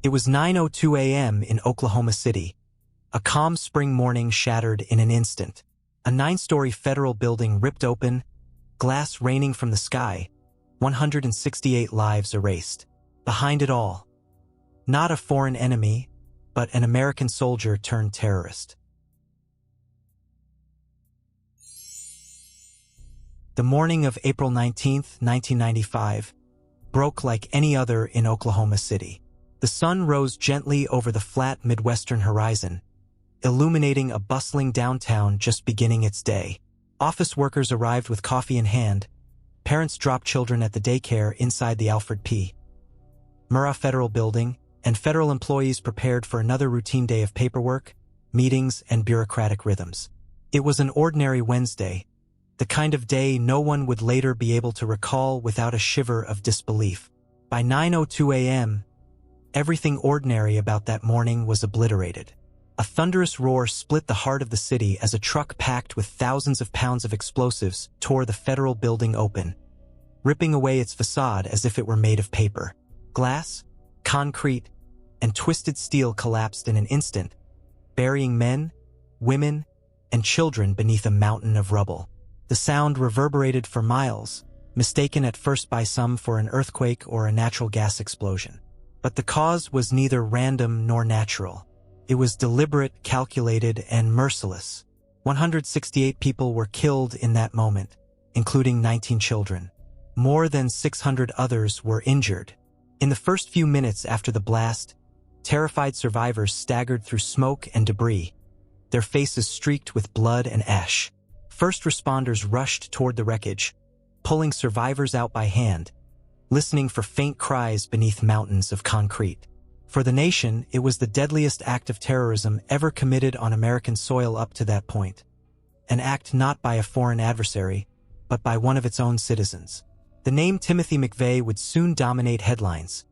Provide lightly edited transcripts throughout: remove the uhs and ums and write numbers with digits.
It was 9:02 a.m. in Oklahoma City. A calm spring morning shattered in an instant. A 9-story federal building ripped open, glass raining from the sky, 168 lives erased. Behind it all, not a foreign enemy, but an American soldier turned terrorist. The morning of April 19, 1995, broke like any other in Oklahoma City. The sun rose gently over the flat Midwestern horizon, illuminating a bustling downtown just beginning its day. Office workers arrived with coffee in hand. Parents dropped children at the daycare inside the Alfred P. Murrah Federal Building, and federal employees prepared for another routine day of paperwork, meetings, and bureaucratic rhythms. It was an ordinary Wednesday, the kind of day no one would later be able to recall without a shiver of disbelief. By 9:02 a.m., everything ordinary about that morning was obliterated. A thunderous roar split the heart of the city as a truck packed with thousands of pounds of explosives tore the federal building open, ripping away its facade as if it were made of paper. Glass, concrete, and twisted steel collapsed in an instant, burying men, women, and children beneath a mountain of rubble. The sound reverberated for miles, mistaken at first by some for an earthquake or a natural gas explosion. But the cause was neither random nor natural. It was deliberate, calculated, and merciless. 168 people were killed in that moment, including 19 children. More than 600 others were injured. In the first few minutes after the blast, terrified survivors staggered through smoke and debris, their faces streaked with blood and ash. First responders rushed toward the wreckage, pulling survivors out by hand, listening for faint cries beneath mountains of concrete. For the nation, it was the deadliest act of terrorism ever committed on American soil up to that point. An act not by a foreign adversary, but by one of its own citizens. The name Timothy McVeigh would soon dominate headlines,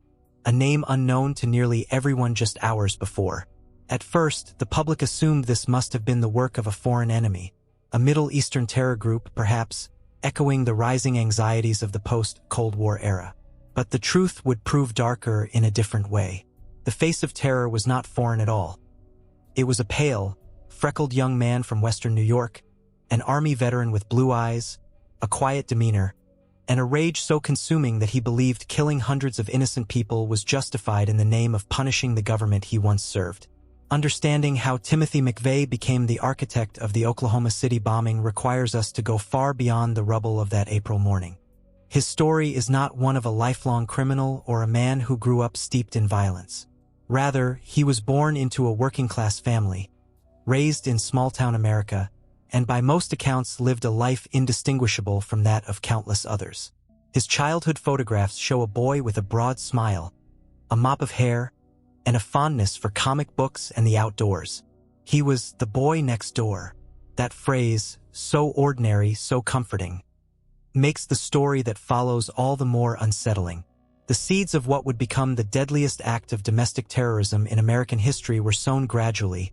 a name unknown to nearly everyone just hours before. At first, the public assumed this must have been the work of a foreign enemy, a Middle Eastern terror group, perhaps, echoing the rising anxieties of the post-Cold War era. But the truth would prove darker in a different way. The face of terror was not foreign at all. It was a pale, freckled young man from Western New York, an Army veteran with blue eyes, a quiet demeanor, and a rage so consuming that he believed killing hundreds of innocent people was justified in the name of punishing the government he once served. Understanding how Timothy McVeigh became the architect of the Oklahoma City bombing requires us to go far beyond the rubble of that April morning. His story is not one of a lifelong criminal or a man who grew up steeped in violence. Rather, he was born into a working-class family, raised in small-town America, and by most accounts lived a life indistinguishable from that of countless others. His childhood photographs show a boy with a broad smile, a mop of hair, and a fondness for comic books and the outdoors. He was the boy next door. That phrase, so ordinary, so comforting, makes the story that follows all the more unsettling. The seeds of what would become the deadliest act of domestic terrorism in American history were sown gradually,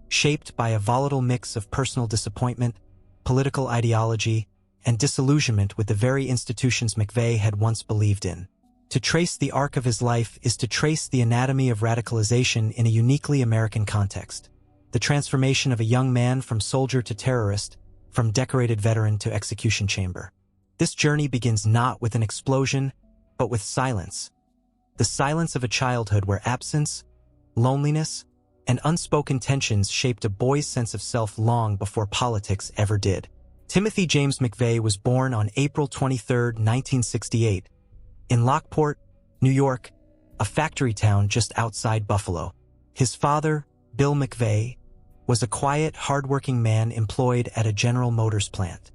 shaped by a volatile mix of personal disappointment, political ideology, and disillusionment with the very institutions McVeigh had once believed in. To trace the arc of his life is to trace the anatomy of radicalization in a uniquely American context. The transformation of a young man from soldier to terrorist, from decorated veteran to execution chamber. This journey begins not with an explosion, but with silence. The silence of a childhood where absence, loneliness, and unspoken tensions shaped a boy's sense of self long before politics ever did. Timothy James McVeigh was born on April 23, 1968, in Lockport, New York, a factory town just outside Buffalo. His father, Bill McVeigh, was a quiet, hard-working man employed at a General Motors plant.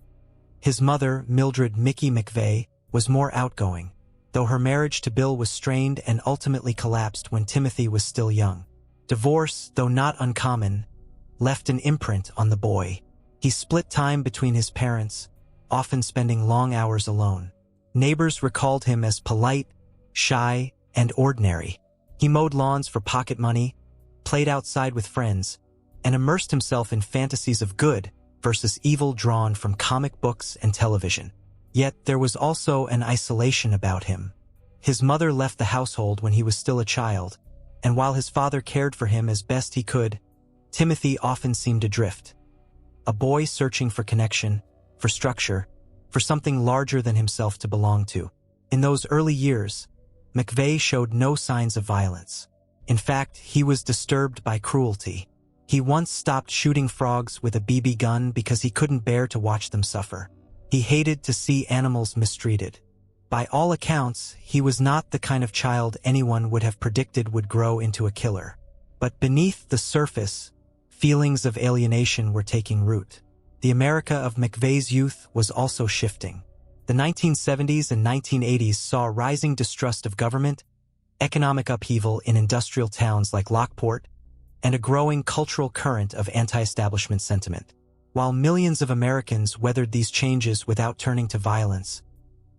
His mother, Mildred Mickey McVeigh, was more outgoing, though her marriage to Bill was strained and ultimately collapsed when Timothy was still young. Divorce, though not uncommon, left an imprint on the boy. He split time between his parents, often spending long hours alone. Neighbors recalled him as polite, shy, and ordinary. He mowed lawns for pocket money, played outside with friends, and immersed himself in fantasies of good versus evil drawn from comic books and television. Yet there was also an isolation about him. His mother left the household when he was still a child, and while his father cared for him as best he could, Timothy often seemed adrift. A boy searching for connection, for structure, for something larger than himself to belong to. In those early years, McVeigh showed no signs of violence. In fact, he was disturbed by cruelty. He once stopped shooting frogs with a BB gun because he couldn't bear to watch them suffer. He hated to see animals mistreated. By all accounts, he was not the kind of child anyone would have predicted would grow into a killer. But beneath the surface, feelings of alienation were taking root. The America of McVeigh's youth was also shifting. The 1970s and 1980s saw rising distrust of government, economic upheaval in industrial towns like Lockport, and a growing cultural current of anti-establishment sentiment. While millions of Americans weathered these changes without turning to violence,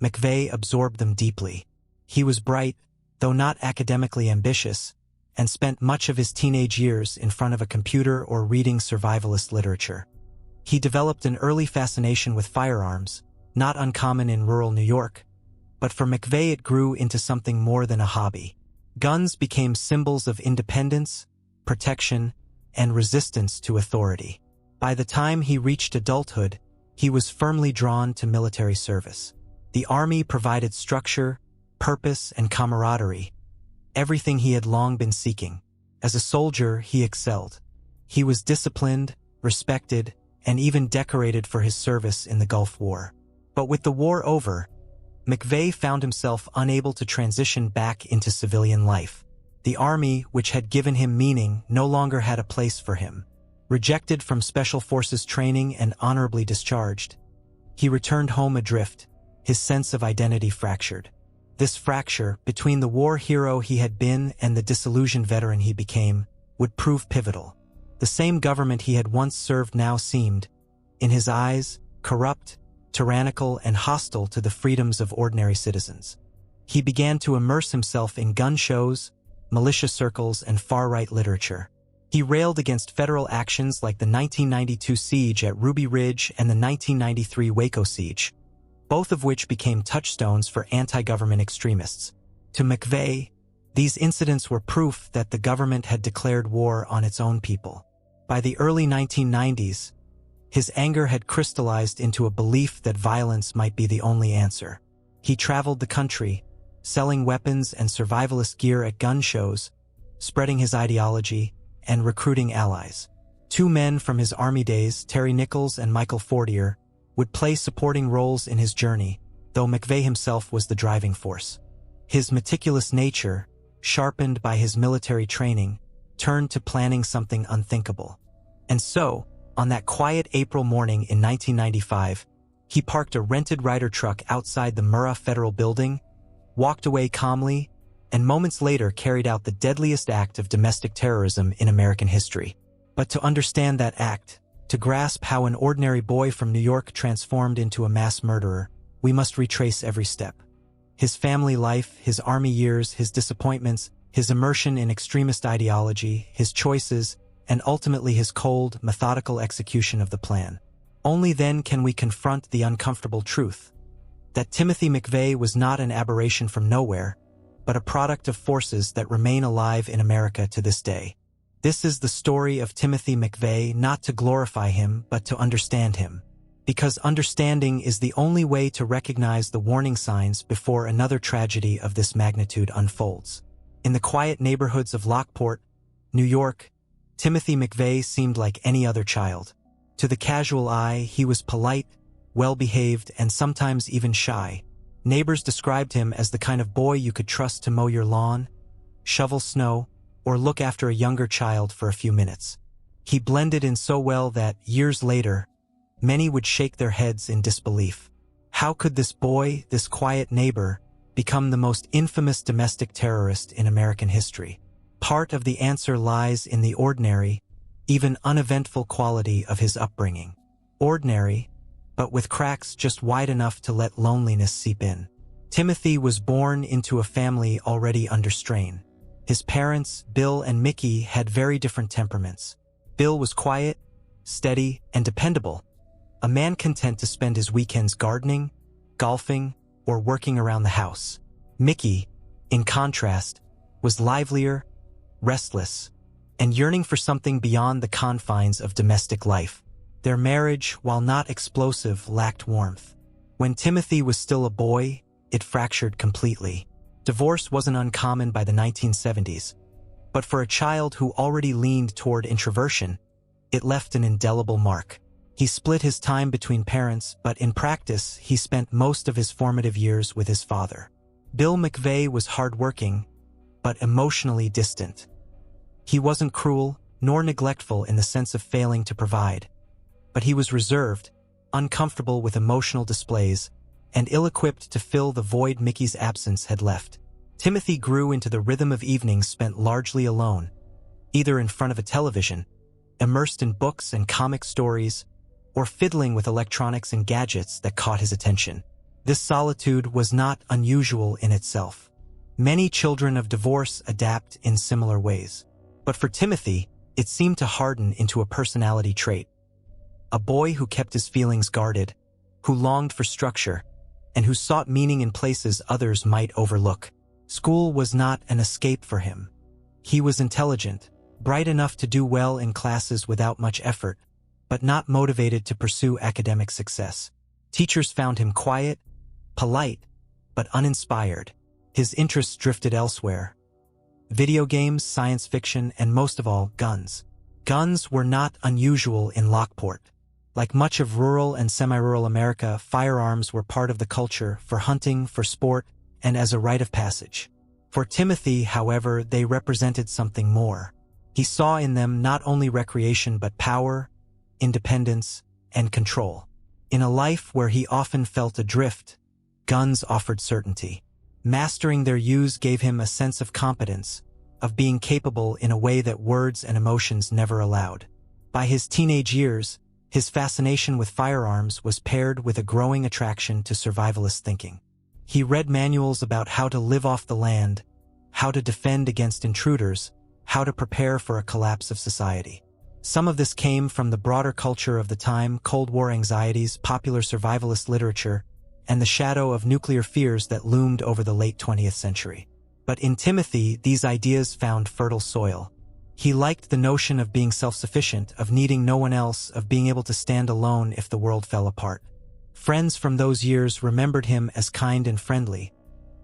McVeigh absorbed them deeply. He was bright, though not academically ambitious, and spent much of his teenage years in front of a computer or reading survivalist literature. He developed an early fascination with firearms, not uncommon in rural New York, but for McVeigh it grew into something more than a hobby. Guns became symbols of independence, protection, and resistance to authority. By the time he reached adulthood, he was firmly drawn to military service. The Army provided structure, purpose, and camaraderie, everything he had long been seeking. As a soldier, he excelled. He was disciplined, respected, and even decorated for his service in the Gulf War. But with the war over, McVeigh found himself unable to transition back into civilian life. The Army, which had given him meaning, no longer had a place for him. Rejected from Special Forces training and honorably discharged, he returned home adrift, his sense of identity fractured. This fracture, between the war hero he had been and the disillusioned veteran he became, would prove pivotal. The same government he had once served now seemed, in his eyes, corrupt, tyrannical, and hostile to the freedoms of ordinary citizens. He began to immerse himself in gun shows, militia circles, and far-right literature. He railed against federal actions like the 1992 siege at Ruby Ridge and the 1993 Waco siege, both of which became touchstones for anti-government extremists. To McVeigh, these incidents were proof that the government had declared war on its own people. By the early 1990s, his anger had crystallized into a belief that violence might be the only answer. He traveled the country, selling weapons and survivalist gear at gun shows, spreading his ideology, and recruiting allies. Two men from his Army days, Terry Nichols and Michael Fortier, would play supporting roles in his journey, though McVeigh himself was the driving force. His meticulous nature, sharpened by his military training, turned to planning something unthinkable. And so, on that quiet April morning in 1995, he parked a rented Ryder truck outside the Murrah Federal Building, walked away calmly, and moments later carried out the deadliest act of domestic terrorism in American history. But to understand that act, to grasp how an ordinary boy from New York transformed into a mass murderer, we must retrace every step. His family life, his Army years, his disappointments, his immersion in extremist ideology, his choices, and ultimately his cold, methodical execution of the plan. Only then can we confront the uncomfortable truth that Timothy McVeigh was not an aberration from nowhere, but a product of forces that remain alive in America to this day. This is the story of Timothy McVeigh, not to glorify him, but to understand him. Because understanding is the only way to recognize the warning signs before another tragedy of this magnitude unfolds. In the quiet neighborhoods of Lockport, New York, Timothy McVeigh seemed like any other child. To the casual eye, he was polite, well-behaved, and sometimes even shy. Neighbors described him as the kind of boy you could trust to mow your lawn, shovel snow, or look after a younger child for a few minutes. He blended in so well that, years later, many would shake their heads in disbelief. How could this boy, this quiet neighbor, become the most infamous domestic terrorist in American history? Part of the answer lies in the ordinary, even uneventful quality of his upbringing. Ordinary, but with cracks just wide enough to let loneliness seep in. Timothy was born into a family already under strain. His parents, Bill and Mickey, had very different temperaments. Bill was quiet, steady, and dependable, a man content to spend his weekends gardening, golfing, or working around the house. Mickey, in contrast, was livelier, restless, and yearning for something beyond the confines of domestic life. Their marriage, while not explosive, lacked warmth. When Timothy was still a boy, it fractured completely. Divorce wasn't uncommon by the 1970s, but for a child who already leaned toward introversion, it left an indelible mark. He split his time between parents, but in practice, he spent most of his formative years with his father. Bill McVeigh was hardworking, but emotionally distant. He wasn't cruel, nor neglectful in the sense of failing to provide, but he was reserved, uncomfortable with emotional displays, and ill-equipped to fill the void Mickey's absence had left. Timothy grew into the rhythm of evenings spent largely alone, either in front of a television, immersed in books and comic stories, or fiddling with electronics and gadgets that caught his attention. This solitude was not unusual in itself. Many children of divorce adapt in similar ways. But for Timothy, it seemed to harden into a personality trait. A boy who kept his feelings guarded, who longed for structure, and who sought meaning in places others might overlook. School was not an escape for him. He was intelligent, bright enough to do well in classes without much effort, but not motivated to pursue academic success. Teachers found him quiet, polite, but uninspired. His interests drifted elsewhere. Video games, science fiction, and most of all, guns. Guns were not unusual in Lockport. Like much of rural and semi-rural America, firearms were part of the culture for hunting, for sport, and as a rite of passage. For Timothy, however, they represented something more. He saw in them not only recreation but power, independence, and control. In a life where he often felt adrift, guns offered certainty. Mastering their use gave him a sense of competence, of being capable in a way that words and emotions never allowed. By his teenage years, his fascination with firearms was paired with a growing attraction to survivalist thinking. He read manuals about how to live off the land, how to defend against intruders, how to prepare for a collapse of society. Some of this came from the broader culture of the time, Cold War anxieties, popular survivalist literature, and the shadow of nuclear fears that loomed over the late 20th century. But in Timothy, these ideas found fertile soil. He liked the notion of being self-sufficient, of needing no one else, of being able to stand alone if the world fell apart. Friends from those years remembered him as kind and friendly,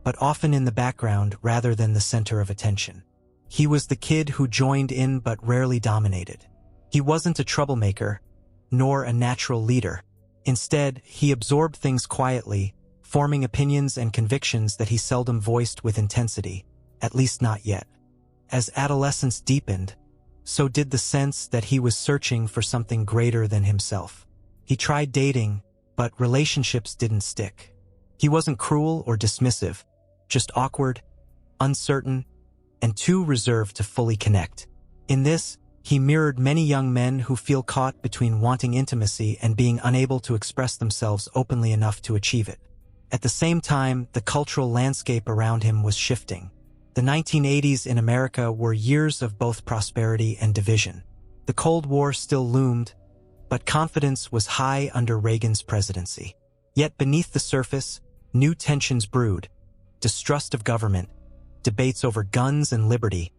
but often in the background rather than the center of attention. He was the kid who joined in but rarely dominated. He wasn't a troublemaker, nor a natural leader. Instead, he absorbed things quietly, forming opinions and convictions that he seldom voiced with intensity, at least not yet. As adolescence deepened, so did the sense that he was searching for something greater than himself. He tried dating, but relationships didn't stick. He wasn't cruel or dismissive, just awkward, uncertain, and too reserved to fully connect. In this, he mirrored many young men who feel caught between wanting intimacy and being unable to express themselves openly enough to achieve it. At the same time, the cultural landscape around him was shifting. The 1980s in America were years of both prosperity and division. The Cold War still loomed, but confidence was high under Reagan's presidency. Yet beneath the surface, new tensions brewed: distrust of government, debates over guns and liberty,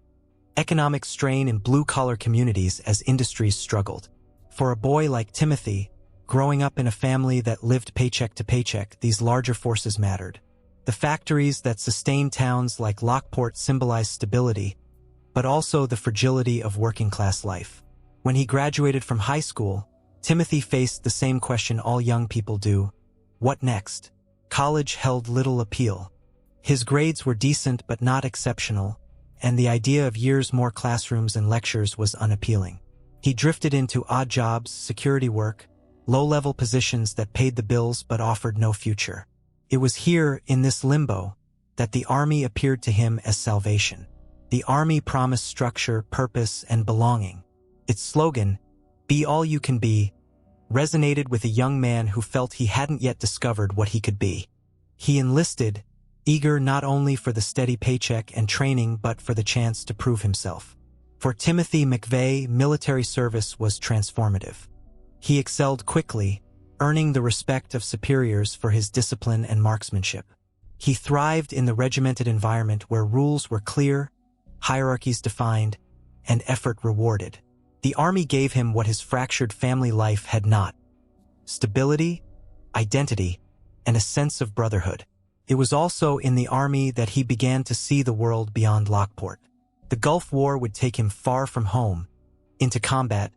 economic strain in blue-collar communities as industries struggled. For a boy like Timothy, growing up in a family that lived paycheck to paycheck, these larger forces mattered. The factories that sustained towns like Lockport symbolized stability, but also the fragility of working-class life. When he graduated from high school, Timothy faced the same question all young people do: what next? College held little appeal. His grades were decent but not exceptional, and the idea of years more classrooms and lectures was unappealing. He drifted into odd jobs, security work, low-level positions that paid the bills but offered no future. It was here, in this limbo, that the Army appeared to him as salvation. The Army promised structure, purpose, and belonging. Its slogan, "Be all you can be," resonated with a young man who felt he hadn't yet discovered what he could be. He enlisted, eager not only for the steady paycheck and training but for the chance to prove himself. For Timothy McVeigh, military service was transformative. He excelled quickly, earning the respect of superiors for his discipline and marksmanship. He thrived in the regimented environment where rules were clear, hierarchies defined, and effort rewarded. The army gave him what his fractured family life had not: stability, identity, and a sense of brotherhood. It was also in the army that he began to see the world beyond Lockport. The Gulf War would take him far from home, into combat,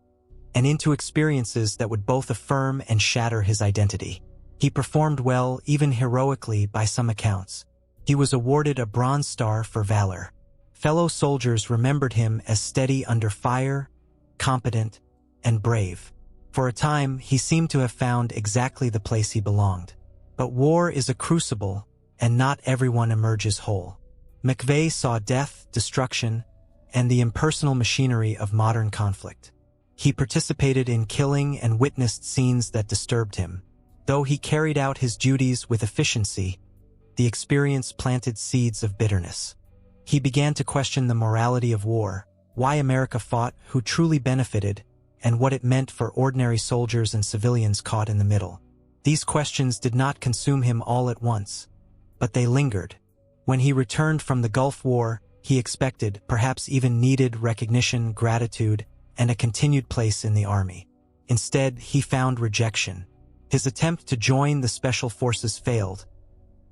and into experiences that would both affirm and shatter his identity. He performed well, even heroically by some accounts. He was awarded a Bronze Star for valor. Fellow soldiers remembered him as steady under fire, competent, and brave. For a time, he seemed to have found exactly the place he belonged. But war is a crucible, and not everyone emerges whole. McVeigh saw death, destruction, and the impersonal machinery of modern conflict. He participated in killing and witnessed scenes that disturbed him. Though he carried out his duties with efficiency, the experience planted seeds of bitterness. He began to question the morality of war, why America fought, who truly benefited, and what it meant for ordinary soldiers and civilians caught in the middle. These questions did not consume him all at once, but they lingered. When he returned from the Gulf War, he expected, perhaps even needed, recognition, gratitude, and a continued place in the army. Instead, he found rejection. His attempt to join the Special Forces failed,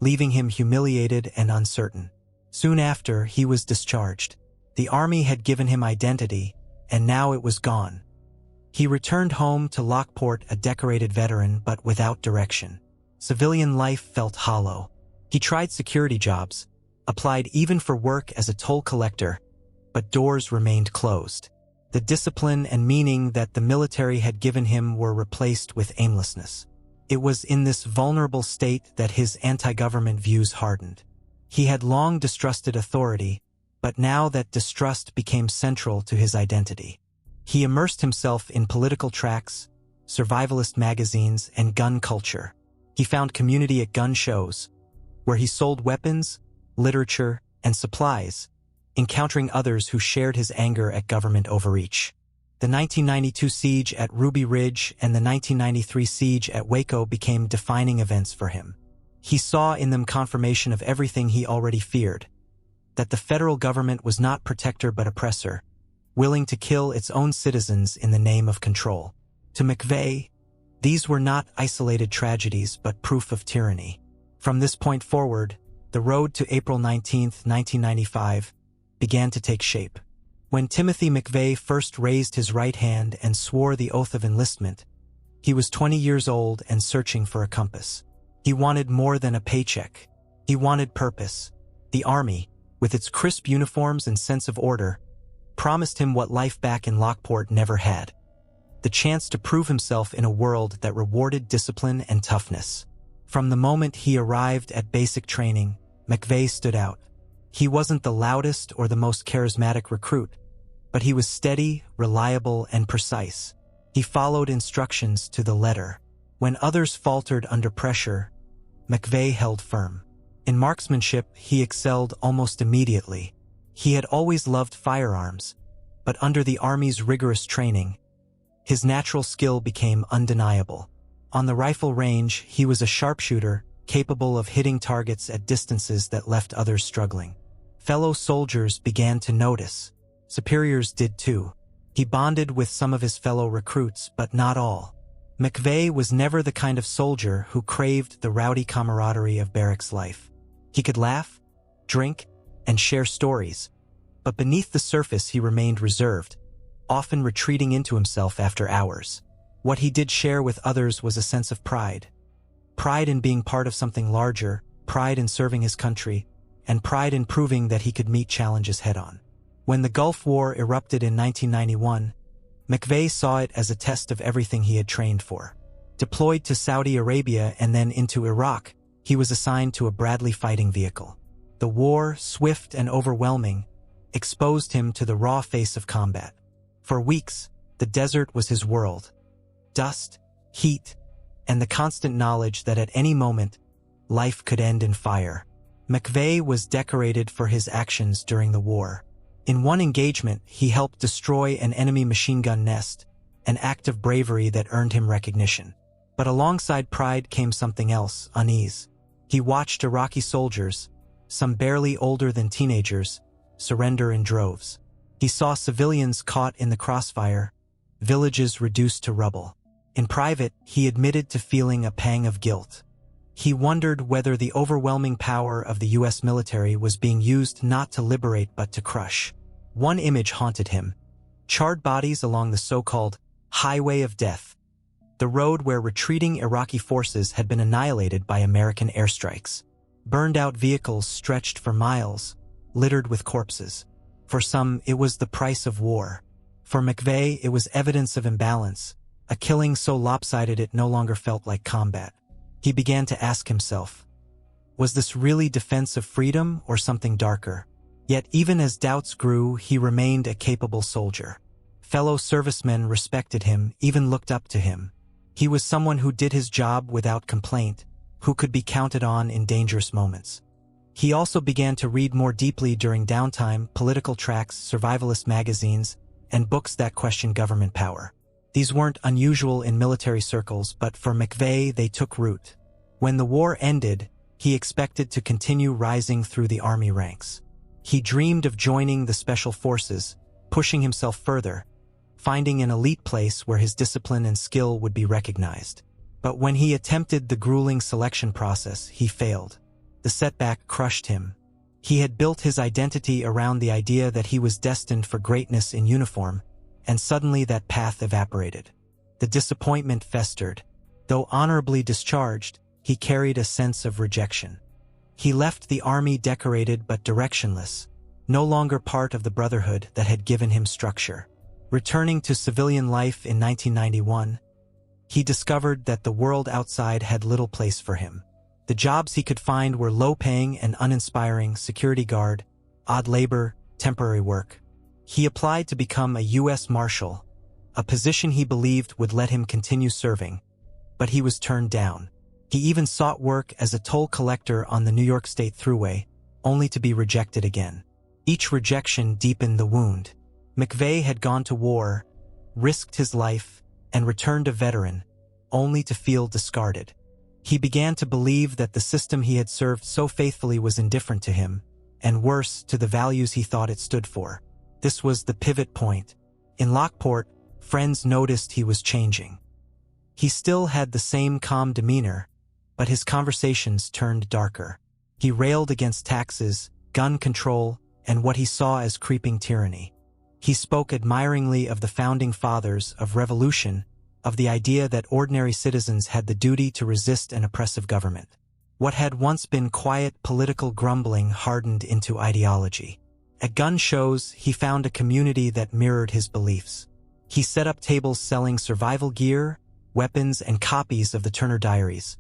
leaving him humiliated and uncertain. Soon after, he was discharged. The army had given him identity, and now it was gone. He returned home to Lockport a decorated veteran, but without direction. Civilian life felt hollow. He tried security jobs, applied even for work as a toll collector, but doors remained closed. The discipline and meaning that the military had given him were replaced with aimlessness. It was in this vulnerable state that his anti-government views hardened. He had long distrusted authority, but now that distrust became central to his identity. He immersed himself in political tracks, survivalist magazines, and gun culture. He found community at gun shows, where he sold weapons, literature, and supplies, encountering others who shared his anger at government overreach. The 1992 siege at Ruby Ridge and the 1993 siege at Waco became defining events for him. He saw in them confirmation of everything he already feared: that the federal government was not protector but oppressor, willing to kill its own citizens in the name of control. To McVeigh, these were not isolated tragedies but proof of tyranny. From this point forward, the road to April 19, 1995, began to take shape. When Timothy McVeigh first raised his right hand and swore the oath of enlistment, he was 20 years old and searching for a compass. He wanted more than a paycheck. He wanted purpose. The army, with its crisp uniforms and sense of order, promised him what life back in Lockport never had: the chance to prove himself in a world that rewarded discipline and toughness. From the moment he arrived at basic training, McVeigh stood out. He wasn't the loudest or the most charismatic recruit, but he was steady, reliable, and precise. He followed instructions to the letter. When others faltered under pressure, McVeigh held firm. In marksmanship, he excelled almost immediately. He had always loved firearms, but under the Army's rigorous training, his natural skill became undeniable. On the rifle range, he was a sharpshooter, capable of hitting targets at distances that left others struggling. Fellow soldiers began to notice. Superiors did too. He bonded with some of his fellow recruits, but not all. McVeigh was never the kind of soldier who craved the rowdy camaraderie of barracks life. He could laugh, drink, and share stories, but beneath the surface he remained reserved, often retreating into himself after hours. What he did share with others was a sense of pride. Pride in being part of something larger, pride in serving his country, and pride in proving that he could meet challenges head-on. When the Gulf War erupted in 1991, McVeigh saw it as a test of everything he had trained for. Deployed to Saudi Arabia and then into Iraq, he was assigned to a Bradley fighting vehicle. The war, swift and overwhelming, exposed him to the raw face of combat. For weeks, the desert was his world. Dust, heat, and the constant knowledge that at any moment, life could end in fire. McVeigh was decorated for his actions during the war. In one engagement, he helped destroy an enemy machine gun nest, an act of bravery that earned him recognition. But alongside pride came something else: unease. He watched Iraqi soldiers, some barely older than teenagers, surrender in droves. He saw civilians caught in the crossfire, villages reduced to rubble. In private, he admitted to feeling a pang of guilt. He wondered whether the overwhelming power of the U.S. military was being used not to liberate but to crush. One image haunted him: charred bodies along the so-called Highway of Death, the road where retreating Iraqi forces had been annihilated by American airstrikes. Burned-out vehicles stretched for miles, littered with corpses. For some, it was the price of war. For McVeigh, it was evidence of imbalance, a killing so lopsided it no longer felt like combat. He began to ask himself, was this really defense of freedom or something darker? Yet even as doubts grew, he remained a capable soldier. Fellow servicemen respected him, even looked up to him. He was someone who did his job without complaint, who could be counted on in dangerous moments. He also began to read more deeply during downtime: political tracts, survivalist magazines, and books that questioned government power. These weren't unusual in military circles, but for McVeigh they took root. When the war ended, he expected to continue rising through the army ranks. He dreamed of joining the special forces, pushing himself further, finding an elite place where his discipline and skill would be recognized. But when he attempted the grueling selection process, he failed. The setback crushed him. He had built his identity around the idea that he was destined for greatness in uniform, and suddenly that path evaporated. The disappointment festered. Though honorably discharged, he carried a sense of rejection. He left the army decorated but directionless, no longer part of the brotherhood that had given him structure. Returning to civilian life in 1991, he discovered that the world outside had little place for him. The jobs he could find were low-paying and uninspiring: security guard, odd labor, temporary work. He applied to become a U.S. Marshal, a position he believed would let him continue serving, but he was turned down. He even sought work as a toll collector on the New York State Thruway, only to be rejected again. Each rejection deepened the wound. McVeigh had gone to war, risked his life, and returned a veteran, only to feel discarded. He began to believe that the system he had served so faithfully was indifferent to him, and worse, to the values he thought it stood for. This was the pivot point. In Lockport, friends noticed he was changing. He still had the same calm demeanor, but his conversations turned darker. He railed against taxes, gun control, and what he saw as creeping tyranny. He spoke admiringly of the founding fathers, of revolution, of the idea that ordinary citizens had the duty to resist an oppressive government. What had once been quiet political grumbling hardened into ideology. At gun shows, he found a community that mirrored his beliefs. He set up tables selling survival gear, weapons, and copies of the Turner Diaries,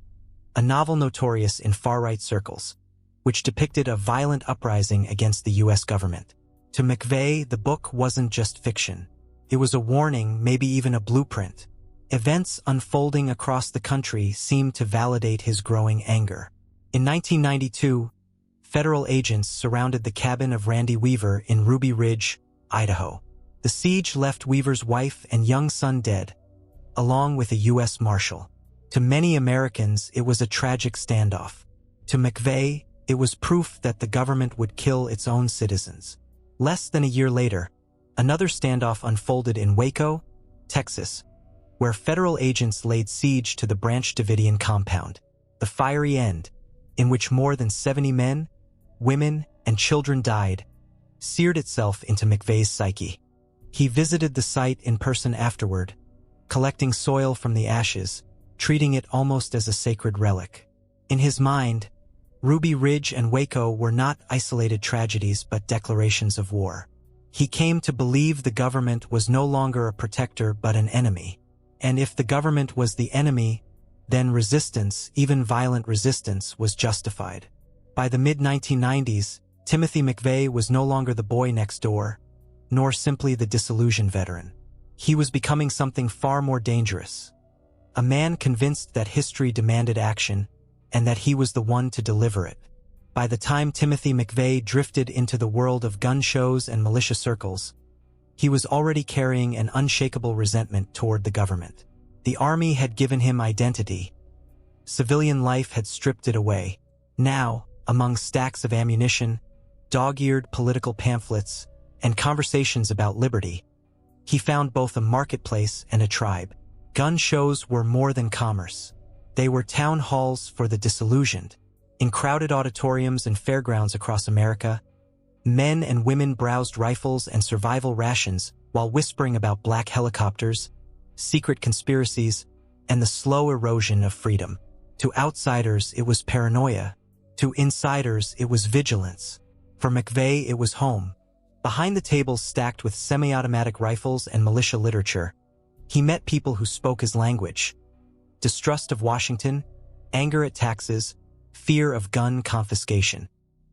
a novel notorious in far-right circles, which depicted a violent uprising against the U.S. government. To McVeigh, the book wasn't just fiction. It was a warning, maybe even a blueprint. Events unfolding across the country seemed to validate his growing anger. In 1992, federal agents surrounded the cabin of Randy Weaver in Ruby Ridge, Idaho. The siege left Weaver's wife and young son dead, along with a U.S. Marshal. To many Americans, it was a tragic standoff. To McVeigh, it was proof that the government would kill its own citizens. Less than a year later, another standoff unfolded in Waco, Texas, where federal agents laid siege to the Branch Davidian compound. The fiery end, in which more than 70 men, women, and children died, seared itself into McVeigh's psyche. He visited the site in person afterward, collecting soil from the ashes, treating it almost as a sacred relic. In his mind, Ruby Ridge and Waco were not isolated tragedies but declarations of war. He came to believe the government was no longer a protector but an enemy. And if the government was the enemy, then resistance, even violent resistance, was justified. By the mid-1990s, Timothy McVeigh was no longer the boy next door, nor simply the disillusioned veteran. He was becoming something far more dangerous. A man convinced that history demanded action, and that he was the one to deliver it. By the time Timothy McVeigh drifted into the world of gun shows and militia circles, he was already carrying an unshakable resentment toward the government. The army had given him identity. Civilian life had stripped it away. Now, among stacks of ammunition, dog-eared political pamphlets, and conversations about liberty. He found both a marketplace and a tribe. Gun shows were more than commerce. They were town halls for the disillusioned. In crowded auditoriums and fairgrounds across America, men and women browsed rifles and survival rations while whispering about black helicopters, secret conspiracies, and the slow erosion of freedom. To outsiders, it was paranoia. To insiders, it was vigilance. For McVeigh, it was home. Behind the tables stacked with semi-automatic rifles and militia literature, he met people who spoke his language. Distrust of Washington, anger at taxes, fear of gun confiscation.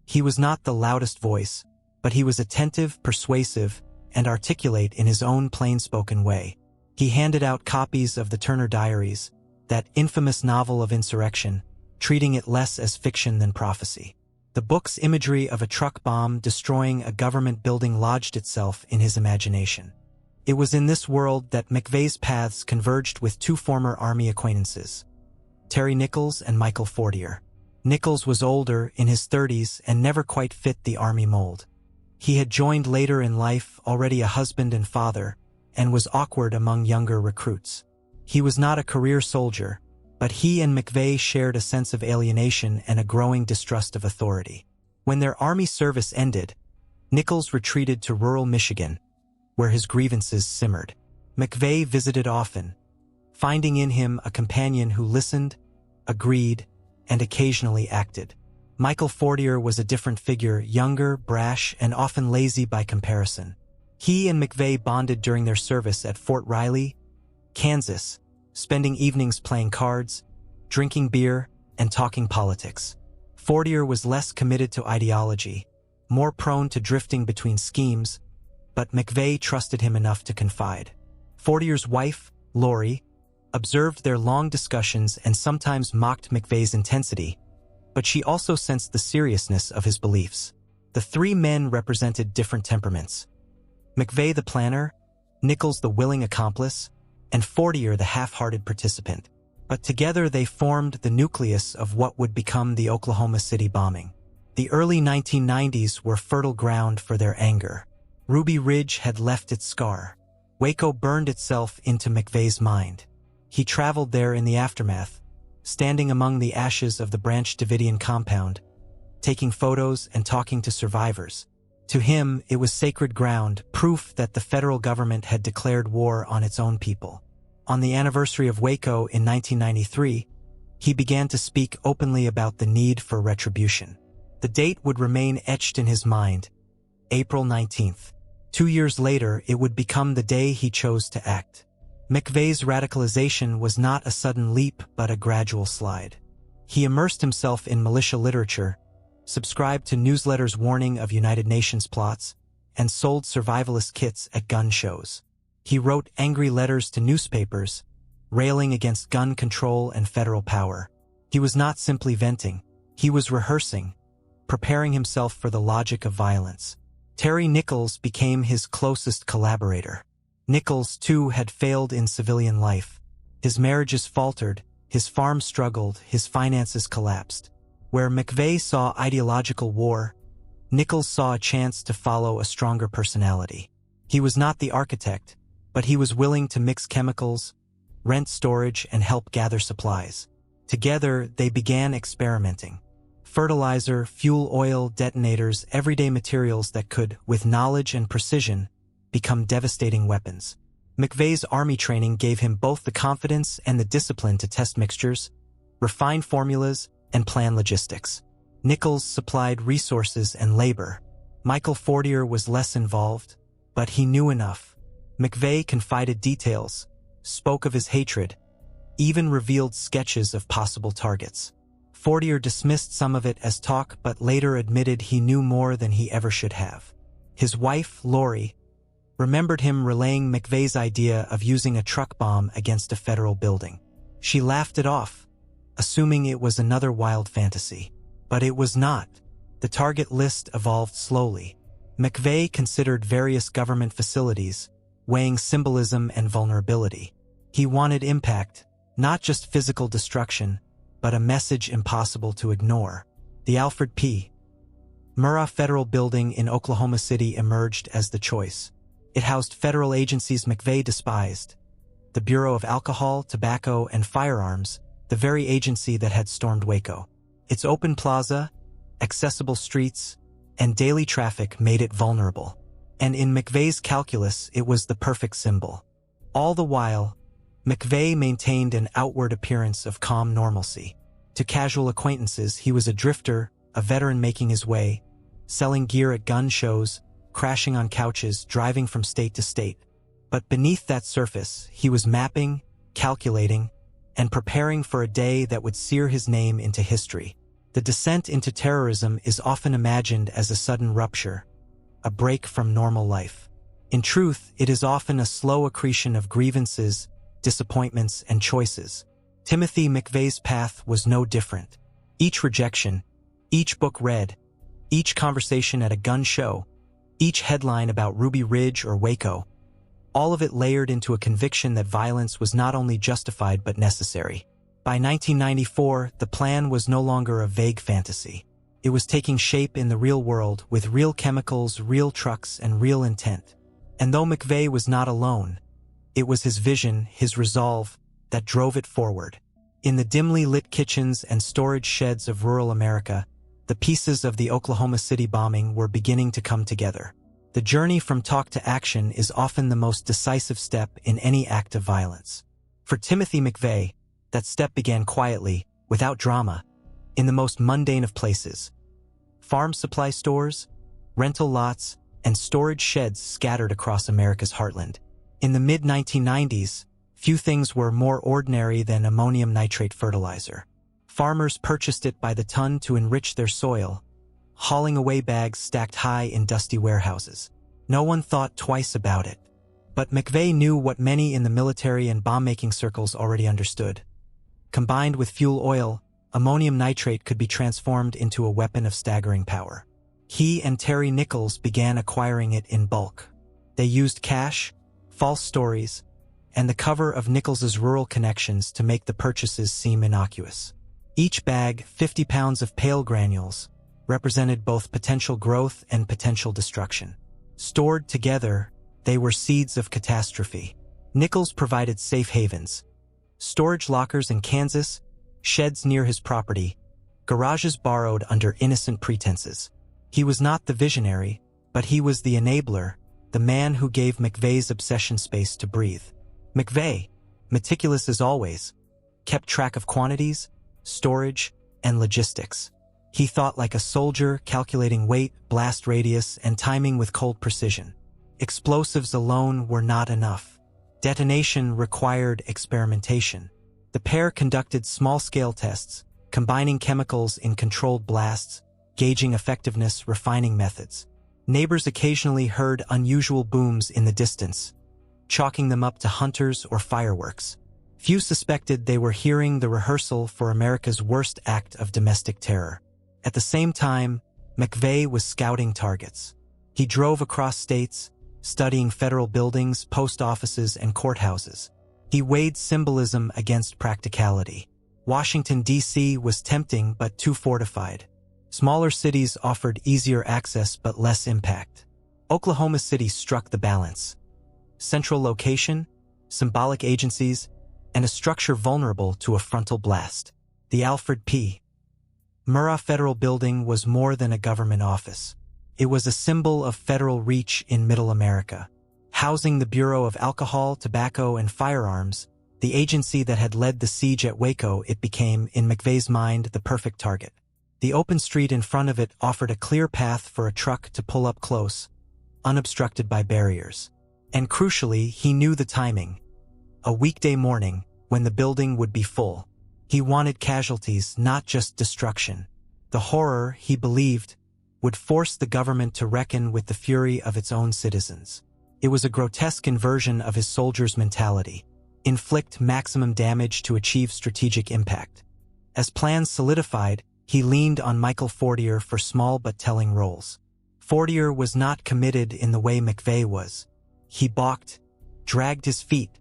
He was not the loudest voice, but he was attentive, persuasive, and articulate in his own plain-spoken way. He handed out copies of the Turner Diaries, that infamous novel of insurrection, treating it less as fiction than prophecy. The book's imagery of a truck bomb destroying a government building lodged itself in his imagination. It was in this world that McVeigh's paths converged with two former Army acquaintances, Terry Nichols and Michael Fortier. Nichols was older, in his 30s, and never quite fit the Army mold. He had joined later in life, already a husband and father, and was awkward among younger recruits. He was not a career soldier, but he and McVeigh shared a sense of alienation and a growing distrust of authority. When their Army service ended, Nichols retreated to rural Michigan, where his grievances simmered. McVeigh visited often, finding in him a companion who listened, agreed, and occasionally acted. Michael Fortier was a different figure, younger, brash, and often lazy by comparison. He and McVeigh bonded during their service at Fort Riley, Kansas, spending evenings playing cards, drinking beer, and talking politics. Fortier was less committed to ideology, more prone to drifting between schemes, but McVeigh trusted him enough to confide. Fortier's wife, Lori, observed their long discussions and sometimes mocked McVeigh's intensity, but she also sensed the seriousness of his beliefs. The three men represented different temperaments. McVeigh the planner, Nichols the willing accomplice, and Fortier the half-hearted participant. But together they formed the nucleus of what would become the Oklahoma City bombing. The early 1990s were fertile ground for their anger. Ruby Ridge had left its scar. Waco burned itself into McVeigh's mind. He traveled there in the aftermath, standing among the ashes of the Branch Davidian compound, taking photos and talking to survivors. To him, it was sacred ground, proof that the federal government had declared war on its own people. On the anniversary of Waco in 1993, he began to speak openly about the need for retribution. The date would remain etched in his mind, April 19th. 2 years later, it would become the day he chose to act. McVeigh's radicalization was not a sudden leap but a gradual slide. He immersed himself in militia literature, subscribed to newsletters warning of United Nations plots, and sold survivalist kits at gun shows. He wrote angry letters to newspapers, railing against gun control and federal power. He was not simply venting, he was rehearsing, preparing himself for the logic of violence. Terry Nichols became his closest collaborator. Nichols, too, had failed in civilian life. His marriages faltered, his farm struggled, his finances collapsed. Where McVeigh saw ideological war, Nichols saw a chance to follow a stronger personality. He was not the architect, but he was willing to mix chemicals, rent storage, and help gather supplies. Together, they began experimenting. Fertilizer, fuel oil, detonators, everyday materials that could, with knowledge and precision, become devastating weapons. McVeigh's Army training gave him both the confidence and the discipline to test mixtures, refine formulas, and plan logistics. Nichols supplied resources and labor. Michael Fortier was less involved, but he knew enough. McVeigh confided details, spoke of his hatred, even revealed sketches of possible targets. Fortier dismissed some of it as talk but later admitted he knew more than he ever should have. His wife, Lori, remembered him relaying McVeigh's idea of using a truck bomb against a federal building. She laughed it off, assuming it was another wild fantasy. But it was not. The target list evolved slowly. McVeigh considered various government facilities, weighing symbolism and vulnerability. He wanted impact, not just physical destruction, but a message impossible to ignore. The Alfred P. Murrah Federal Building in Oklahoma City emerged as the choice. It housed federal agencies McVeigh despised: the Bureau of Alcohol, Tobacco, and Firearms, the very agency that had stormed Waco. Its open plaza, accessible streets, and daily traffic made it vulnerable. And in McVeigh's calculus, it was the perfect symbol. All the while, McVeigh maintained an outward appearance of calm normalcy. To casual acquaintances, he was a drifter, a veteran making his way, selling gear at gun shows, crashing on couches, driving from state to state. But beneath that surface, he was mapping, calculating, and preparing for a day that would sear his name into history. The descent into terrorism is often imagined as a sudden rupture, a break from normal life. In truth, it is often a slow accretion of grievances, disappointments, and choices. Timothy McVeigh's path was no different. Each rejection, each book read, each conversation at a gun show, each headline about Ruby Ridge or Waco, all of it layered into a conviction that violence was not only justified but necessary. By 1994, the plan was no longer a vague fantasy. It was taking shape in the real world, with real chemicals, real trucks, and real intent. And though McVeigh was not alone, it was his vision, his resolve, that drove it forward. In the dimly lit kitchens and storage sheds of rural America, the pieces of the Oklahoma City bombing were beginning to come together. The journey from talk to action is often the most decisive step in any act of violence. For Timothy McVeigh, that step began quietly, without drama, in the most mundane of places. Farm supply stores, rental lots, and storage sheds scattered across America's heartland. In the mid-1990s, few things were more ordinary than ammonium nitrate fertilizer. Farmers purchased it by the ton to enrich their soil, hauling away bags stacked high in dusty warehouses. No one thought twice about it. But McVeigh knew what many in the military and bomb-making circles already understood. Combined with fuel oil, ammonium nitrate could be transformed into a weapon of staggering power. He and Terry Nichols began acquiring it in bulk. They used cash, false stories, and the cover of Nichols's rural connections to make the purchases seem innocuous. Each bag, 50 pounds of pale granules, represented both potential growth and potential destruction. Stored together, they were seeds of catastrophe. Nichols provided safe havens, storage lockers in Kansas, sheds near his property, garages borrowed under innocent pretenses. He was not the visionary, but he was the enabler, the man who gave McVeigh's obsession space to breathe. McVeigh, meticulous as always, kept track of quantities, storage, and logistics. He thought like a soldier, calculating weight, blast radius, and timing with cold precision. Explosives alone were not enough. Detonation required experimentation. The pair conducted small-scale tests, combining chemicals in controlled blasts, gauging effectiveness, refining methods. Neighbors occasionally heard unusual booms in the distance, chalking them up to hunters or fireworks. Few suspected they were hearing the rehearsal for America's worst act of domestic terror. At the same time, McVeigh was scouting targets. He drove across states, studying federal buildings, post offices, and courthouses. He weighed symbolism against practicality. Washington, D.C. was tempting but too fortified. Smaller cities offered easier access but less impact. Oklahoma City struck the balance. Central location, symbolic agencies, and a structure vulnerable to a frontal blast. The Alfred P. Murrah Federal Building was more than a government office. It was a symbol of federal reach in Middle America. Housing the Bureau of Alcohol, Tobacco, and Firearms, the agency that had led the siege at Waco, it became, in McVeigh's mind, the perfect target. The open street in front of it offered a clear path for a truck to pull up close, unobstructed by barriers. And crucially, he knew the timing. A weekday morning, when the building would be full. He wanted casualties, not just destruction. The horror, he believed, would force the government to reckon with the fury of its own citizens. It was a grotesque inversion of his soldier's mentality. Inflict maximum damage to achieve strategic impact. As plans solidified, he leaned on Michael Fortier for small but telling roles. Fortier was not committed in the way McVeigh was. He balked, dragged his feet,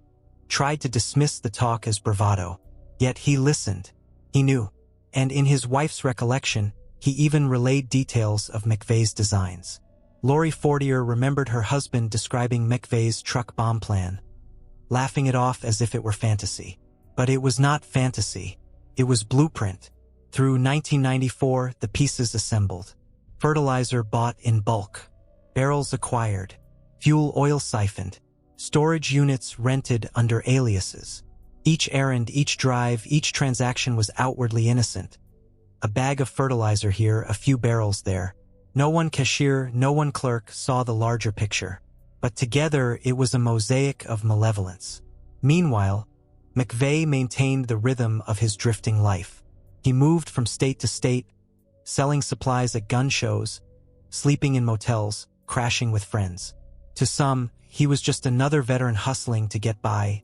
tried to dismiss the talk as bravado. Yet he listened. He knew. And in his wife's recollection, He even relayed details of McVeigh's designs. Lori Fortier remembered her husband describing McVeigh's truck bomb plan, laughing it off as if it were fantasy. But it was not fantasy. It was blueprint. Through 1994, the pieces assembled. Fertilizer bought in bulk. Barrels acquired. Fuel oil siphoned. Storage units rented under aliases. Each errand, each drive, each transaction was outwardly innocent. A bag of fertilizer here, a few barrels there. No one cashier, no one clerk saw the larger picture. But together it was a mosaic of malevolence. Meanwhile, McVeigh maintained the rhythm of his drifting life. He moved from state to state, selling supplies at gun shows, sleeping in motels, crashing with friends. To some, he was just another veteran hustling to get by,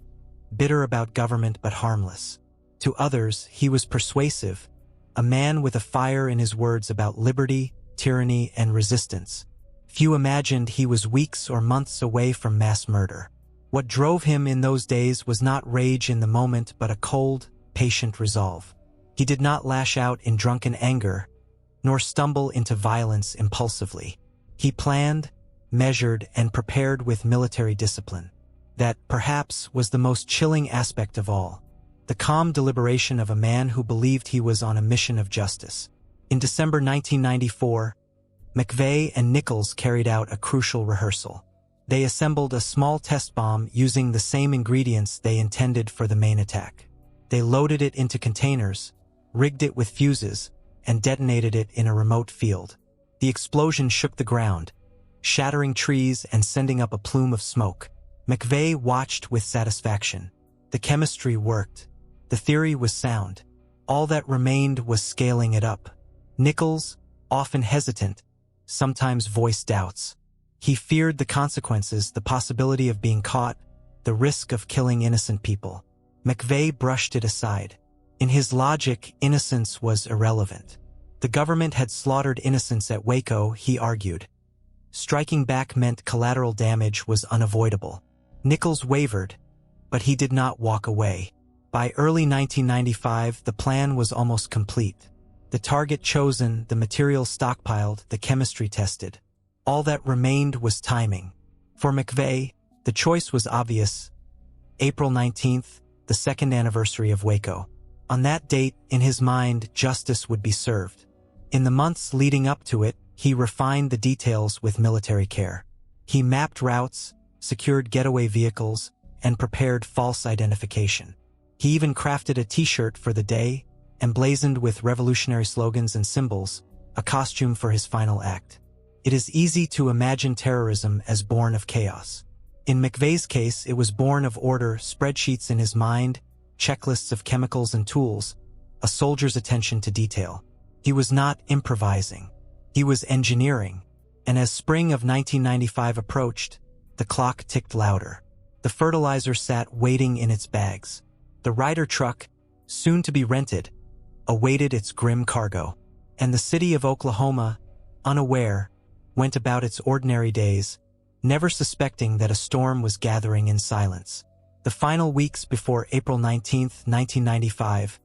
bitter about government but harmless. To others, he was persuasive, a man with a fire in his words about liberty, tyranny, and resistance. Few imagined he was weeks or months away from mass murder. What drove him in those days was not rage in the moment but a cold, patient resolve. He did not lash out in drunken anger, nor stumble into violence impulsively. He planned, measured, and prepared with military discipline. That, perhaps, was the most chilling aspect of all. The calm deliberation of a man who believed he was on a mission of justice. In December 1994, McVeigh and Nichols carried out a crucial rehearsal. They assembled a small test bomb using the same ingredients they intended for the main attack. They loaded it into containers, rigged it with fuses, and detonated it in a remote field. The explosion shook the ground, shattering trees and sending up a plume of smoke. McVeigh watched with satisfaction. The chemistry worked. The theory was sound. All that remained was scaling it up. Nichols, often hesitant, sometimes voiced doubts. He feared the consequences, the possibility of being caught, the risk of killing innocent people. McVeigh brushed it aside. In his logic, innocence was irrelevant. The government had slaughtered innocents at Waco, he argued. Striking back meant collateral damage was unavoidable. Nichols wavered, but he did not walk away. By early 1995, the plan was almost complete. The target chosen, the material stockpiled, the chemistry tested. All that remained was timing. For McVeigh, the choice was obvious. April 19th, the second anniversary of Waco. On that date, in his mind, justice would be served. In the months leading up to it, he refined the details with military care. He mapped routes, secured getaway vehicles, and prepared false identification. He even crafted a t-shirt for the day, emblazoned with revolutionary slogans and symbols, a costume for his final act. It is easy to imagine terrorism as born of chaos. In McVeigh's case, it was born of order, spreadsheets in his mind, checklists of chemicals and tools, a soldier's attention to detail. He was not improvising. He was engineering. And as spring of 1995 approached, the clock ticked louder. The fertilizer sat waiting in its bags. The Ryder truck, soon to be rented, awaited its grim cargo. And the city of Oklahoma, unaware, went about its ordinary days, never suspecting that a storm was gathering in silence. The final weeks before April 19, 1995,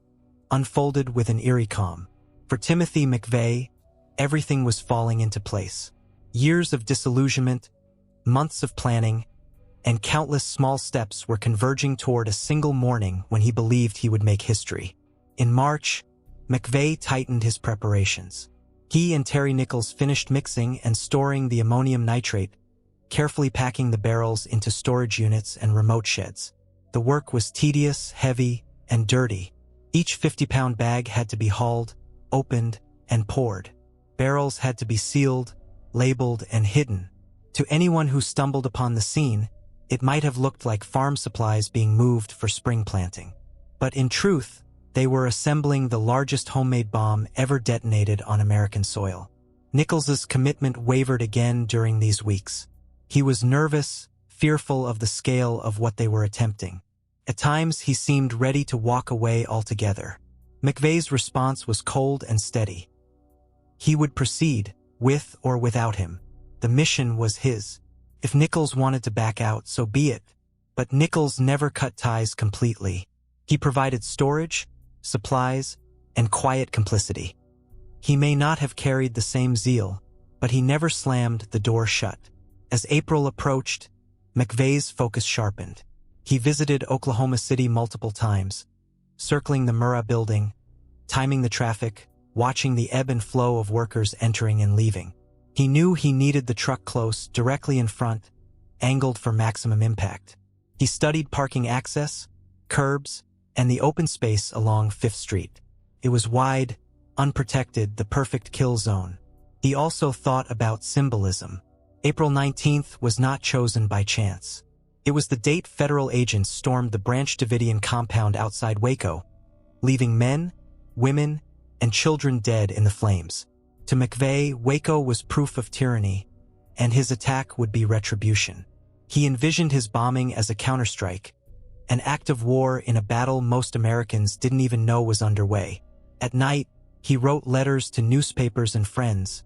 unfolded with an eerie calm. For Timothy McVeigh, everything was falling into place. Years of disillusionment, months of planning, and countless small steps were converging toward a single morning when he believed he would make history. In March, McVeigh tightened his preparations. He and Terry Nichols finished mixing and storing the ammonium nitrate, carefully packing the barrels into storage units and remote sheds. The work was tedious, heavy, and dirty. Each 50-pound bag had to be hauled, opened, and poured. Barrels had to be sealed, labeled, and hidden. To anyone who stumbled upon the scene, it might have looked like farm supplies being moved for spring planting. But in truth, they were assembling the largest homemade bomb ever detonated on American soil. Nichols's commitment wavered again during these weeks. He was nervous, fearful of the scale of what they were attempting. At times, he seemed ready to walk away altogether. McVeigh's response was cold and steady. He would proceed, with or without him. The mission was his. If Nichols wanted to back out, so be it. But Nichols never cut ties completely. He provided storage, supplies, and quiet complicity. He may not have carried the same zeal, but he never slammed the door shut. As April approached, McVeigh's focus sharpened. He visited Oklahoma City multiple times, circling the Murrah Building, timing the traffic, watching the ebb and flow of workers entering and leaving. He knew he needed the truck close, directly in front, angled for maximum impact. He studied parking access, curbs, and the open space along 5th Street. It was wide, unprotected, the perfect kill zone. He also thought about symbolism. April 19th was not chosen by chance. It was the date federal agents stormed the Branch Davidian compound outside Waco, leaving men, women, and children dead in the flames. To McVeigh, Waco was proof of tyranny, and his attack would be retribution. He envisioned his bombing as a counterstrike, an act of war in a battle most Americans didn't even know was underway. At night, he wrote letters to newspapers and friends,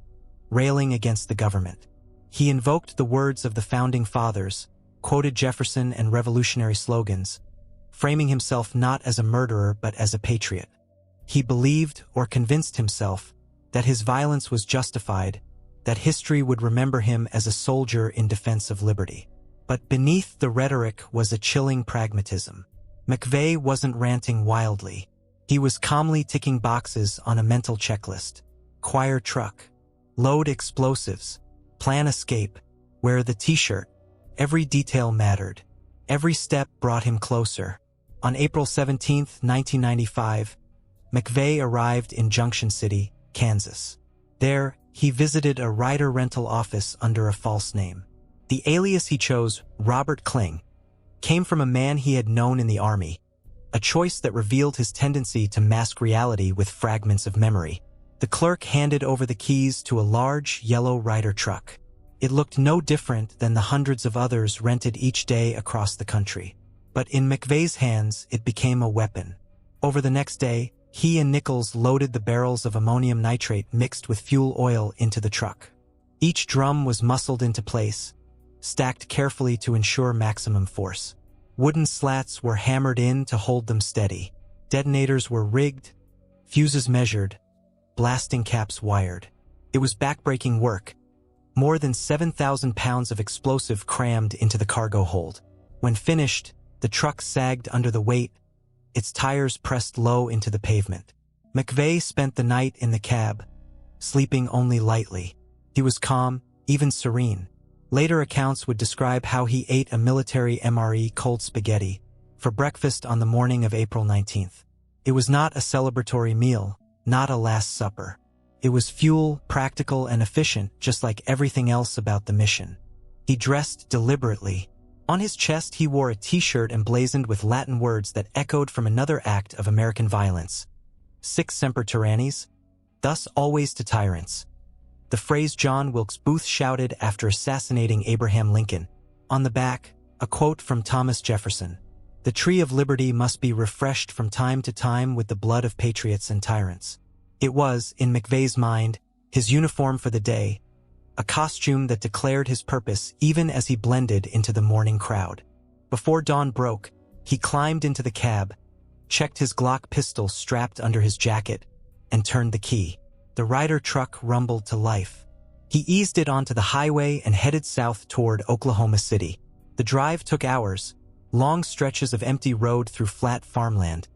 railing against the government. He invoked the words of the Founding Fathers, quoted Jefferson and revolutionary slogans, framing himself not as a murderer but as a patriot. He believed, or convinced himself, that his violence was justified, that history would remember him as a soldier in defense of liberty. But beneath the rhetoric was a chilling pragmatism. McVeigh wasn't ranting wildly. He was calmly ticking boxes on a mental checklist. Choir truck, load explosives, plan escape, wear the t-shirt. Every detail mattered. Every step brought him closer. On April 17, 1995, McVeigh arrived in Junction City, Kansas. There, he visited a Ryder rental office under a false name. The alias he chose, Robert Kling, came from a man he had known in the Army, a choice that revealed his tendency to mask reality with fragments of memory. The clerk handed over the keys to a large, yellow Ryder truck. It looked no different than the hundreds of others rented each day across the country. But in McVeigh's hands, it became a weapon. Over the next day, he and Nichols loaded the barrels of ammonium nitrate mixed with fuel oil into the truck. Each drum was muscled into place, stacked carefully to ensure maximum force. Wooden slats were hammered in to hold them steady. Detonators were rigged, fuses measured, blasting caps wired. It was backbreaking work. More than 7,000 pounds of explosive crammed into the cargo hold. When finished, the truck sagged under the weight, its tires pressed low into the pavement. McVeigh spent the night in the cab, sleeping only lightly. He was calm, even serene. Later accounts would describe how he ate a military MRE cold spaghetti for breakfast on the morning of April 19th. It was not a celebratory meal, not a Last Supper. It was fuel, practical and efficient, just like everything else about the mission. He dressed deliberately. On his chest he wore a t-shirt emblazoned with Latin words that echoed from another act of American violence. Sic semper tyrannis, thus always to tyrants. The phrase John Wilkes Booth shouted after assassinating Abraham Lincoln. On the back, a quote from Thomas Jefferson. The tree of liberty must be refreshed from time to time with the blood of patriots and tyrants. It was, in McVeigh's mind, his uniform for the day, a costume that declared his purpose even as he blended into the morning crowd. Before dawn broke, he climbed into the cab, checked his Glock pistol strapped under his jacket, and turned the key. The Ryder truck rumbled to life. He eased it onto the highway and headed south toward Oklahoma City. The drive took hours, long stretches of empty road through flat farmland,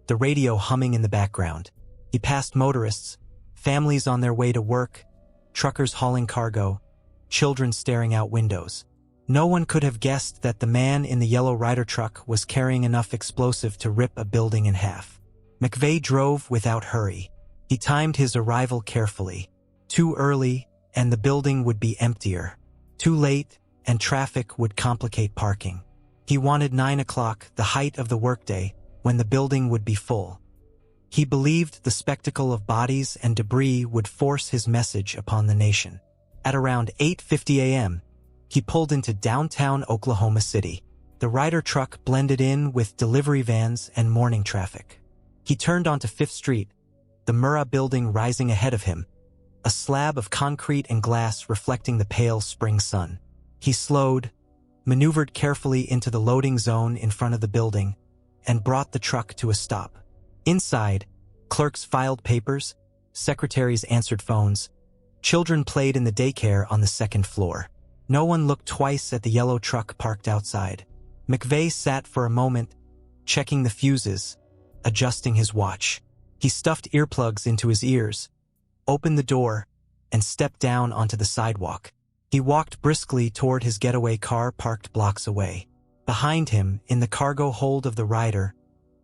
the radio humming in the background. He passed motorists, families on their way to work, truckers hauling cargo, children staring out windows. No one could have guessed that the man in the yellow Ryder truck was carrying enough explosive to rip a building in half. McVeigh drove without hurry. He timed his arrival carefully. Too early, and the building would be emptier. Too late, and traffic would complicate parking. He wanted 9 o'clock, the height of the workday, when the building would be full. He believed the spectacle of bodies and debris would force his message upon the nation. At around 8:50 a.m., he pulled into downtown Oklahoma City. The Ryder truck blended in with delivery vans and morning traffic. He turned onto 5th Street, the Murrah Building rising ahead of him, a slab of concrete and glass reflecting the pale spring sun. He slowed, maneuvered carefully into the loading zone in front of the building, and brought the truck to a stop. Inside, clerks filed papers, Secretaries answered phones. Children played in the daycare on the second floor. No one looked twice at the yellow truck parked outside. McVeigh sat for a moment, checking the fuses, adjusting his watch. He stuffed earplugs into his ears, opened the door, and stepped down onto the sidewalk. He walked briskly toward his getaway car parked blocks away. Behind him, in the cargo hold of the Ryder,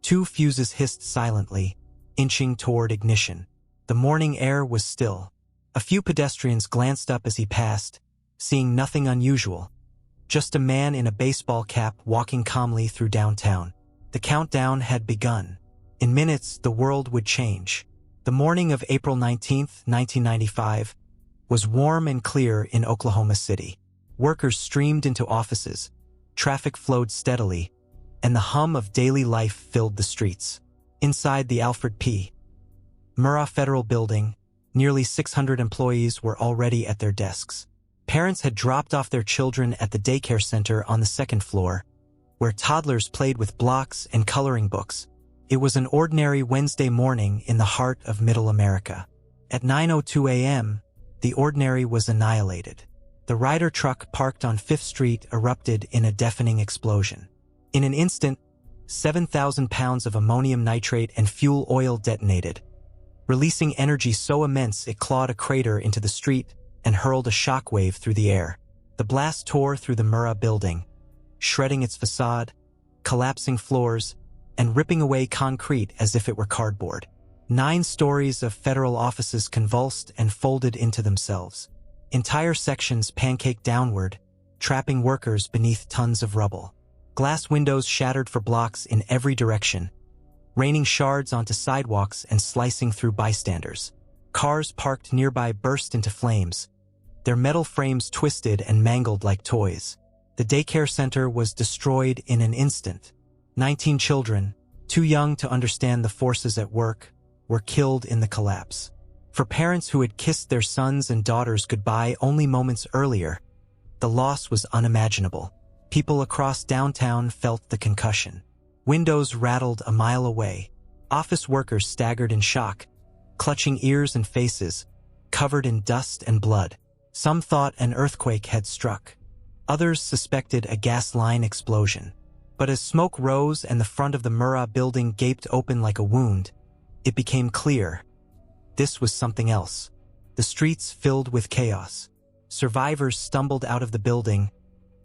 2 fuses hissed silently, inching toward ignition. The morning air was still. A few pedestrians glanced up as he passed, seeing nothing unusual. Just a man in a baseball cap walking calmly through downtown. The countdown had begun. In minutes, the world would change. The morning of April 19, 1995, was warm and clear in Oklahoma City. Workers streamed into offices, traffic flowed steadily, and the hum of daily life filled the streets. Inside the Alfred P. Murrah Federal Building, nearly 600 employees were already at their desks. Parents had dropped off their children at the daycare center on the second floor, where toddlers played with blocks and coloring books. It was an ordinary Wednesday morning in the heart of Middle America. At 9:02 a.m., the ordinary was annihilated. The Ryder truck parked on 5th Street erupted in a deafening explosion. In an instant, 7,000 pounds of ammonium nitrate and fuel oil detonated, releasing energy so immense it clawed a crater into the street and hurled a shockwave through the air. The blast tore through the Murrah Building, shredding its facade, collapsing floors, and ripping away concrete as if it were cardboard. 9 stories of federal offices convulsed and folded into themselves. Entire sections pancaked downward, trapping workers beneath tons of rubble. Glass windows shattered for blocks in every direction, raining shards onto sidewalks and slicing through bystanders. Cars parked nearby burst into flames, their metal frames twisted and mangled like toys. The daycare center was destroyed in an instant. 19 children, too young to understand the forces at work, were killed in the collapse. For parents who had kissed their sons and daughters goodbye only moments earlier, the loss was unimaginable. People across downtown felt the concussion. Windows rattled a mile away. Office workers staggered in shock, clutching ears and faces, covered in dust and blood. Some thought an earthquake had struck. Others suspected a gas line explosion. But as smoke rose and the front of the Murrah Building gaped open like a wound, it became clear. This was something else. The streets filled with chaos. Survivors stumbled out of the building,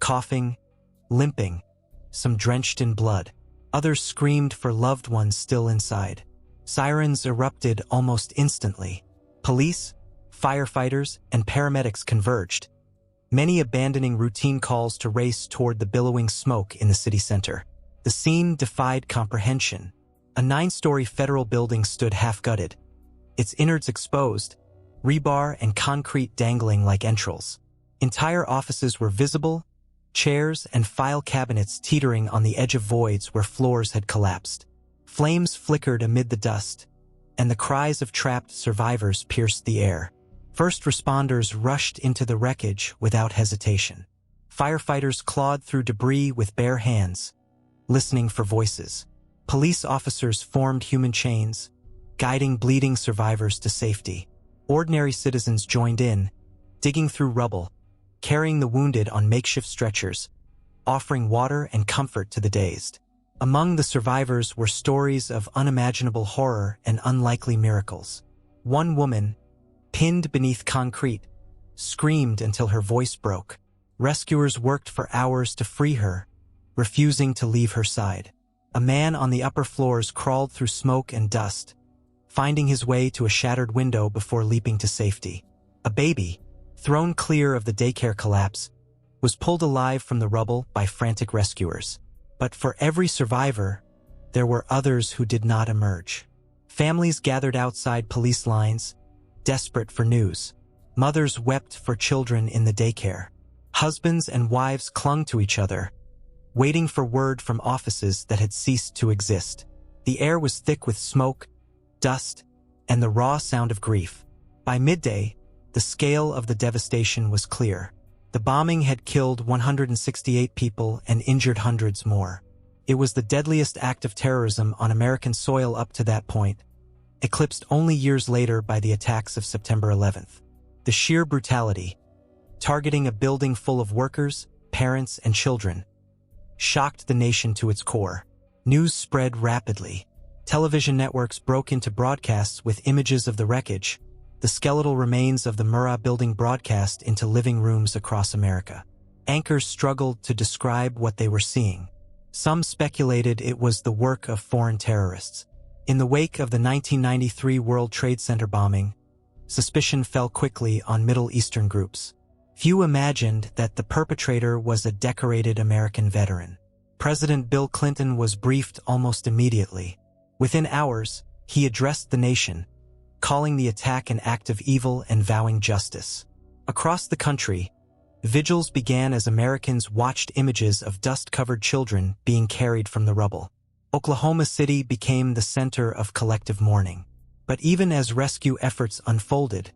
coughing, limping, some drenched in blood. Others screamed for loved ones still inside. Sirens erupted almost instantly. Police, firefighters, and paramedics converged, many abandoning routine calls to race toward the billowing smoke in the city center. The scene defied comprehension. A 9-story federal building stood half-gutted, its innards exposed, rebar and concrete dangling like entrails. Entire offices were visible, chairs and file cabinets teetering on the edge of voids where floors had collapsed. Flames flickered amid the dust, and the cries of trapped survivors pierced the air. First responders rushed into the wreckage without hesitation. Firefighters clawed through debris with bare hands, listening for voices. Police officers formed human chains, guiding bleeding survivors to safety. Ordinary citizens joined in, digging through rubble, carrying the wounded on makeshift stretchers, offering water and comfort to the dazed. Among the survivors were stories of unimaginable horror and unlikely miracles. One woman, pinned beneath concrete, screamed until her voice broke. Rescuers worked for hours to free her, refusing to leave her side. A man on the upper floors crawled through smoke and dust, finding his way to a shattered window before leaping to safety. A baby, thrown clear of the daycare collapse, was pulled alive from the rubble by frantic rescuers. But for every survivor, there were others who did not emerge. Families gathered outside police lines, desperate for news. Mothers wept for children in the daycare. Husbands and wives clung to each other, waiting for word from offices that had ceased to exist. The air was thick with smoke, dust, and the raw sound of grief. By midday, the scale of the devastation was clear. The bombing had killed 168 people and injured hundreds more. It was the deadliest act of terrorism on American soil up to that point, eclipsed only years later by the attacks of September 11th. The sheer brutality, targeting a building full of workers, parents, and children, shocked the nation to its core. News spread rapidly. Television networks broke into broadcasts with images of the wreckage, the skeletal remains of the Murrah Building broadcast into living rooms across America. Anchors struggled to describe what they were seeing. Some speculated it was the work of foreign terrorists. In the wake of the 1993 World Trade Center bombing, suspicion fell quickly on Middle Eastern groups. Few imagined that the perpetrator was a decorated American veteran. President Bill Clinton was briefed almost immediately. Within hours, he addressed the nation, calling the attack an act of evil and vowing justice. Across the country, vigils began as Americans watched images of dust-covered children being carried from the rubble. Oklahoma City became the center of collective mourning. But even as rescue efforts unfolded,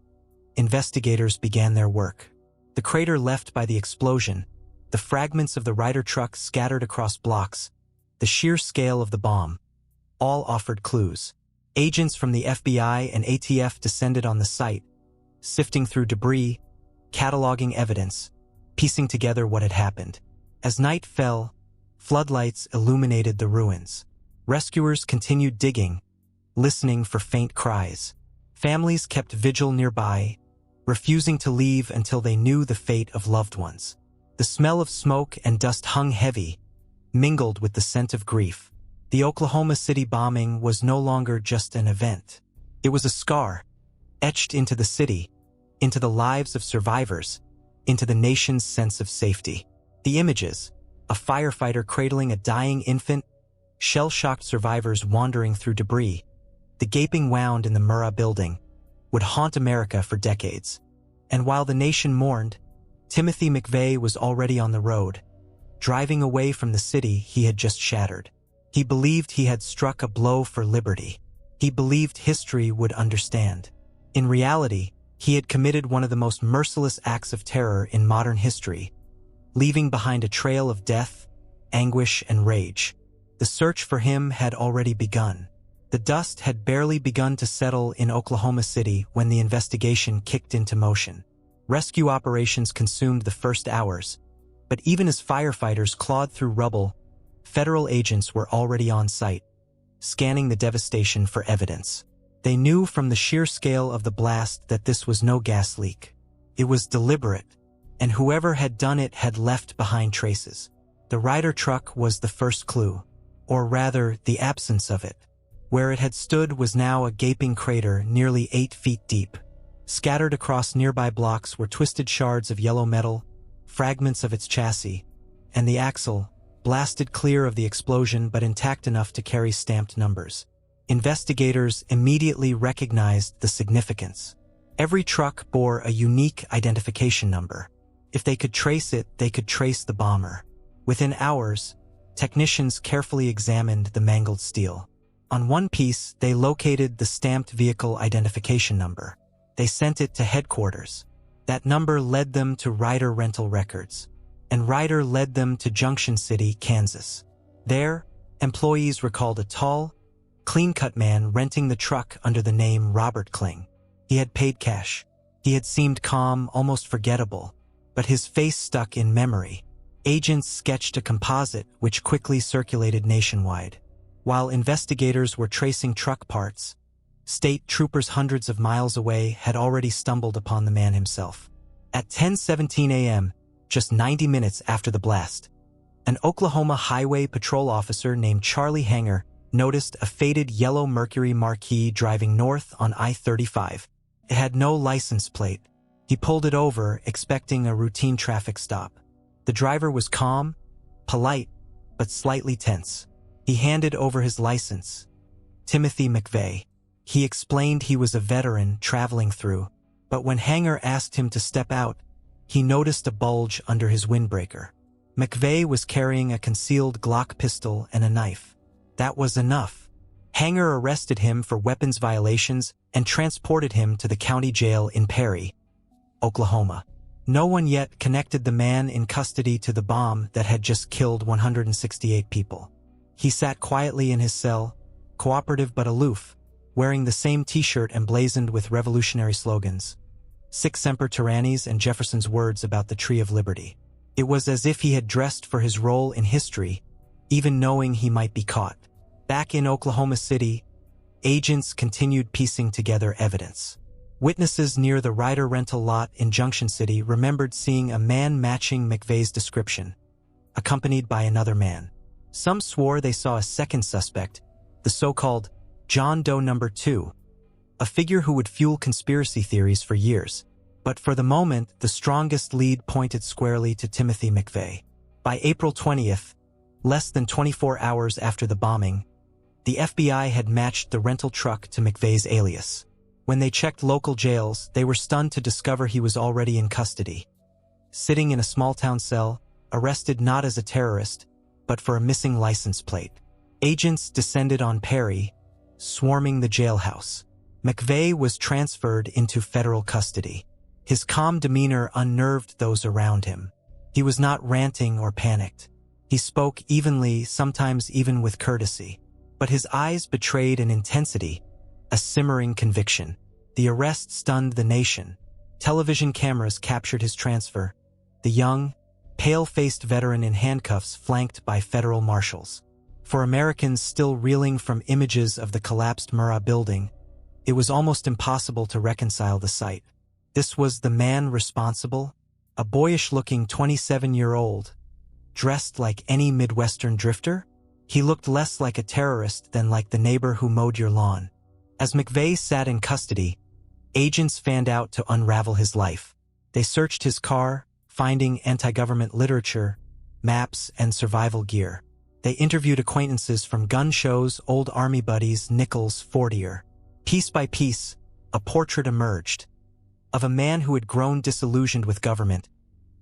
investigators began their work. The crater left by the explosion, the fragments of the Ryder truck scattered across blocks, the sheer scale of the bomb, all offered clues. Agents from the FBI and ATF descended on the site, sifting through debris, cataloging evidence, piecing together what had happened. As night fell, floodlights illuminated the ruins. Rescuers continued digging, listening for faint cries. Families kept vigil nearby, refusing to leave until they knew the fate of loved ones. The smell of smoke and dust hung heavy, mingled with the scent of grief. The Oklahoma City bombing was no longer just an event. It was a scar, etched into the city, into the lives of survivors, into the nation's sense of safety. The images, a firefighter cradling a dying infant, shell-shocked survivors wandering through debris, the gaping wound in the Murrah Building, would haunt America for decades. And while the nation mourned, Timothy McVeigh was already on the road, driving away from the city he had just shattered. He believed he had struck a blow for liberty. He believed history would understand. In reality, he had committed one of the most merciless acts of terror in modern history, leaving behind a trail of death, anguish, and rage. The search for him had already begun. The dust had barely begun to settle in Oklahoma City when the investigation kicked into motion. Rescue operations consumed the first hours, but even as firefighters clawed through rubble, federal agents were already on site, scanning the devastation for evidence. They knew from the sheer scale of the blast that this was no gas leak. It was deliberate, and whoever had done it had left behind traces. The Ryder truck was the first clue, or rather, the absence of it. Where it had stood was now a gaping crater nearly 8 feet deep. Scattered across nearby blocks were twisted shards of yellow metal, fragments of its chassis, and the axle, blasted clear of the explosion but intact enough to carry stamped numbers. Investigators immediately recognized the significance. Every truck bore a unique identification number. If they could trace it, they could trace the bomber. Within hours, technicians carefully examined the mangled steel. On one piece, they located the stamped vehicle identification number. They sent it to headquarters. That number led them to Ryder rental records, and Ryder led them to Junction City, Kansas. There, employees recalled a tall, clean-cut man renting the truck under the name Robert Kling. He had paid cash. He had seemed calm, almost forgettable, but his face stuck in memory. Agents sketched a composite which quickly circulated nationwide. While investigators were tracing truck parts, state troopers hundreds of miles away had already stumbled upon the man himself. At 10:17 a.m., just 90 minutes after the blast, an Oklahoma Highway Patrol officer named Charlie Hanger noticed a faded yellow Mercury Marquis driving north on I-35. It had no license plate. He pulled it over, expecting a routine traffic stop. The driver was calm, polite, but slightly tense. He handed over his license. Timothy McVeigh. He explained he was a veteran traveling through, but when Hanger asked him to step out, he noticed a bulge under his windbreaker. McVeigh was carrying a concealed Glock pistol and a knife. That was enough. Hanger arrested him for weapons violations and transported him to the county jail in Perry, Oklahoma. No one yet connected the man in custody to the bomb that had just killed 168 people. He sat quietly in his cell, cooperative but aloof, wearing the same t-shirt emblazoned with revolutionary slogans, Sic Semper Tyrannis and Jefferson's words about the Tree of Liberty. It was as if he had dressed for his role in history, even knowing he might be caught. Back in Oklahoma City, agents continued piecing together evidence. Witnesses near the Ryder rental lot in Junction City remembered seeing a man matching McVeigh's description, accompanied by another man. Some swore they saw a second suspect, the so-called John Doe No. 2, a figure who would fuel conspiracy theories for years. But for the moment, the strongest lead pointed squarely to Timothy McVeigh. By April 20th, less than 24 hours after the bombing, the FBI had matched the rental truck to McVeigh's alias. When they checked local jails, they were stunned to discover he was already in custody, sitting in a small-town cell, arrested not as a terrorist, but for a missing license plate. Agents descended on Perry, swarming the jailhouse. McVeigh was transferred into federal custody. His calm demeanor unnerved those around him. He was not ranting or panicked. He spoke evenly, sometimes even with courtesy. But his eyes betrayed an intensity, a simmering conviction. The arrest stunned the nation. Television cameras captured his transfer. The young, pale-faced veteran in handcuffs flanked by federal marshals. For Americans still reeling from images of the collapsed Murrah Building, it was almost impossible to reconcile the sight. This was the man responsible, a boyish-looking 27-year-old, dressed like any Midwestern drifter? He looked less like a terrorist than like the neighbor who mowed your lawn. As McVeigh sat in custody, agents fanned out to unravel his life. They searched his car, finding anti-government literature, maps, and survival gear. They interviewed acquaintances from gun shows, old army buddies, Nichols, Fortier. Piece by piece, a portrait emerged of a man who had grown disillusioned with government,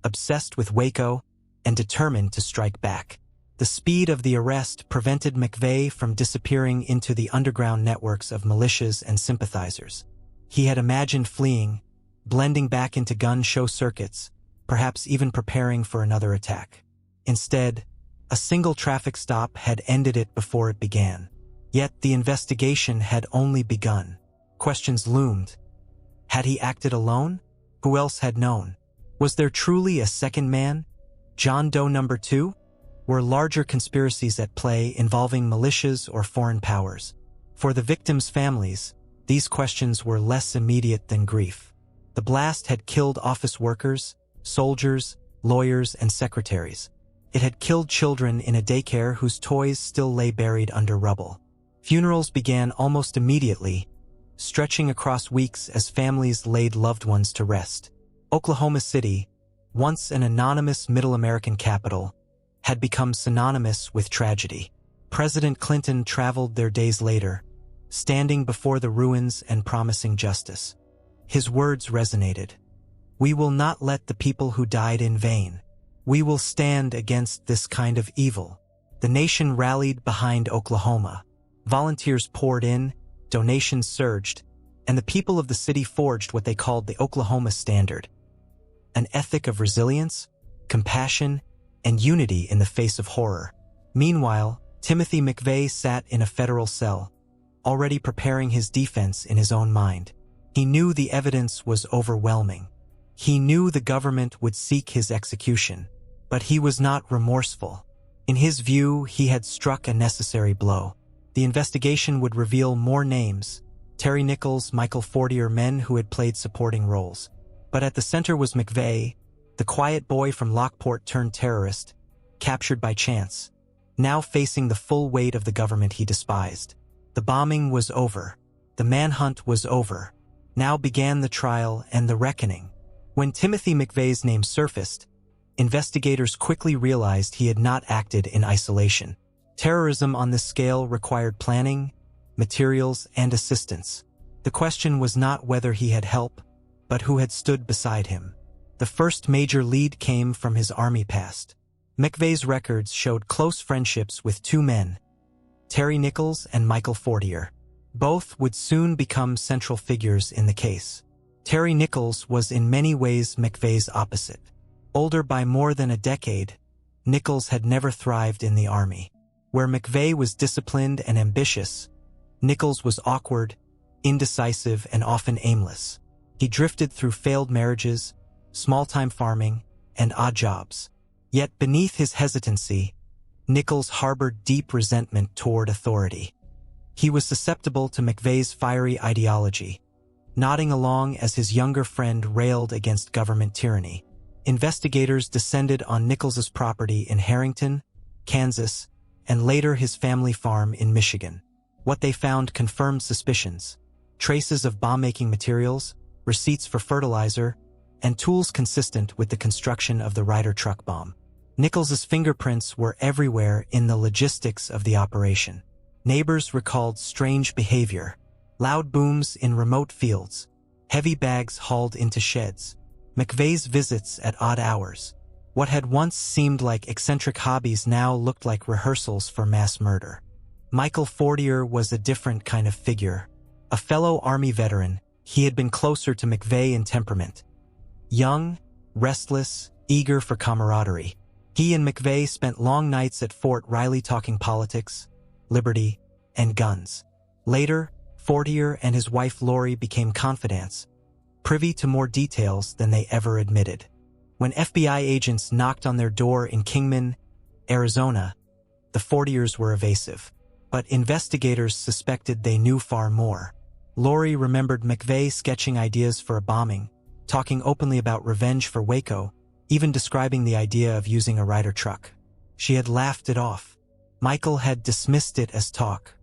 obsessed with Waco, and determined to strike back. The speed of the arrest prevented McVeigh from disappearing into the underground networks of militias and sympathizers. He had imagined fleeing, blending back into gun show circuits, perhaps even preparing for another attack. Instead, a single traffic stop had ended it before it began. Yet the investigation had only begun. Questions loomed. Had he acted alone? Who else had known? Was there truly a second man, John Doe No. 2? Were larger conspiracies at play involving militias or foreign powers? For the victims' families, these questions were less immediate than grief. The blast had killed office workers, soldiers, lawyers, and secretaries. It had killed children in a daycare whose toys still lay buried under rubble. Funerals began almost immediately, stretching across weeks as families laid loved ones to rest. Oklahoma City, once an anonymous Middle American capital, had become synonymous with tragedy. President Clinton traveled there days later, standing before the ruins and promising justice. His words resonated. "We will not let the people who died in vain. We will stand against this kind of evil." The nation rallied behind Oklahoma. Volunteers poured in, donations surged, and the people of the city forged what they called the Oklahoma Standard, an ethic of resilience, compassion, and unity in the face of horror. Meanwhile, Timothy McVeigh sat in a federal cell, already preparing his defense in his own mind. He knew the evidence was overwhelming. He knew the government would seek his execution, but he was not remorseful. In his view, he had struck a necessary blow. The investigation would reveal more names, Terry Nichols, Michael Fortier, men who had played supporting roles. But at the center was McVeigh, the quiet boy from Lockport turned terrorist, captured by chance, now facing the full weight of the government he despised. The bombing was over. The manhunt was over. Now began the trial and the reckoning. When Timothy McVeigh's name surfaced, investigators quickly realized he had not acted in isolation. Terrorism on this scale required planning, materials, and assistance. The question was not whether he had help, but who had stood beside him. The first major lead came from his army past. McVeigh's records showed close friendships with two men, Terry Nichols and Michael Fortier. Both would soon become central figures in the case. Terry Nichols was in many ways McVeigh's opposite. Older by more than a decade, Nichols had never thrived in the army. Where McVeigh was disciplined and ambitious, Nichols was awkward, indecisive, and often aimless. He drifted through failed marriages, small-time farming, and odd jobs. Yet beneath his hesitancy, Nichols harbored deep resentment toward authority. He was susceptible to McVeigh's fiery ideology, nodding along as his younger friend railed against government tyranny. Investigators descended on Nichols's property in Harrington, Kansas, and later his family farm in Michigan. What they found confirmed suspicions: traces of bomb-making materials, receipts for fertilizer, and tools consistent with the construction of the Ryder truck bomb. Nichols's fingerprints were everywhere in the logistics of the operation. Neighbors recalled strange behavior: loud booms in remote fields, heavy bags hauled into sheds, McVeigh's visits at odd hours. What had once seemed like eccentric hobbies now looked like rehearsals for mass murder. Michael Fortier was a different kind of figure. A fellow Army veteran, he had been closer to McVeigh in temperament. Young, restless, eager for camaraderie. He and McVeigh spent long nights at Fort Riley talking politics, liberty, and guns. Later, Fortier and his wife Lori became confidants, privy to more details than they ever admitted. When FBI agents knocked on their door in Kingman, Arizona, the Fortiers were evasive. But investigators suspected they knew far more. Lori remembered McVeigh sketching ideas for a bombing, talking openly about revenge for Waco, even describing the idea of using a Ryder truck. She had laughed it off. Michael had dismissed it as talk.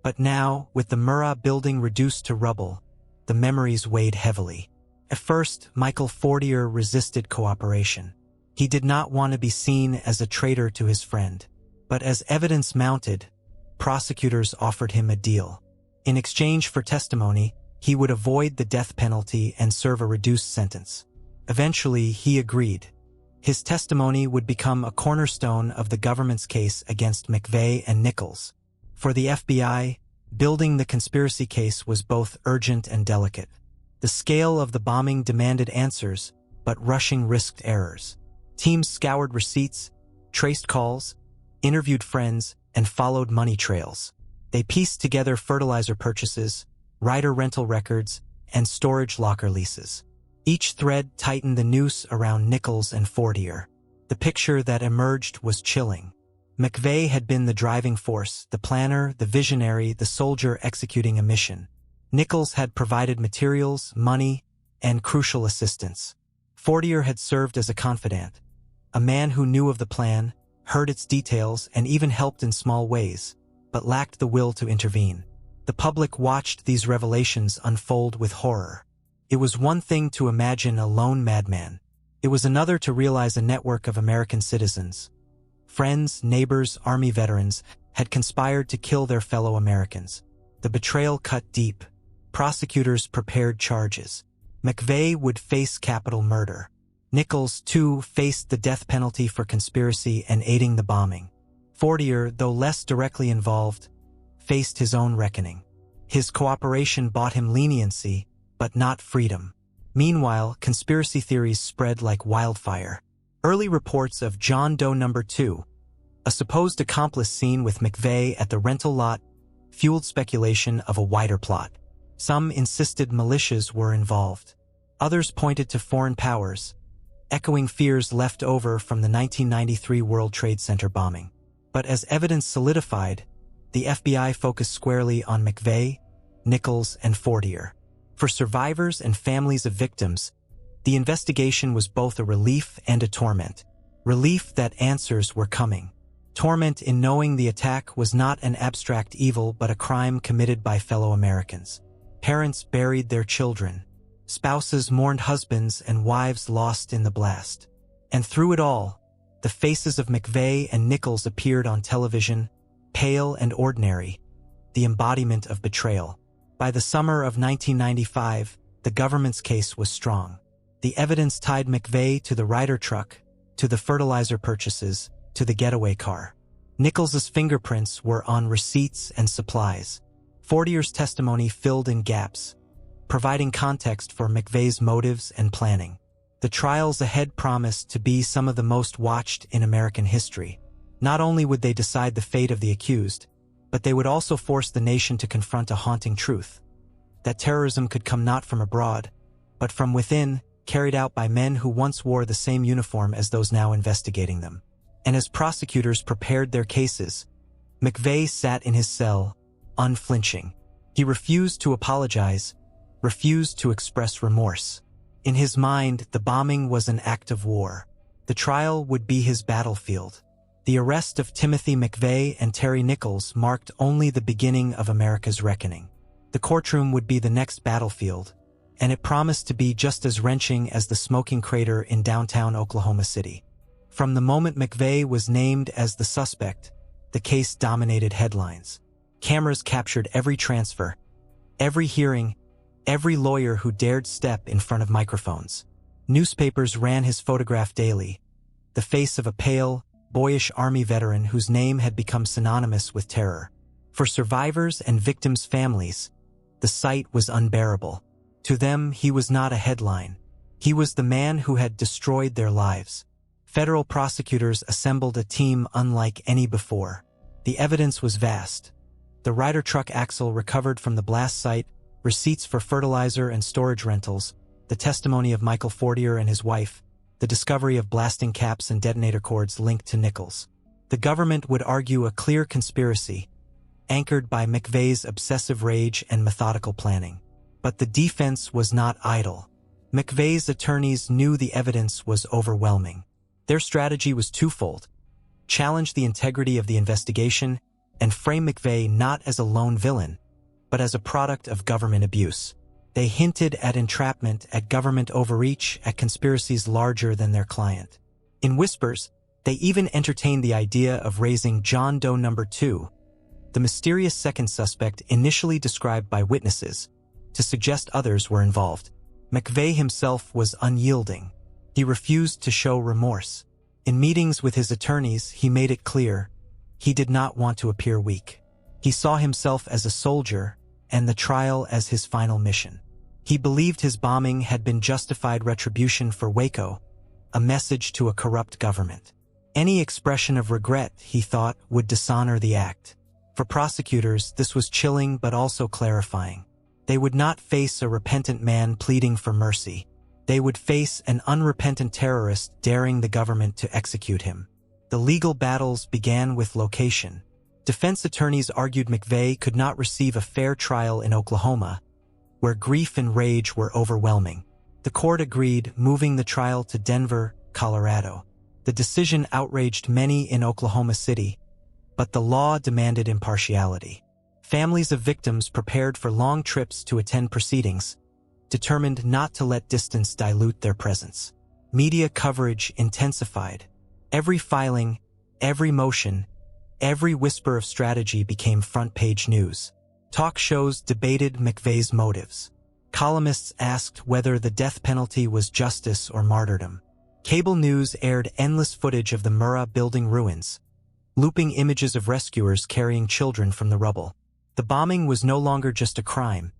But now, with the Murrah Building reduced to rubble, the memories weighed heavily. At first, Michael Fortier resisted cooperation. He did not want to be seen as a traitor to his friend. But as evidence mounted, prosecutors offered him a deal. In exchange for testimony, he would avoid the death penalty and serve a reduced sentence. Eventually, he agreed. His testimony would become a cornerstone of the government's case against McVeigh and Nichols. For the FBI, building the conspiracy case was both urgent and delicate. The scale of the bombing demanded answers, but rushing risked errors. Teams scoured receipts, traced calls, interviewed friends, and followed money trails. They pieced together fertilizer purchases, Ryder rental records, and storage locker leases. Each thread tightened the noose around Nichols and Fortier. The picture that emerged was chilling. McVeigh had been the driving force, the planner, the visionary, the soldier executing a mission. Nichols had provided materials, money, and crucial assistance. Fortier had served as a confidant, a man who knew of the plan, heard its details, and even helped in small ways, but lacked the will to intervene. The public watched these revelations unfold with horror. It was one thing to imagine a lone madman. It was another to realize a network of American citizens. Friends, neighbors, Army veterans had conspired to kill their fellow Americans. The betrayal cut deep. Prosecutors prepared charges. McVeigh would face capital murder. Nichols, too, faced the death penalty for conspiracy and aiding the bombing. Fortier, though less directly involved, faced his own reckoning. His cooperation bought him leniency, but not freedom. Meanwhile, conspiracy theories spread like wildfire. Early reports of John Doe No. 2, a supposed accomplice seen with McVeigh at the rental lot, fueled speculation of a wider plot. Some insisted militias were involved. Others pointed to foreign powers, echoing fears left over from the 1993 World Trade Center bombing. But as evidence solidified, the FBI focused squarely on McVeigh, Nichols, and Fortier. For survivors and families of victims, the investigation was both a relief and a torment. Relief that answers were coming. Torment in knowing the attack was not an abstract evil but a crime committed by fellow Americans. Parents buried their children. Spouses mourned husbands and wives lost in the blast. And through it all, the faces of McVeigh and Nichols appeared on television, pale and ordinary, the embodiment of betrayal. By the summer of 1995, the government's case was strong. The evidence tied McVeigh to the Ryder truck, to the fertilizer purchases, to the getaway car. Nichols's fingerprints were on receipts and supplies. Fortier's testimony filled in gaps, providing context for McVeigh's motives and planning. The trials ahead promised to be some of the most watched in American history. Not only would they decide the fate of the accused, but they would also force the nation to confront a haunting truth: that terrorism could come not from abroad, but from within, carried out by men who once wore the same uniform as those now investigating them. And as prosecutors prepared their cases, McVeigh sat in his cell, unflinching. He refused to apologize, refused to express remorse. In his mind, the bombing was an act of war. The trial would be his battlefield. The arrest of Timothy McVeigh and Terry Nichols marked only the beginning of America's reckoning. The courtroom would be the next battlefield, and it promised to be just as wrenching as the smoking crater in downtown Oklahoma City. From the moment McVeigh was named as the suspect, the case dominated headlines. Cameras captured every transfer, every hearing, every lawyer who dared step in front of microphones. Newspapers ran his photograph daily, the face of a pale, boyish Army veteran whose name had become synonymous with terror. For survivors and victims' families, the sight was unbearable. To them, he was not a headline. He was the man who had destroyed their lives. Federal prosecutors assembled a team unlike any before. The evidence was vast. The Ryder truck axle recovered from the blast site, receipts for fertilizer and storage rentals, the testimony of Michael Fortier and his wife, the discovery of blasting caps and detonator cords linked to Nichols. The government would argue a clear conspiracy, anchored by McVeigh's obsessive rage and methodical planning. But the defense was not idle. McVeigh's attorneys knew the evidence was overwhelming. Their strategy was twofold: challenge the integrity of the investigation and frame McVeigh not as a lone villain, but as a product of government abuse. They hinted at entrapment, at government overreach, at conspiracies larger than their client. In whispers, they even entertained the idea of raising John Doe No. 2, the mysterious second suspect initially described by witnesses, to suggest others were involved. McVeigh himself was unyielding. He refused to show remorse. In meetings with his attorneys, he made it clear he did not want to appear weak. He saw himself as a soldier and the trial as his final mission. He believed his bombing had been justified retribution for Waco, a message to a corrupt government. Any expression of regret, he thought, would dishonor the act. For prosecutors, this was chilling but also clarifying. They would not face a repentant man pleading for mercy. They would face an unrepentant terrorist daring the government to execute him. The legal battles began with location. Defense attorneys argued McVeigh could not receive a fair trial in Oklahoma, where grief and rage were overwhelming. The court agreed, moving the trial to Denver, Colorado. The decision outraged many in Oklahoma City, but the law demanded impartiality. Families of victims prepared for long trips to attend proceedings, determined not to let distance dilute their presence. Media coverage intensified. Every filing, every motion, every whisper of strategy became front-page news. Talk shows debated McVeigh's motives. Columnists asked whether the death penalty was justice or martyrdom. Cable news aired endless footage of the Murrah Building ruins, looping images of rescuers carrying children from the rubble. The bombing was no longer just a crime.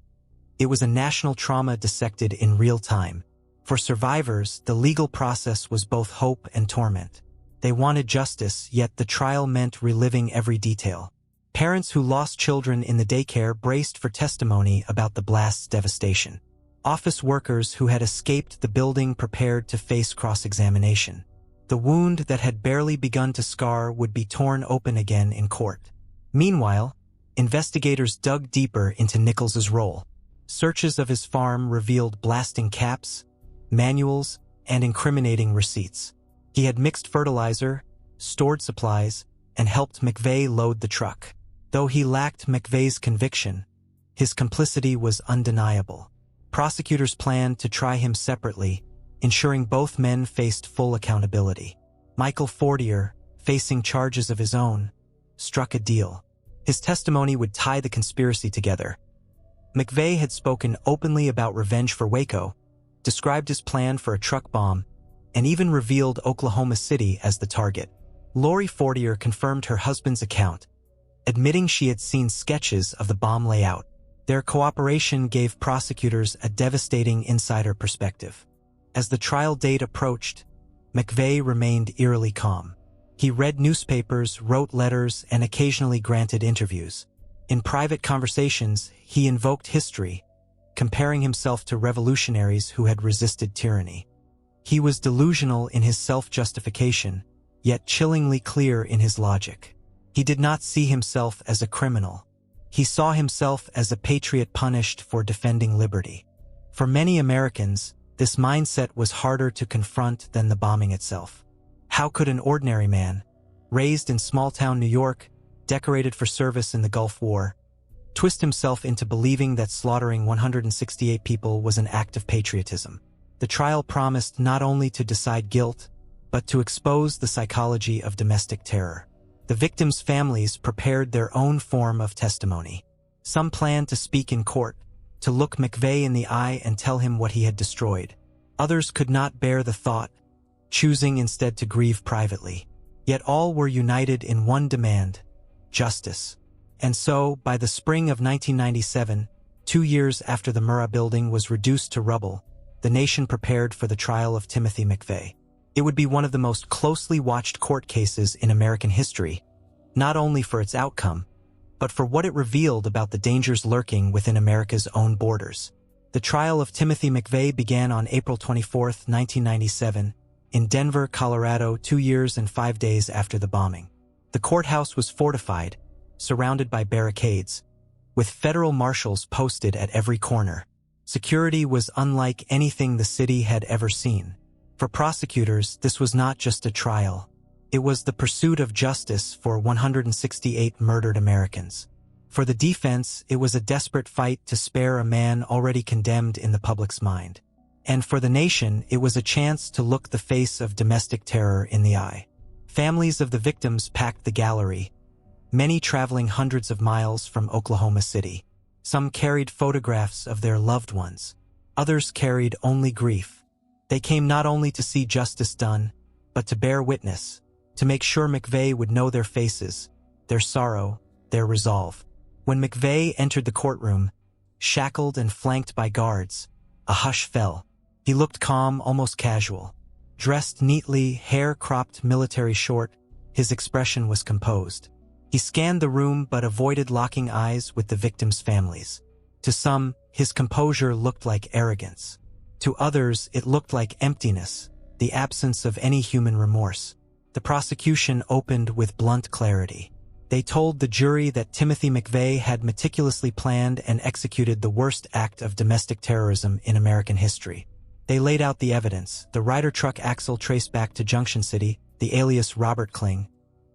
It was a national trauma dissected in real time. For survivors, the legal process was both hope and torment. They wanted justice, yet the trial meant reliving every detail. Parents who lost children in the daycare braced for testimony about the blast's devastation. Office workers who had escaped the building prepared to face cross-examination. The wound that had barely begun to scar would be torn open again in court. Meanwhile, investigators dug deeper into Nichols's role. Searches of his farm revealed blasting caps, manuals, and incriminating receipts. He had mixed fertilizer, stored supplies, and helped McVeigh load the truck. Though he lacked McVeigh's conviction, his complicity was undeniable. Prosecutors planned to try him separately, ensuring both men faced full accountability. Michael Fortier, facing charges of his own, struck a deal. His testimony would tie the conspiracy together. McVeigh had spoken openly about revenge for Waco, described his plan for a truck bomb, and even revealed Oklahoma City as the target. Lori Fortier confirmed her husband's account, admitting she had seen sketches of the bomb layout. Their cooperation gave prosecutors a devastating insider perspective. As the trial date approached, McVeigh remained eerily calm. He read newspapers, wrote letters, and occasionally granted interviews. In private conversations, he invoked history, comparing himself to revolutionaries who had resisted tyranny. He was delusional in his self-justification, yet chillingly clear in his logic. He did not see himself as a criminal. He saw himself as a patriot punished for defending liberty. For many Americans, this mindset was harder to confront than the bombing itself. How could an ordinary man, raised in small-town New York, decorated for service in the Gulf War, twist himself into believing that slaughtering 168 people was an act of patriotism? The trial promised not only to decide guilt, but to expose the psychology of domestic terror. The victims' families prepared their own form of testimony. Some planned to speak in court, to look McVeigh in the eye and tell him what he had destroyed. Others could not bear the thought, choosing instead to grieve privately. Yet all were united in one demand: justice. And so, by the spring of 1997, 2 years after the Murrah Building was reduced to rubble, the nation prepared for the trial of Timothy McVeigh. It would be one of the most closely watched court cases in American history, not only for its outcome, but for what it revealed about the dangers lurking within America's own borders. The trial of Timothy McVeigh began on April 24, 1997, in Denver, Colorado, 2 years and 5 days after the bombing. The courthouse was fortified, surrounded by barricades, with federal marshals posted at every corner. Security was unlike anything the city had ever seen. For prosecutors, this was not just a trial. It was the pursuit of justice for 168 murdered Americans. For the defense, it was a desperate fight to spare a man already condemned in the public's mind. And for the nation, it was a chance to look the face of domestic terror in the eye. Families of the victims packed the gallery, many traveling hundreds of miles from Oklahoma City. Some carried photographs of their loved ones. Others carried only grief. They came not only to see justice done, but to bear witness, to make sure McVeigh would know their faces, their sorrow, their resolve. When McVeigh entered the courtroom, shackled and flanked by guards, a hush fell. He looked calm, almost casual. Dressed neatly, hair cropped military short, his expression was composed. He scanned the room but avoided locking eyes with the victims' families. To some, his composure looked like arrogance. To others, it looked like emptiness, the absence of any human remorse. The prosecution opened with blunt clarity. They told the jury that Timothy McVeigh had meticulously planned and executed the worst act of domestic terrorism in American history. They laid out the evidence: the Ryder truck axle traced back to Junction City, the alias Robert Kling,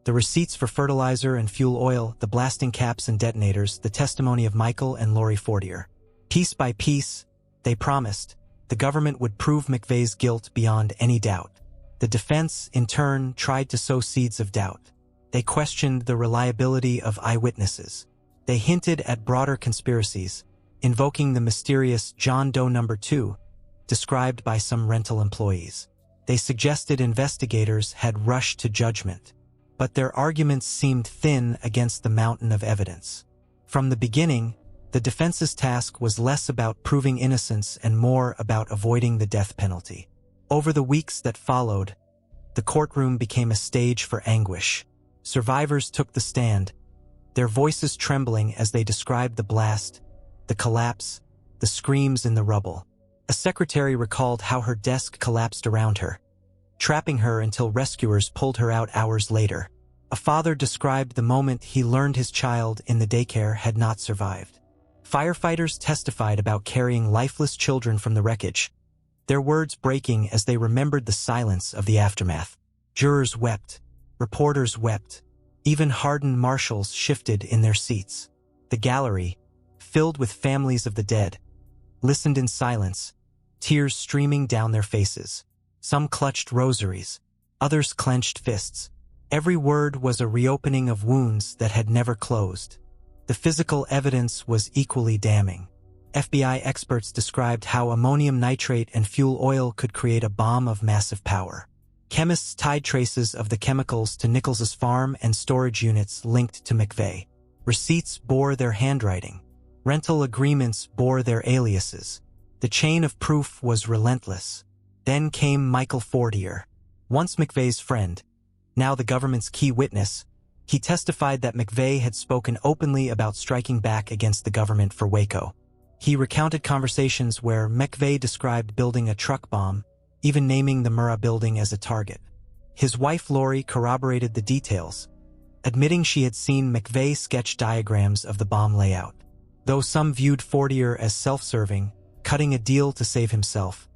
the receipts for fertilizer and fuel oil, the blasting caps and detonators, the testimony of Michael and Lori Fortier. Piece by piece, they promised, the government would prove McVeigh's guilt beyond any doubt. The defense, in turn, tried to sow seeds of doubt. They questioned the reliability of eyewitnesses. They hinted at broader conspiracies, invoking the mysterious John Doe No. 2, described by some rental employees. They suggested investigators had rushed to judgment, but their arguments seemed thin against the mountain of evidence. From the beginning, the defense's task was less about proving innocence and more about avoiding the death penalty. Over the weeks that followed, the courtroom became a stage for anguish. Survivors took the stand, their voices trembling as they described the blast, the collapse, the screams in the rubble. A secretary recalled how her desk collapsed around her, trapping her until rescuers pulled her out hours later. A father described the moment he learned his child in the daycare had not survived. Firefighters testified about carrying lifeless children from the wreckage, their words breaking as they remembered the silence of the aftermath. Jurors wept. Reporters wept. Even hardened marshals shifted in their seats. The gallery, filled with families of the dead, listened in silence, tears streaming down their faces. Some clutched rosaries, others clenched fists. Every word was a reopening of wounds that had never closed. The physical evidence was equally damning. FBI experts described how ammonium nitrate and fuel oil could create a bomb of massive power. Chemists tied traces of the chemicals to Nichols' farm and storage units linked to McVeigh. Receipts bore their handwriting. Rental agreements bore their aliases. The chain of proof was relentless. Then came Michael Fortier, once McVeigh's friend, now the government's key witness, He testified that McVeigh had spoken openly about striking back against the government for Waco. He recounted conversations where McVeigh described building a truck bomb, even naming the Murrah Building as a target. His wife Lori corroborated the details, admitting she had seen McVeigh sketch diagrams of the bomb layout. Though some viewed Fortier as self-serving, cutting a deal to save himself,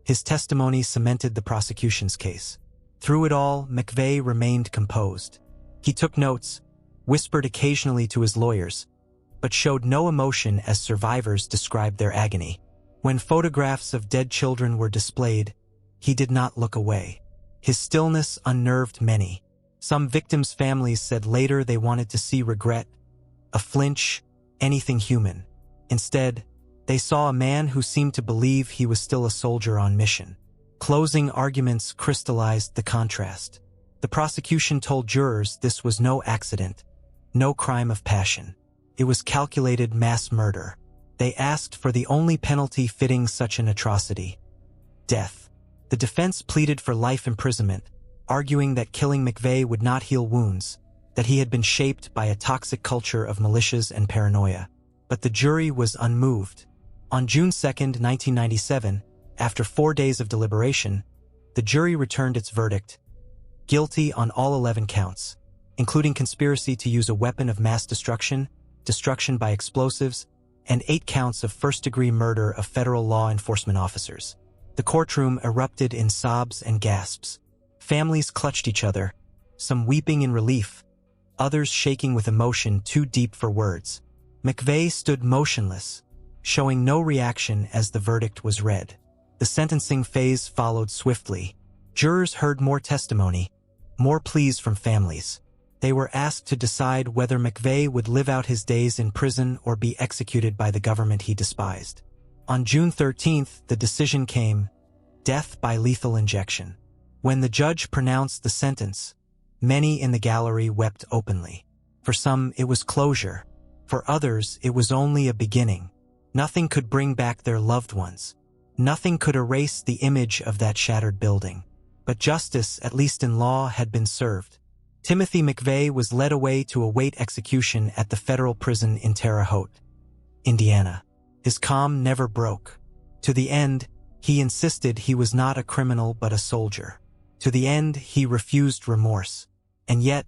his testimony cemented the prosecution's case. Through it all, McVeigh remained composed. He took notes, whispered occasionally to his lawyers, but showed no emotion as survivors described their agony. When photographs of dead children were displayed, he did not look away. His stillness unnerved many. Some victims' families said later they wanted to see regret, a flinch, anything human. Instead, they saw a man who seemed to believe he was still a soldier on mission. Closing arguments crystallized the contrast. The prosecution told jurors this was no accident, no crime of passion. It was calculated mass murder. They asked for the only penalty fitting such an atrocity: death. The defense pleaded for life imprisonment, arguing that killing McVeigh would not heal wounds, that he had been shaped by a toxic culture of militias and paranoia. But the jury was unmoved. On June 2, 1997, after 4 days of deliberation, the jury returned its verdict: guilty on all 11 counts, including conspiracy to use a weapon of mass destruction, destruction by explosives, and 8 counts of first-degree murder of federal law enforcement officers. The courtroom erupted in sobs and gasps. Families clutched each other, some weeping in relief, others shaking with emotion too deep for words. McVeigh stood motionless, showing no reaction as the verdict was read. The sentencing phase followed swiftly. Jurors heard more testimony, more pleas from families. They were asked to decide whether McVeigh would live out his days in prison or be executed by the government he despised. On June 13th, the decision came: death by lethal injection. When the judge pronounced the sentence, many in the gallery wept openly. For some, it was closure. For others, it was only a beginning. Nothing could bring back their loved ones. Nothing could erase the image of that shattered building. But justice, at least in law, had been served. Timothy McVeigh was led away to await execution at the federal prison in Terre Haute, Indiana. His calm never broke. To the end, he insisted he was not a criminal but a soldier. To the end, he refused remorse. And yet,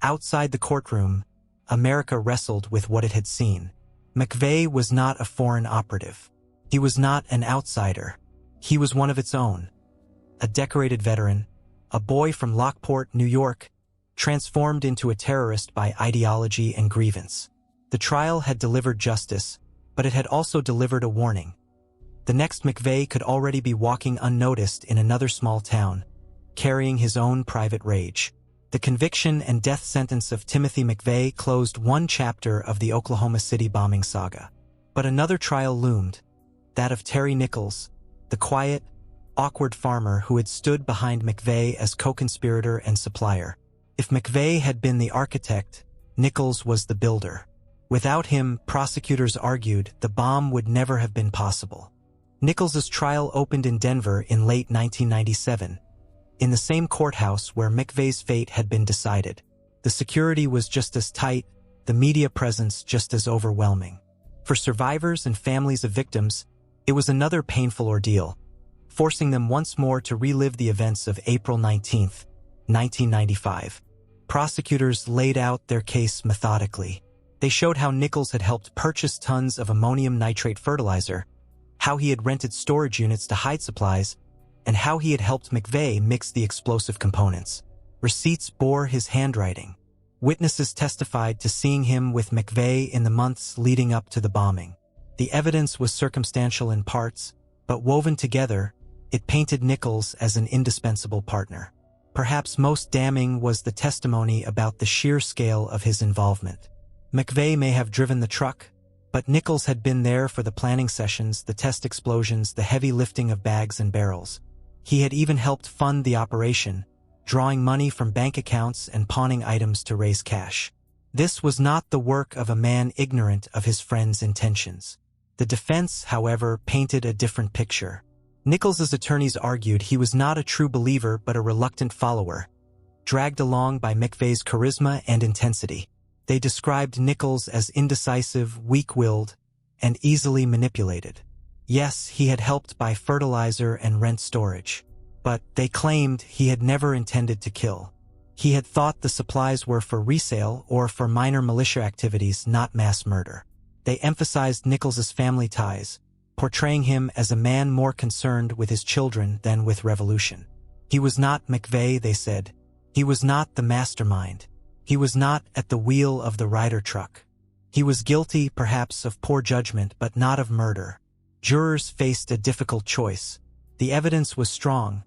outside the courtroom, America wrestled with what it had seen. McVeigh was not a foreign operative. He was not an outsider. He was one of its own. A decorated veteran, a boy from Lockport, New York, transformed into a terrorist by ideology and grievance. The trial had delivered justice, but it had also delivered a warning. The next McVeigh could already be walking unnoticed in another small town, carrying his own private rage. The conviction and death sentence of Timothy McVeigh closed one chapter of the Oklahoma City bombing saga. But another trial loomed, that of Terry Nichols, the quiet, awkward farmer who had stood behind McVeigh as co-conspirator and supplier. If McVeigh had been the architect, Nichols was the builder. Without him, prosecutors argued, the bomb would never have been possible. Nichols's trial opened in Denver in late 1997, in the same courthouse where McVeigh's fate had been decided. The security was just as tight, the media presence just as overwhelming. For survivors and families of victims, it was another painful ordeal, forcing them once more to relive the events of April 19, 1995. Prosecutors laid out their case methodically. They showed how Nichols had helped purchase tons of ammonium nitrate fertilizer, how he had rented storage units to hide supplies, and how he had helped McVeigh mix the explosive components. Receipts bore his handwriting. Witnesses testified to seeing him with McVeigh in the months leading up to the bombing. The evidence was circumstantial in parts, but woven together, it painted Nichols as an indispensable partner. Perhaps most damning was the testimony about the sheer scale of his involvement. McVeigh may have driven the truck, but Nichols had been there for the planning sessions, the test explosions, the heavy lifting of bags and barrels. He had even helped fund the operation, drawing money from bank accounts and pawning items to raise cash. This was not the work of a man ignorant of his friend's intentions. The defense, however, painted a different picture. Nichols's attorneys argued he was not a true believer but a reluctant follower, dragged along by McVeigh's charisma and intensity. They described Nichols as indecisive, weak-willed, and easily manipulated. Yes, he had helped buy fertilizer and rent storage, but they claimed he had never intended to kill. He had thought the supplies were for resale or for minor militia activities, not mass murder. They emphasized Nichols's family ties, portraying him as a man more concerned with his children than with revolution. He was not McVeigh, they said. He was not the mastermind. He was not at the wheel of the Ryder truck. He was guilty, perhaps, of poor judgment, but not of murder. Jurors faced a difficult choice. The evidence was strong,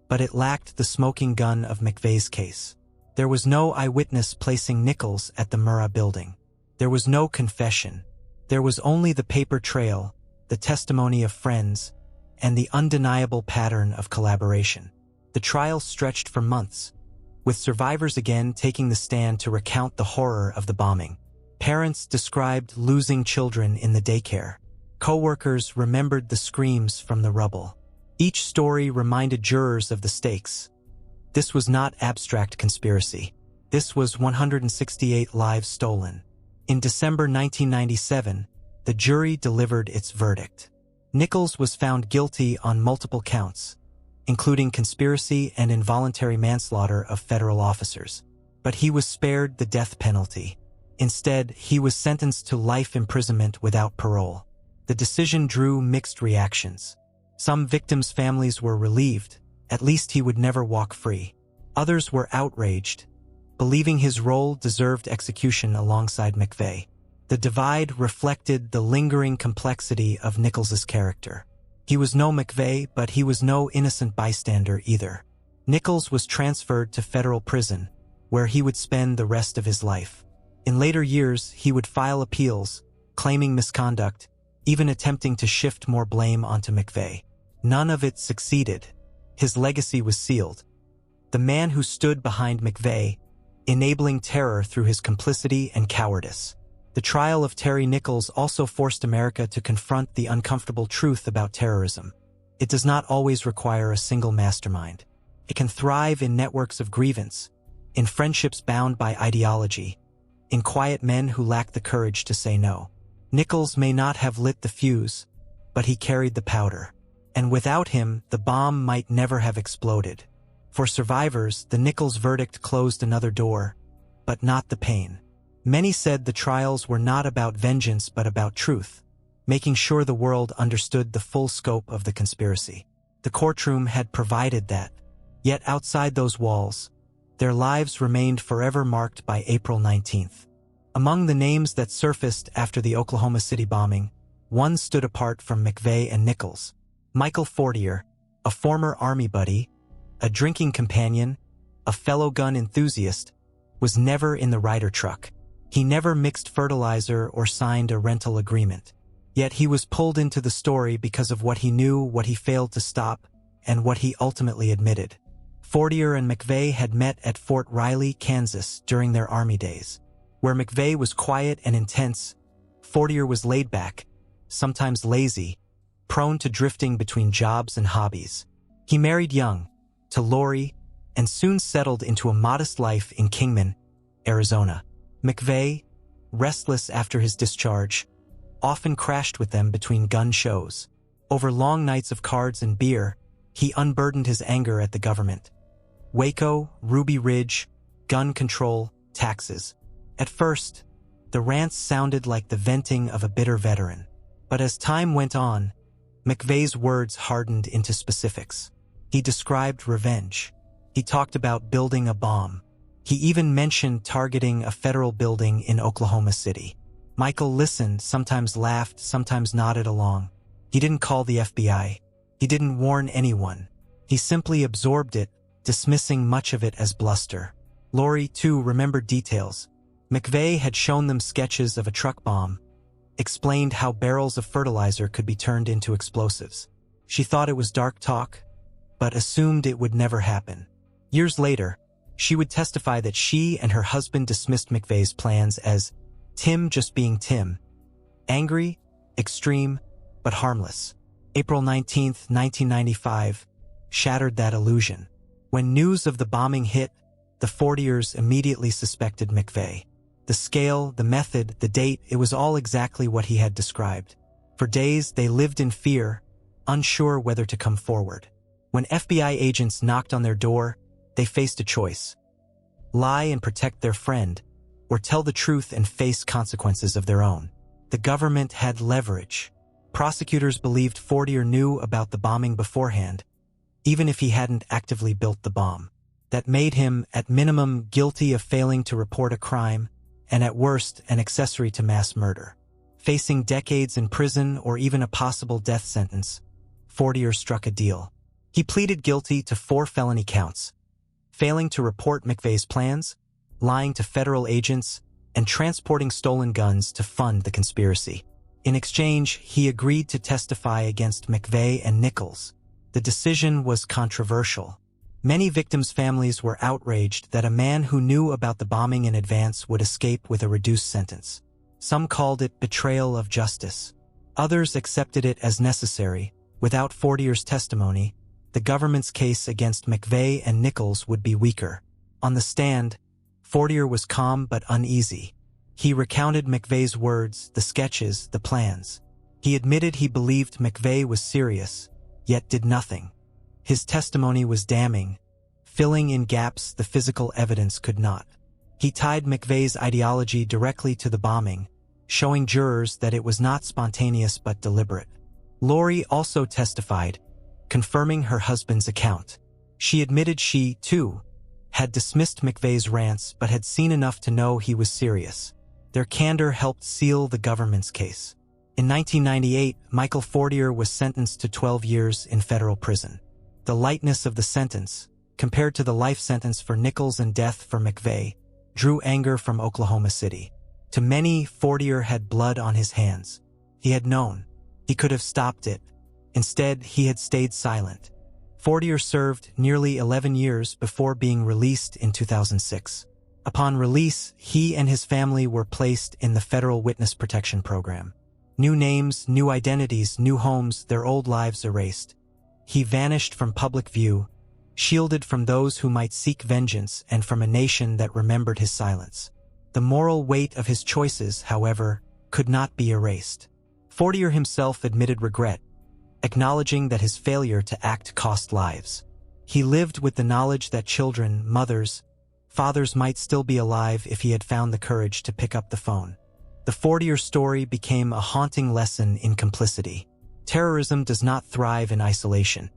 but it lacked the smoking gun of McVeigh's case. There was no eyewitness placing Nichols at the Murrah Building. There was no confession. There was only the paper trail, the testimony of friends, and the undeniable pattern of collaboration. The trial stretched for months, with survivors again taking the stand to recount the horror of the bombing. Parents described losing children in the daycare. Co-workers remembered the screams from the rubble. Each story reminded jurors of the stakes. This was not abstract conspiracy. This was 168 lives stolen. In December 1997, the jury delivered its verdict. Nichols was found guilty on multiple counts, including conspiracy and involuntary manslaughter of federal officers. But he was spared the death penalty. Instead, he was sentenced to life imprisonment without parole. The decision drew mixed reactions. Some victims' families were relieved, at least he would never walk free. Others were outraged, believing his role deserved execution alongside McVeigh. The divide reflected the lingering complexity of Nichols's character. He was no McVeigh, but he was no innocent bystander either. Nichols was transferred to federal prison, where he would spend the rest of his life. In later years, he would file appeals, claiming misconduct, even attempting to shift more blame onto McVeigh. None of it succeeded. His legacy was sealed. The man who stood behind McVeigh, enabling terror through his complicity and cowardice. The trial of Terry Nichols also forced America to confront the uncomfortable truth about terrorism. It does not always require a single mastermind. It can thrive in networks of grievance, in friendships bound by ideology, in quiet men who lack the courage to say no. Nichols may not have lit the fuse, but he carried the powder. And without him, the bomb might never have exploded. For survivors, the Nichols verdict closed another door, but not the pain. Many said the trials were not about vengeance but about truth, making sure the world understood the full scope of the conspiracy. The courtroom had provided that. Yet outside those walls, their lives remained forever marked by April 19th. Among the names that surfaced after the Oklahoma City bombing, one stood apart from McVeigh and Nichols. Michael Fortier, a former Army buddy, a drinking companion, a fellow gun enthusiast, was never in the Ryder truck. He never mixed fertilizer or signed a rental agreement. Yet he was pulled into the story because of what he knew, what he failed to stop, and what he ultimately admitted. Fortier and McVeigh had met at Fort Riley, Kansas during their Army days. Where McVeigh was quiet and intense, Fortier was laid back, sometimes lazy, prone to drifting between jobs and hobbies. He married young, to Lori, and soon settled into a modest life in Kingman, Arizona. McVeigh, restless after his discharge, often crashed with them between gun shows. Over long nights of cards and beer, he unburdened his anger at the government. Waco, Ruby Ridge, gun control, taxes. At first, the rants sounded like the venting of a bitter veteran. But as time went on, McVeigh's words hardened into specifics. He described revenge. He talked about building a bomb. He even mentioned targeting a federal building in Oklahoma City. Michael listened, sometimes laughed, sometimes nodded along. He didn't call the FBI. He didn't warn anyone. He simply absorbed it, dismissing much of it as bluster. Lori, too, remembered details. McVeigh had shown them sketches of a truck bomb, explained how barrels of fertilizer could be turned into explosives. She thought it was dark talk, but assumed it would never happen. Years later, she would testify that she and her husband dismissed McVeigh's plans as Tim just being Tim. Angry, extreme, but harmless. April 19, 1995, shattered that illusion. When news of the bombing hit, The Fortiers immediately suspected McVeigh. The scale, the method, the date, it was all exactly what he had described. For days, they lived in fear, unsure whether to come forward. When FBI agents knocked on their door, they faced a choice: lie and protect their friend, or tell the truth and face consequences of their own. The government had leverage. Prosecutors believed Fortier knew about the bombing beforehand, even if he hadn't actively built the bomb. That made him, at minimum, guilty of failing to report a crime, and at worst, an accessory to mass murder. Facing decades in prison or even a possible death sentence, Fortier struck a deal. He pleaded guilty to 4 felony counts: failing to report McVeigh's plans, lying to federal agents, and transporting stolen guns to fund the conspiracy. In exchange, he agreed to testify against McVeigh and Nichols. The decision was controversial. Many victims' families were outraged that a man who knew about the bombing in advance would escape with a reduced sentence. Some called it betrayal of justice. Others accepted it as necessary. Without Fortier's testimony, the government's case against McVeigh and Nichols would be weaker. On the stand, Fortier was calm but uneasy. He recounted McVeigh's words, the sketches, the plans. He admitted he believed McVeigh was serious, yet did nothing. His testimony was damning, filling in gaps the physical evidence could not. He tied McVeigh's ideology directly to the bombing, showing jurors that it was not spontaneous but deliberate. Lori also testified, confirming her husband's account. She admitted she, too, had dismissed McVeigh's rants but had seen enough to know he was serious. Their candor helped seal the government's case. In 1998, Michael Fortier was sentenced to 12 years in federal prison. The lightness of the sentence, compared to the life sentence for Nichols and death for McVeigh, drew anger from Oklahoma City. To many, Fortier had blood on his hands. He had known. He could have stopped it. Instead, he had stayed silent. Fortier served nearly 11 years before being released in 2006. Upon release, he and his family were placed in the Federal Witness Protection Program. New names, new identities, new homes, their old lives erased. He vanished from public view, shielded from those who might seek vengeance and from a nation that remembered his silence. The moral weight of his choices, however, could not be erased. Fortier himself admitted regret, acknowledging that his failure to act cost lives. He lived with the knowledge that children, mothers, fathers might still be alive if he had found the courage to pick up the phone. The Fortier story became a haunting lesson in complicity. Terrorism does not thrive in isolation.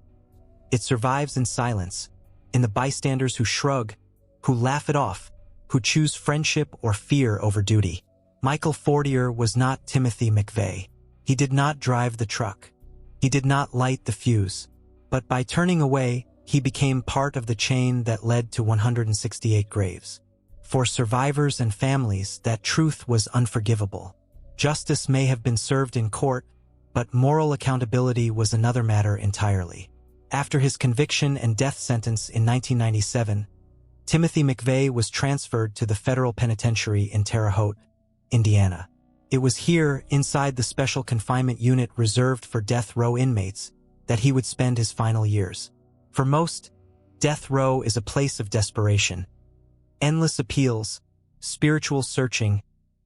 It survives in silence, in the bystanders who shrug, who laugh it off, who choose friendship or fear over duty. Michael Fortier was not Timothy McVeigh. He did not drive the truck. He did not light the fuse. But by turning away, he became part of the chain that led to 168 graves. For survivors and families, that truth was unforgivable. Justice may have been served in court, but moral accountability was another matter entirely. After his conviction and death sentence in 1997, Timothy McVeigh was transferred to the federal penitentiary in Terre Haute, Indiana. It was here, inside the special confinement unit reserved for death row inmates, that he would spend his final years. For most, death row is a place of desperation. Endless appeals, spiritual searching,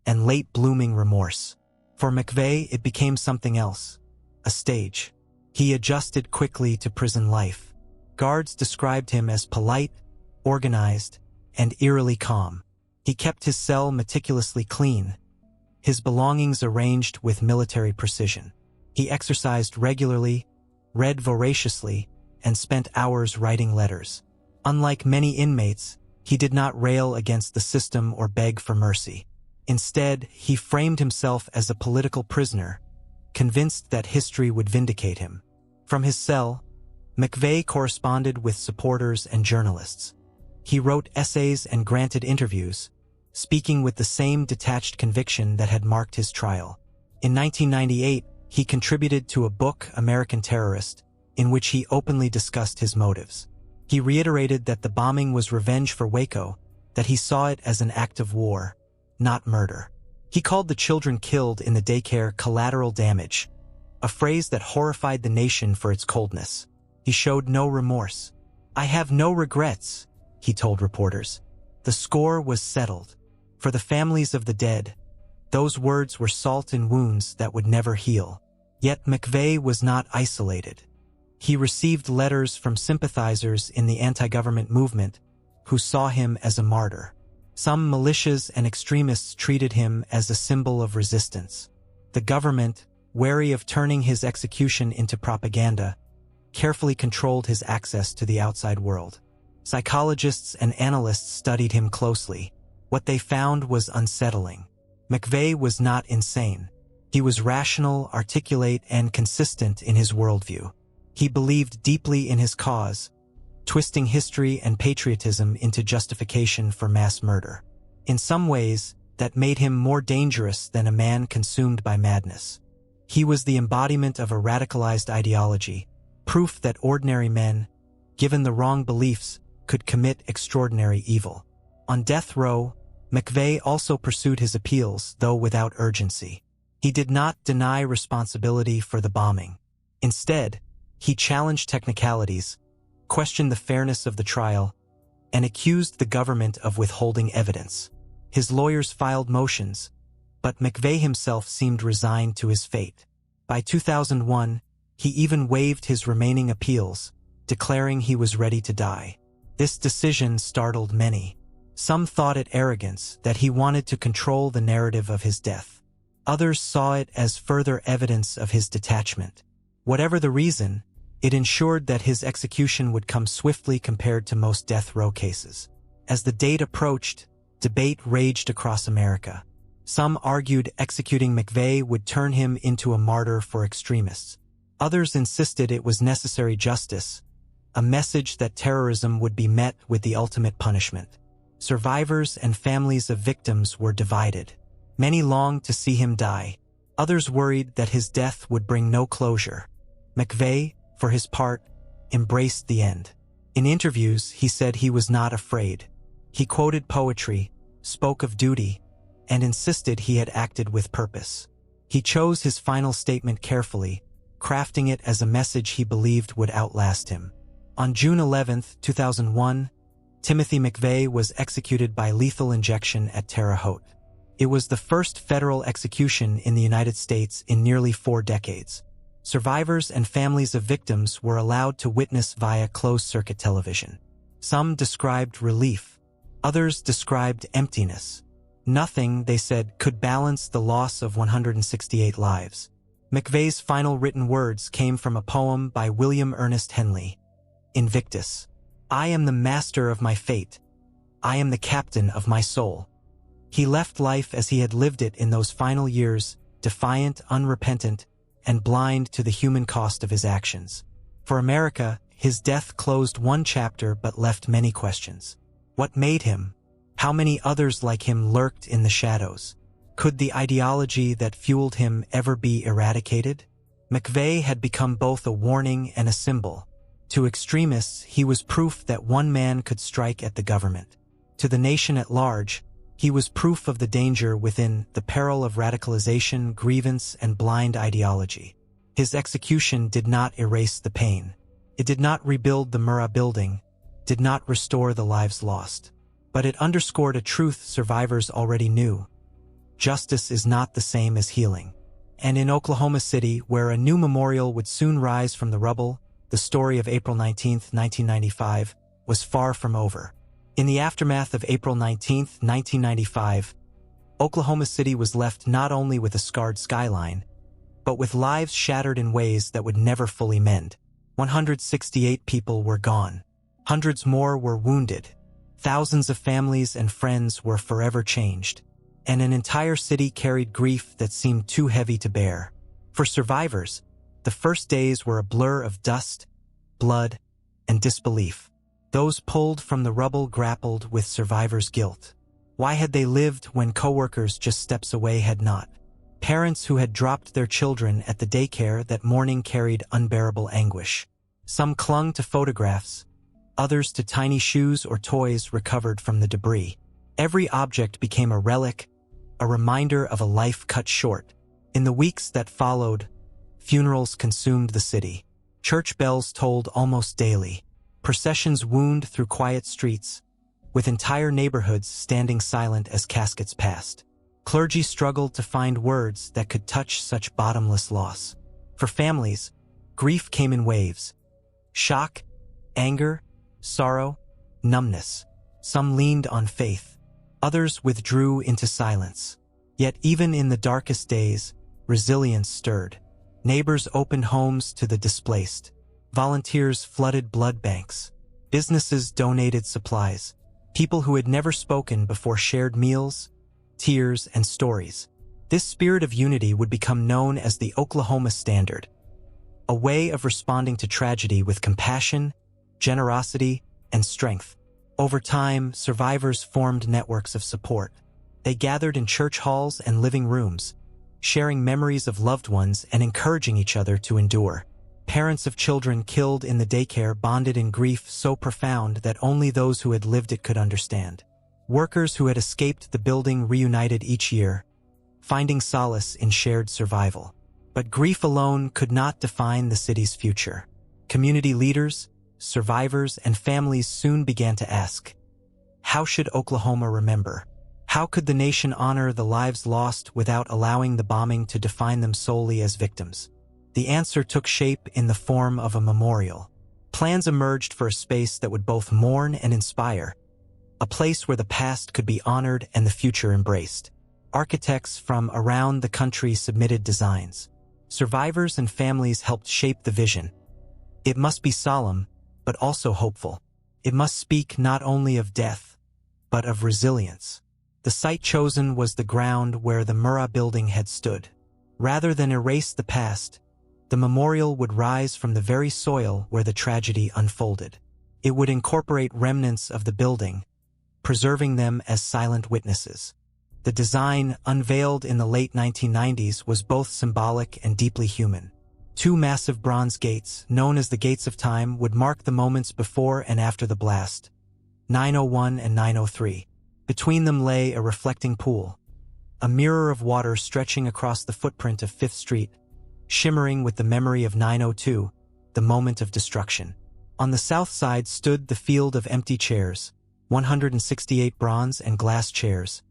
and late-blooming remorse. For McVeigh, it became something else, a stage. He adjusted quickly to prison life. Guards described him as polite, organized, and eerily calm. He kept his cell meticulously clean, his belongings arranged with military precision. He exercised regularly, read voraciously, and spent hours writing letters. Unlike many inmates, he did not rail against the system or beg for mercy. Instead, he framed himself as a political prisoner, convinced that history would vindicate him. From his cell, McVeigh corresponded with supporters and journalists. He wrote essays and granted interviews, speaking with the same detached conviction that had marked his trial. In 1998, he contributed to a book, American Terrorist, in which he openly discussed his motives. He reiterated that the bombing was revenge for Waco, that he saw it as an act of war, not murder. He called the children killed in the daycare collateral damage, a phrase that horrified the nation for its coldness. He showed no remorse. "I have no regrets," he told reporters. The score was settled. For the families of the dead, those words were salt in wounds that would never heal. Yet McVeigh was not isolated. He received letters from sympathizers in the anti-government movement who saw him as a martyr. Some militias and extremists treated him as a symbol of resistance. The government, wary of turning his execution into propaganda, carefully controlled his access to the outside world. Psychologists and analysts studied him closely. What they found was unsettling. McVeigh was not insane. He was rational, articulate, and consistent in his worldview. He believed deeply in his cause, twisting history and patriotism into justification for mass murder. In some ways, that made him more dangerous than a man consumed by madness. He was the embodiment of a radicalized ideology, proof that ordinary men, given the wrong beliefs, could commit extraordinary evil. On death row, McVeigh also pursued his appeals, though without urgency. He did not deny responsibility for the bombing. Instead, he challenged technicalities, questioned the fairness of the trial, and accused the government of withholding evidence. His lawyers filed motions, but McVeigh himself seemed resigned to his fate. By 2001, he even waived his remaining appeals, declaring he was ready to die. This decision startled many. Some thought it arrogance, that he wanted to control the narrative of his death. Others saw it as further evidence of his detachment. Whatever the reason, it ensured that his execution would come swiftly compared to most death row cases. As the date approached, debate raged across America. Some argued executing McVeigh would turn him into a martyr for extremists. Others insisted it was necessary justice, a message that terrorism would be met with the ultimate punishment. Survivors and families of victims were divided. Many longed to see him die. Others worried that his death would bring no closure. McVeigh, for his part, embraced the end. In interviews, he said he was not afraid. He quoted poetry, spoke of duty, and insisted he had acted with purpose. He chose his final statement carefully, crafting it as a message he believed would outlast him. On June 11, 2001, Timothy McVeigh was executed by lethal injection at Terre Haute. It was the first federal execution in the United States in nearly 4 decades. Survivors and families of victims were allowed to witness via closed-circuit television. Some described relief. Others described emptiness. Nothing, they said, could balance the loss of 168 lives. McVeigh's final written words came from a poem by William Ernest Henley, Invictus. I am the master of my fate. I am the captain of my soul. He left life as he had lived it in those final years, defiant, unrepentant, and blind to the human cost of his actions. For America, his death closed one chapter but left many questions. What made him? How many others like him lurked in the shadows? Could the ideology that fueled him ever be eradicated? McVeigh had become both a warning and a symbol. To extremists, he was proof that one man could strike at the government. To the nation at large, he was proof of the danger within, the peril of radicalization, grievance, and blind ideology. His execution did not erase the pain. It did not rebuild the Murrah Building, did not restore the lives lost. But it underscored a truth survivors already knew. Justice is not the same as healing. And in Oklahoma City, where a new memorial would soon rise from the rubble, the story of April 19, 1995, was far from over. In the aftermath of April 19, 1995, Oklahoma City was left not only with a scarred skyline, but with lives shattered in ways that would never fully mend. 168 people were gone. Hundreds more were wounded. Thousands of families and friends were forever changed. And an entire city carried grief that seemed too heavy to bear. For survivors, the first days were a blur of dust, blood, and disbelief. Those pulled from the rubble grappled with survivors' guilt. Why had they lived when coworkers just steps away had not? Parents who had dropped their children at the daycare that morning carried unbearable anguish. Some clung to photographs, others to tiny shoes or toys recovered from the debris. Every object became a relic, a reminder of a life cut short. In the weeks that followed, funerals consumed the city. Church bells tolled almost daily. Processions wound through quiet streets, with entire neighborhoods standing silent as caskets passed. Clergy struggled to find words that could touch such bottomless loss. For families, grief came in waves. Shock, anger, sorrow, numbness. Some leaned on faith. Others withdrew into silence. Yet even in the darkest days, resilience stirred. Neighbors opened homes to the displaced. Volunteers flooded blood banks. Businesses donated supplies. People who had never spoken before shared meals, tears, and stories. This spirit of unity would become known as the Oklahoma Standard, a way of responding to tragedy with compassion, generosity, and strength. Over time, survivors formed networks of support. They gathered in church halls and living rooms, sharing memories of loved ones and encouraging each other to endure. Parents of children killed in the daycare bonded in grief so profound that only those who had lived it could understand. Workers who had escaped the building reunited each year, finding solace in shared survival. But grief alone could not define the city's future. Community leaders, survivors, and families soon began to ask, how should Oklahoma remember? How could the nation honor the lives lost without allowing the bombing to define them solely as victims? The answer took shape in the form of a memorial. Plans emerged for a space that would both mourn and inspire, a place where the past could be honored and the future embraced. Architects from around the country submitted designs. Survivors and families helped shape the vision. It must be solemn, but also hopeful. It must speak not only of death, but of resilience. The site chosen was the ground where the Murrah Building had stood. Rather than erase the past, the memorial would rise from the very soil where the tragedy unfolded. It would incorporate remnants of the building, preserving them as silent witnesses. The design, unveiled in the late 1990s, was both symbolic and deeply human. Two massive bronze gates, known as the Gates of Time, would mark the moments before and after the blast, 901 and 903. Between them lay a reflecting pool, a mirror of water stretching across the footprint of 5th Street, shimmering with the memory of 902, the moment of destruction. On the south side stood the field of empty chairs, 168 bronze and glass chairs,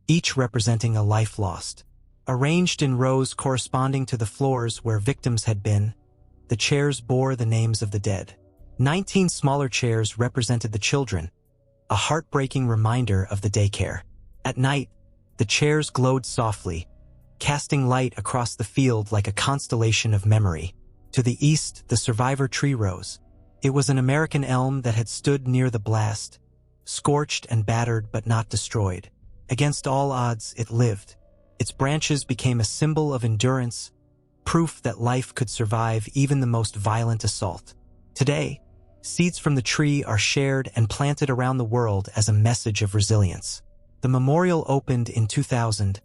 each representing a life lost. Arranged in rows corresponding to the floors where victims had been, the chairs bore the names of the dead. 19 smaller chairs represented the children, a heartbreaking reminder of the daycare. At night, the chairs glowed softly, casting light across the field like a constellation of memory. To the east, the survivor tree rose. It was an American elm that had stood near the blast, scorched and battered but not destroyed. Against all odds, it lived. Its branches became a symbol of endurance, proof that life could survive even the most violent assault. Today, seeds from the tree are shared and planted around the world as a message of resilience. The memorial opened in 2000,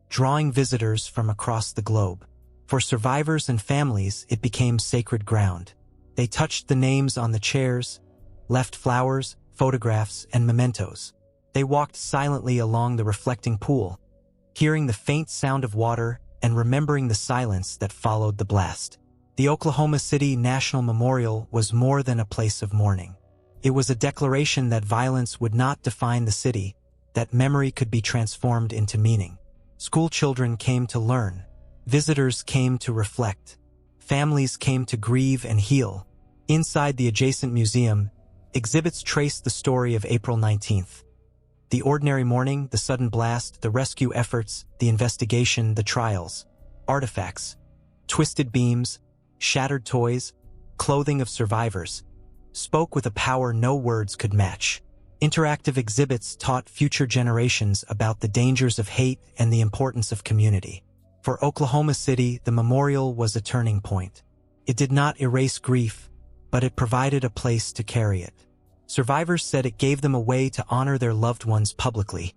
drawing visitors from across the globe. For survivors and families, it became sacred ground. They touched the names on the chairs, left flowers, photographs, and mementos. They walked silently along the reflecting pool, hearing the faint sound of water and remembering the silence that followed the blast. The Oklahoma City National Memorial was more than a place of mourning. It was a declaration that violence would not define the city, that memory could be transformed into meaning. School children came to learn. Visitors came to reflect. Families came to grieve and heal. Inside the adjacent museum, exhibits traced the story of April 19th. The ordinary morning, the sudden blast, the rescue efforts, the investigation, the trials. Artifacts, twisted beams, shattered toys, clothing of survivors, spoke with a power no words could match. Interactive exhibits taught future generations about the dangers of hate and the importance of community. For Oklahoma City, the memorial was a turning point. It did not erase grief, but it provided a place to carry it. Survivors said it gave them a way to honor their loved ones publicly,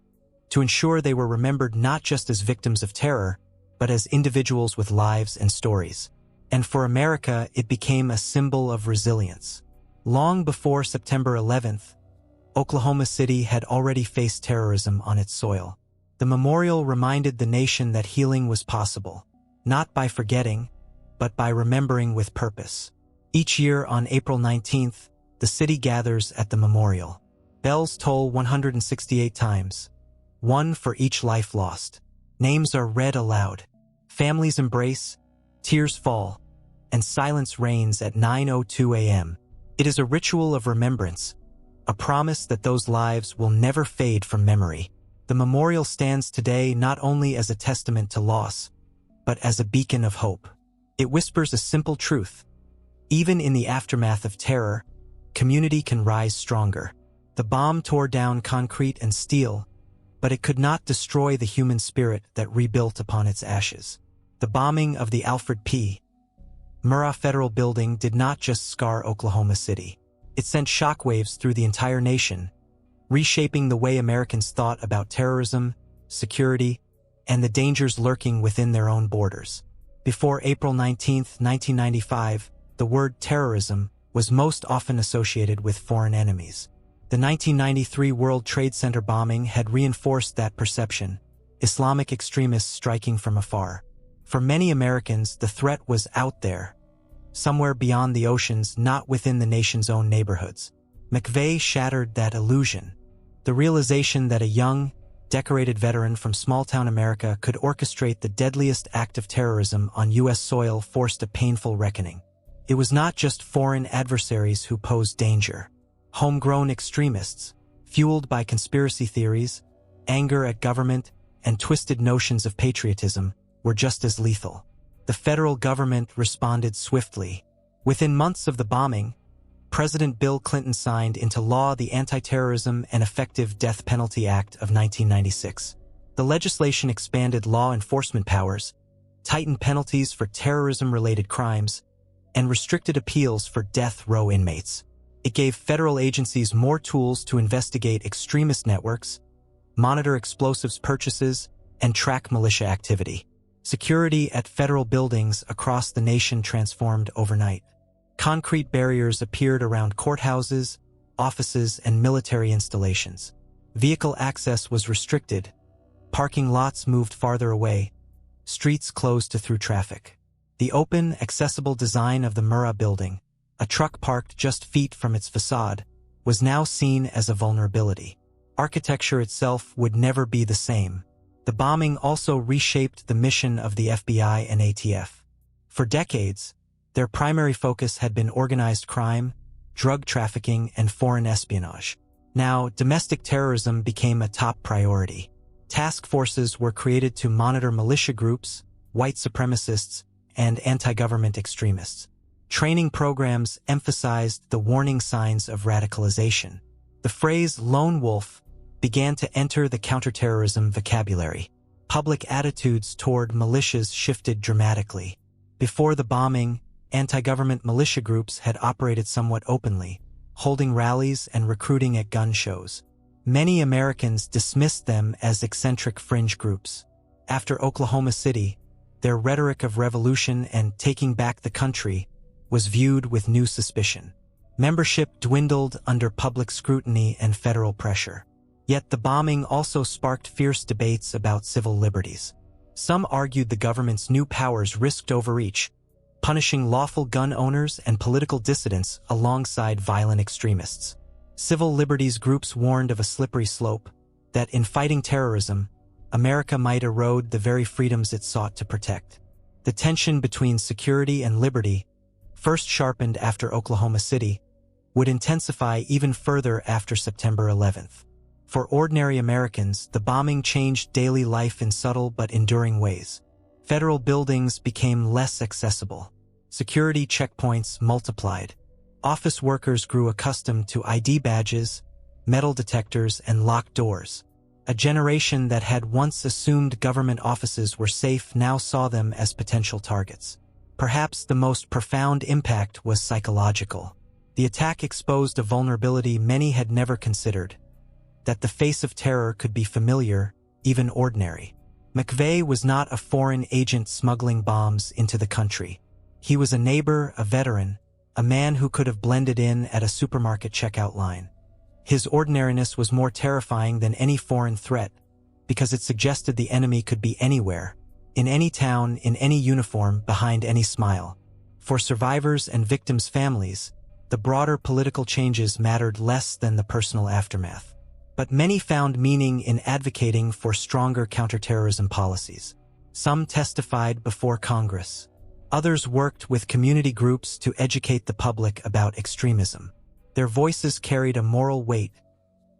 to ensure they were remembered not just as victims of terror, but as individuals with lives and stories. And for America, it became a symbol of resilience. Long before September 11th, Oklahoma City had already faced terrorism on its soil. The memorial reminded the nation that healing was possible, not by forgetting, but by remembering with purpose. Each year on April 19th, the city gathers at the memorial. Bells toll 168 times, one for each life lost. Names are read aloud. Families embrace, tears fall, and silence reigns at 9:02 a.m. It is a ritual of remembrance, a promise that those lives will never fade from memory. The memorial stands today not only as a testament to loss, but as a beacon of hope. It whispers a simple truth. Even in the aftermath of terror, community can rise stronger. The bomb tore down concrete and steel, but it could not destroy the human spirit that rebuilt upon its ashes. The bombing of the Alfred P. Murrah Federal Building did not just scar Oklahoma City. It sent shockwaves through the entire nation, reshaping the way Americans thought about terrorism, security, and the dangers lurking within their own borders. Before April 19, 1995, the word terrorism was most often associated with foreign enemies. The 1993 World Trade Center bombing had reinforced that perception, Islamic extremists striking from afar. For many Americans, the threat was out there, somewhere beyond the oceans, not within the nation's own neighborhoods. McVeigh shattered that illusion. The realization that a young, decorated veteran from small-town America could orchestrate the deadliest act of terrorism on U.S. soil forced a painful reckoning. It was not just foreign adversaries who posed danger. Homegrown extremists, fueled by conspiracy theories, anger at government, and twisted notions of patriotism, were just as lethal. The federal government responded swiftly. Within months of the bombing, President Bill Clinton signed into law the Anti-Terrorism and Effective Death Penalty Act of 1996. The legislation expanded law enforcement powers, tightened penalties for terrorism-related crimes, and restricted appeals for death row inmates. It gave federal agencies more tools to investigate extremist networks, monitor explosives purchases, and track militia activity. Security at federal buildings across the nation transformed overnight. Concrete barriers appeared around courthouses, offices, and military installations. Vehicle access was restricted. Parking lots moved farther away. Streets closed to through traffic. The open, accessible design of the Murrah Building, a truck parked just feet from its facade, was now seen as a vulnerability. Architecture itself would never be the same. The bombing also reshaped the mission of the FBI and ATF. For decades, their primary focus had been organized crime, drug trafficking, and foreign espionage. Now, domestic terrorism became a top priority. Task forces were created to monitor militia groups, white supremacists, and anti-government extremists. Training programs emphasized the warning signs of radicalization. The phrase lone wolf began to enter the counterterrorism vocabulary. Public attitudes toward militias shifted dramatically. Before the bombing, anti-government militia groups had operated somewhat openly, holding rallies and recruiting at gun shows. Many Americans dismissed them as eccentric fringe groups. After Oklahoma City, their rhetoric of revolution and taking back the country was viewed with new suspicion. Membership dwindled under public scrutiny and federal pressure. Yet the bombing also sparked fierce debates about civil liberties. Some argued the government's new powers risked overreach, punishing lawful gun owners and political dissidents alongside violent extremists. Civil liberties groups warned of a slippery slope, that in fighting terrorism, America might erode the very freedoms it sought to protect. The tension between security and liberty, first sharpened after Oklahoma City, would intensify even further after September 11th. For ordinary Americans, the bombing changed daily life in subtle but enduring ways. Federal buildings became less accessible. Security checkpoints multiplied. Office workers grew accustomed to ID badges, metal detectors, and locked doors. A generation that had once assumed government offices were safe now saw them as potential targets. Perhaps the most profound impact was psychological. The attack exposed a vulnerability many had never considered, that the face of terror could be familiar, even ordinary. McVeigh was not a foreign agent smuggling bombs into the country. He was a neighbor, a veteran, a man who could have blended in at a supermarket checkout line. His ordinariness was more terrifying than any foreign threat, because it suggested the enemy could be anywhere, in any town, in any uniform, behind any smile. For survivors and victims' families, The broader political changes mattered less than the personal aftermath. But many found meaning in advocating for stronger counterterrorism policies. Some testified before Congress. Others worked with community groups to educate the public about extremism. Their voices carried a moral weight,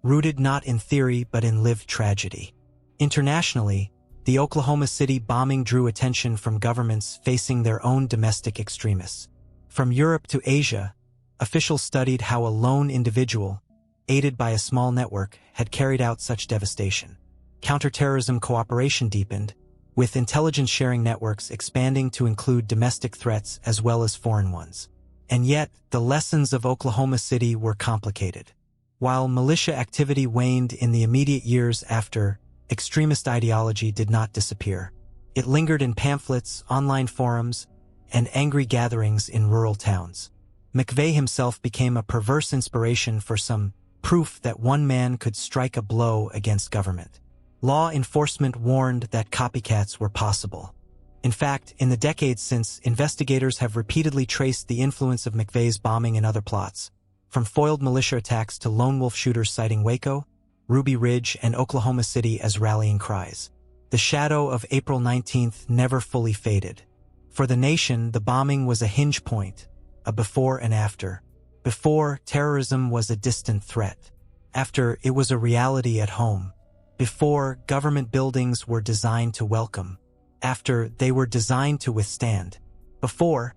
rooted not in theory but in lived tragedy. Internationally, the Oklahoma City bombing drew attention from governments facing their own domestic extremists. From Europe to Asia, officials studied how a lone individual, aided by a small network, had carried out such devastation. Counterterrorism cooperation deepened, with intelligence-sharing networks expanding to include domestic threats as well as foreign ones. And yet, the lessons of Oklahoma City were complicated. While militia activity waned in the immediate years after, extremist ideology did not disappear. It lingered in pamphlets, online forums, and angry gatherings in rural towns. McVeigh himself became a perverse inspiration for some proof that one man could strike a blow against government. Law enforcement warned that copycats were possible. In fact, in the decades since, investigators have repeatedly traced the influence of McVeigh's bombing and other plots, from foiled militia attacks to lone wolf shooters citing Waco, Ruby Ridge, and Oklahoma City as rallying cries. The shadow of April 19th never fully faded. For the nation, the bombing was a hinge point, a before and after. Before, terrorism was a distant threat. After, it was a reality at home. Before, government buildings were designed to welcome. After, they were designed to withstand. Before,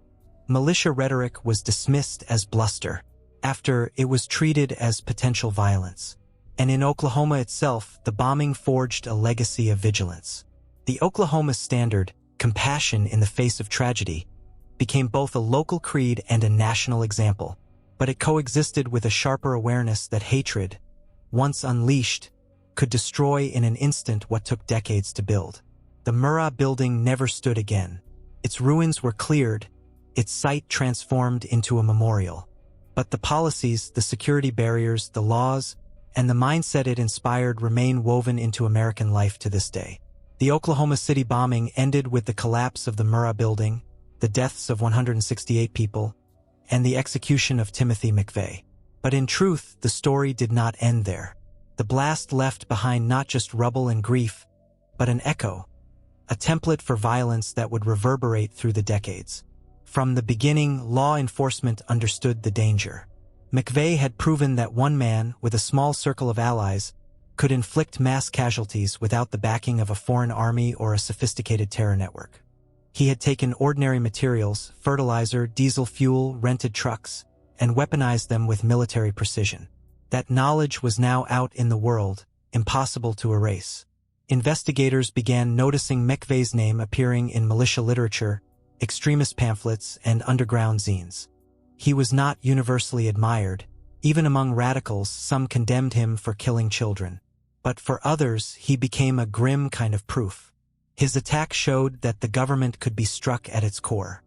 militia rhetoric was dismissed as bluster. After, it was treated as potential violence. And in Oklahoma itself, the bombing forged a legacy of vigilance. The Oklahoma standard, compassion in the face of tragedy, became both a local creed and a national example. But it coexisted with a sharper awareness that hatred, once unleashed, could destroy in an instant what took decades to build. The Murrah Building never stood again. Its ruins were cleared, its site transformed into a memorial. But the policies, the security barriers, the laws, and the mindset it inspired remain woven into American life to this day. The Oklahoma City bombing ended with the collapse of the Murrah Building, the deaths of 168 people, and the execution of Timothy McVeigh. But in truth, the story did not end there. The blast left behind not just rubble and grief, but an echo, a template for violence that would reverberate through the decades. From the beginning, law enforcement understood the danger. McVeigh had proven that one man, with a small circle of allies, could inflict mass casualties without the backing of a foreign army or a sophisticated terror network. He had taken ordinary materials, fertilizer, diesel fuel, rented trucks, and weaponized them with military precision. That knowledge was now out in the world, impossible to erase. Investigators began noticing McVeigh's name appearing in militia literature, extremist pamphlets, and underground zines. He was not universally admired. Even among radicals, some condemned him for killing children. But for others, he became a grim kind of proof. His attack showed that the government could be struck at its core.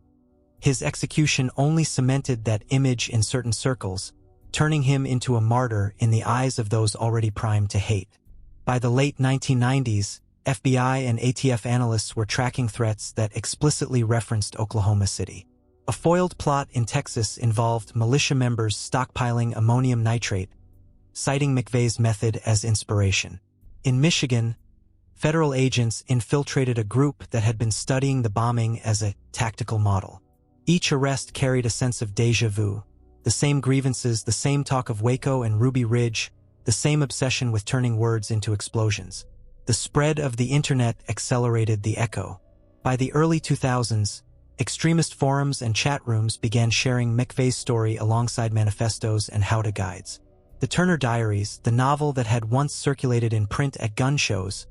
His execution only cemented that image in certain circles, turning him into a martyr in the eyes of those already primed to hate. By the late 1990s, FBI and ATF analysts were tracking threats that explicitly referenced Oklahoma City. A foiled plot in Texas involved militia members stockpiling ammonium nitrate, citing McVeigh's method as inspiration. In Michigan, federal agents infiltrated a group that had been studying the bombing as a tactical model. Each arrest carried a sense of déjà vu. The same grievances, the same talk of Waco and Ruby Ridge, the same obsession with turning words into explosions. The spread of the internet accelerated the echo. By the early 2000s, extremist forums and chat rooms began sharing McVeigh's story alongside manifestos and how-to guides. The Turner Diaries, the novel that had once circulated in print at gun shows,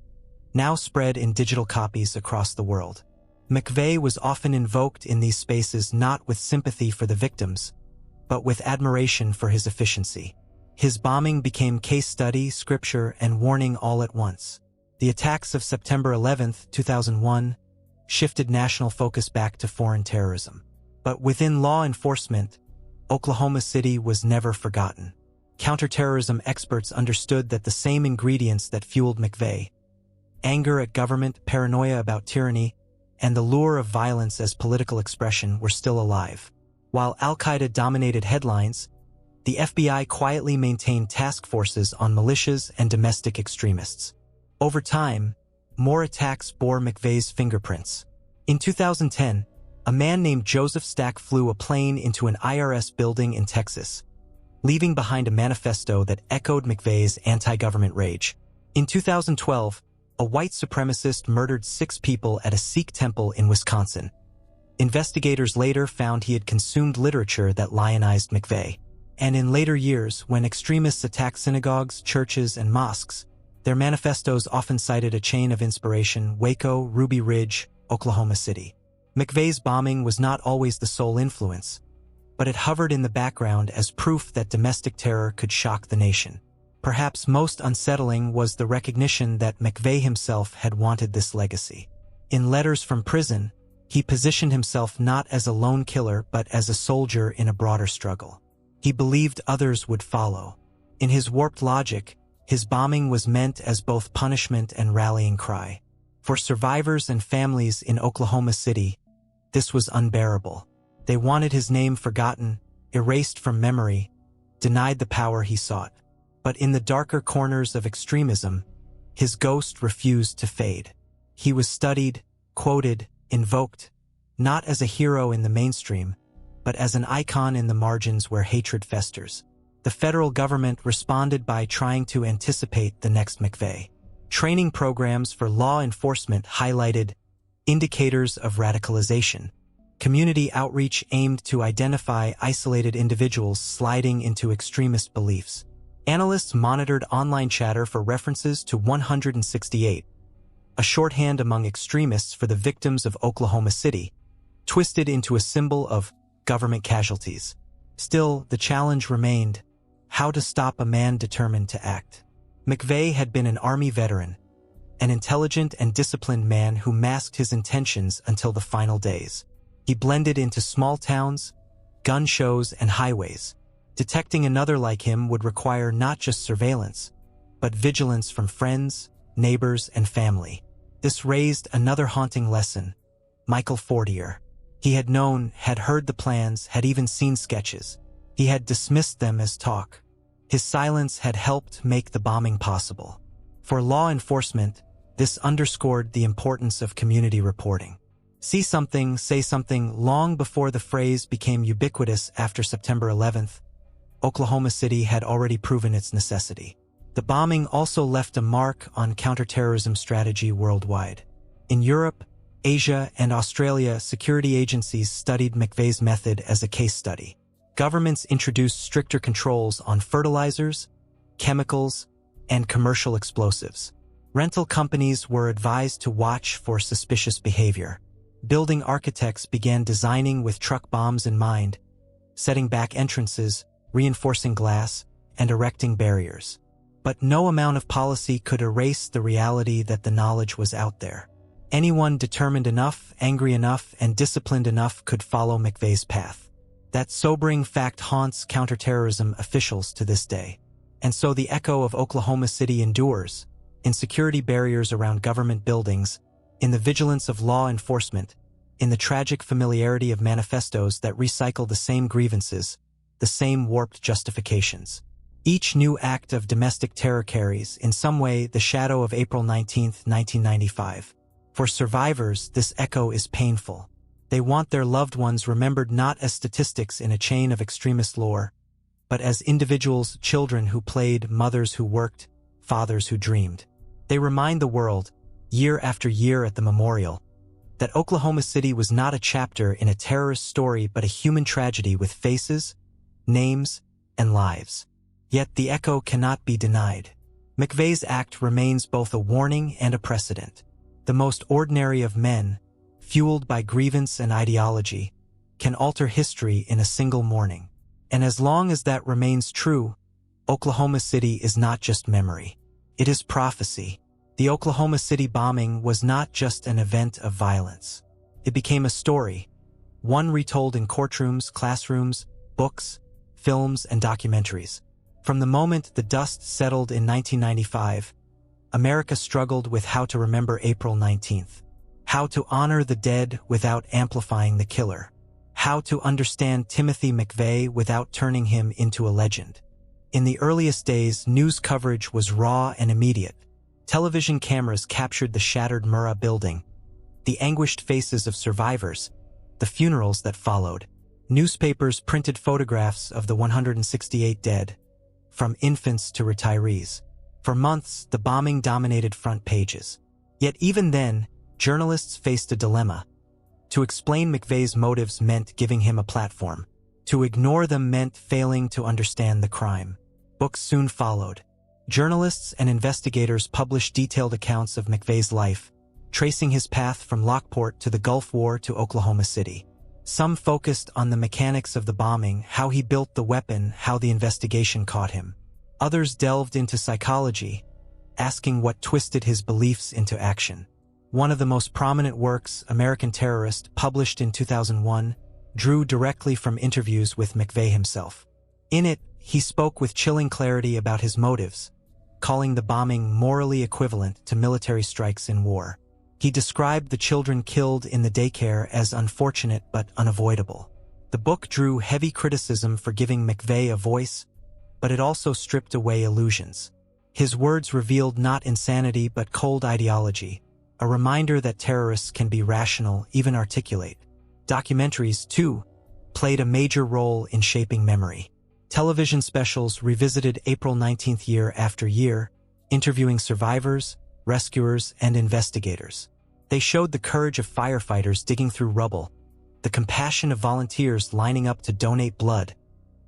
now spread in digital copies across the world. McVeigh was often invoked in these spaces not with sympathy for the victims, but with admiration for his efficiency. His bombing became case study, scripture, and warning all at once. The attacks of September 11, 2001, shifted national focus back to foreign terrorism. But within law enforcement, Oklahoma City was never forgotten. Counterterrorism experts understood that the same ingredients that fueled McVeigh, anger at government, paranoia about tyranny, and the lure of violence as political expression, were still alive. While Al-Qaeda dominated headlines, the FBI quietly maintained task forces on militias and domestic extremists. Over time, more attacks bore McVeigh's fingerprints. In 2010, a man named Joseph Stack flew a plane into an IRS building in Texas, leaving behind a manifesto that echoed McVeigh's anti-government rage. In 2012, a white supremacist murdered 6 people at a Sikh temple in Wisconsin. Investigators later found he had consumed literature that lionized McVeigh. And in later years, when extremists attacked synagogues, churches, and mosques, their manifestos often cited a chain of inspiration: Waco, Ruby Ridge, Oklahoma City. McVeigh's bombing was not always the sole influence, but it hovered in the background as proof that domestic terror could shock the nation. Perhaps most unsettling was the recognition that McVeigh himself had wanted this legacy. In letters from prison, he positioned himself not as a lone killer but as a soldier in a broader struggle. He believed others would follow. In his warped logic, his bombing was meant as both punishment and rallying cry. For survivors and families in Oklahoma City, this was unbearable. They wanted his name forgotten, erased from memory, denied the power he sought. But in the darker corners of extremism, his ghost refused to fade. He was studied, quoted, invoked, not as a hero in the mainstream, but as an icon in the margins where hatred festers. The federal government responded by trying to anticipate the next McVeigh. Training programs for law enforcement highlighted indicators of radicalization. Community outreach aimed to identify isolated individuals sliding into extremist beliefs. Analysts monitored online chatter for references to 168, a shorthand among extremists for the victims of Oklahoma City, twisted into a symbol of government casualties. Still, the challenge remained: how to stop a man determined to act. McVeigh had been an Army veteran, an intelligent and disciplined man who masked his intentions until the final days. He blended into small towns, gun shows, and highways. Detecting another like him would require not just surveillance, but vigilance from friends, neighbors, and family. This raised another haunting lesson: Michael Fortier. He had known, had heard the plans, had even seen sketches. He had dismissed them as talk. His silence had helped make the bombing possible. For law enforcement, this underscored the importance of community reporting. See something, say something. Long before the phrase became ubiquitous after September 11th, Oklahoma City had already proven its necessity. The bombing also left a mark on counterterrorism strategy worldwide. In Europe, Asia, and Australia, security agencies studied McVeigh's method as a case study. Governments introduced stricter controls on fertilizers, chemicals, and commercial explosives. Rental companies were advised to watch for suspicious behavior. Building architects began designing with truck bombs in mind, setting back entrances, reinforcing glass, and erecting barriers. But no amount of policy could erase the reality that the knowledge was out there. Anyone determined enough, angry enough, and disciplined enough could follow McVeigh's path. That sobering fact haunts counterterrorism officials to this day. And so the echo of Oklahoma City endures, in security barriers around government buildings, in the vigilance of law enforcement, in the tragic familiarity of manifestos that recycle the same grievances, the same warped justifications. Each new act of domestic terror carries, in some way, the shadow of April 19, 1995. For survivors, this echo is painful. They want their loved ones remembered not as statistics in a chain of extremist lore, but as individuals, children who played, mothers who worked, fathers who dreamed. They remind the world, year after year at the memorial, that Oklahoma City was not a chapter in a terrorist story but a human tragedy with faces, names, and lives. Yet the echo cannot be denied. McVeigh's act remains both a warning and a precedent. The most ordinary of men, fueled by grievance and ideology, can alter history in a single morning. And as long as that remains true, Oklahoma City is not just memory. It is prophecy. The Oklahoma City bombing was not just an event of violence. It became a story, one retold in courtrooms, classrooms, books, films, and documentaries. From the moment the dust settled in 1995, America struggled with how to remember April 19th, how to honor the dead without amplifying the killer, How to understand Timothy McVeigh without turning him into a legend. In the earliest days, news coverage was raw and immediate. Television cameras captured the shattered Murrah Building, the anguished faces of survivors, the funerals that followed. Newspapers printed photographs of the 168 dead, from infants to retirees. For months, the bombing dominated front pages. Yet even then, journalists faced a dilemma. To explain McVeigh's motives meant giving him a platform. To ignore them meant failing to understand the crime. Books soon followed. Journalists and investigators published detailed accounts of McVeigh's life, tracing his path from Lockport to the Gulf War to Oklahoma City. Some focused on the mechanics of the bombing, how he built the weapon, how the investigation caught him. Others delved into psychology, asking what twisted his beliefs into action. One of the most prominent works, American Terrorist, published in 2001, drew directly from interviews with McVeigh himself. In it, he spoke with chilling clarity about his motives, calling the bombing morally equivalent to military strikes in war. He described the children killed in the daycare as unfortunate but unavoidable. The book drew heavy criticism for giving McVeigh a voice, but it also stripped away illusions. His words revealed not insanity but cold ideology, a reminder that terrorists can be rational, even articulate. Documentaries, too, played a major role in shaping memory. Television specials revisited April 19th year after year, interviewing survivors, rescuers, and investigators. They showed the courage of firefighters digging through rubble, the compassion of volunteers lining up to donate blood,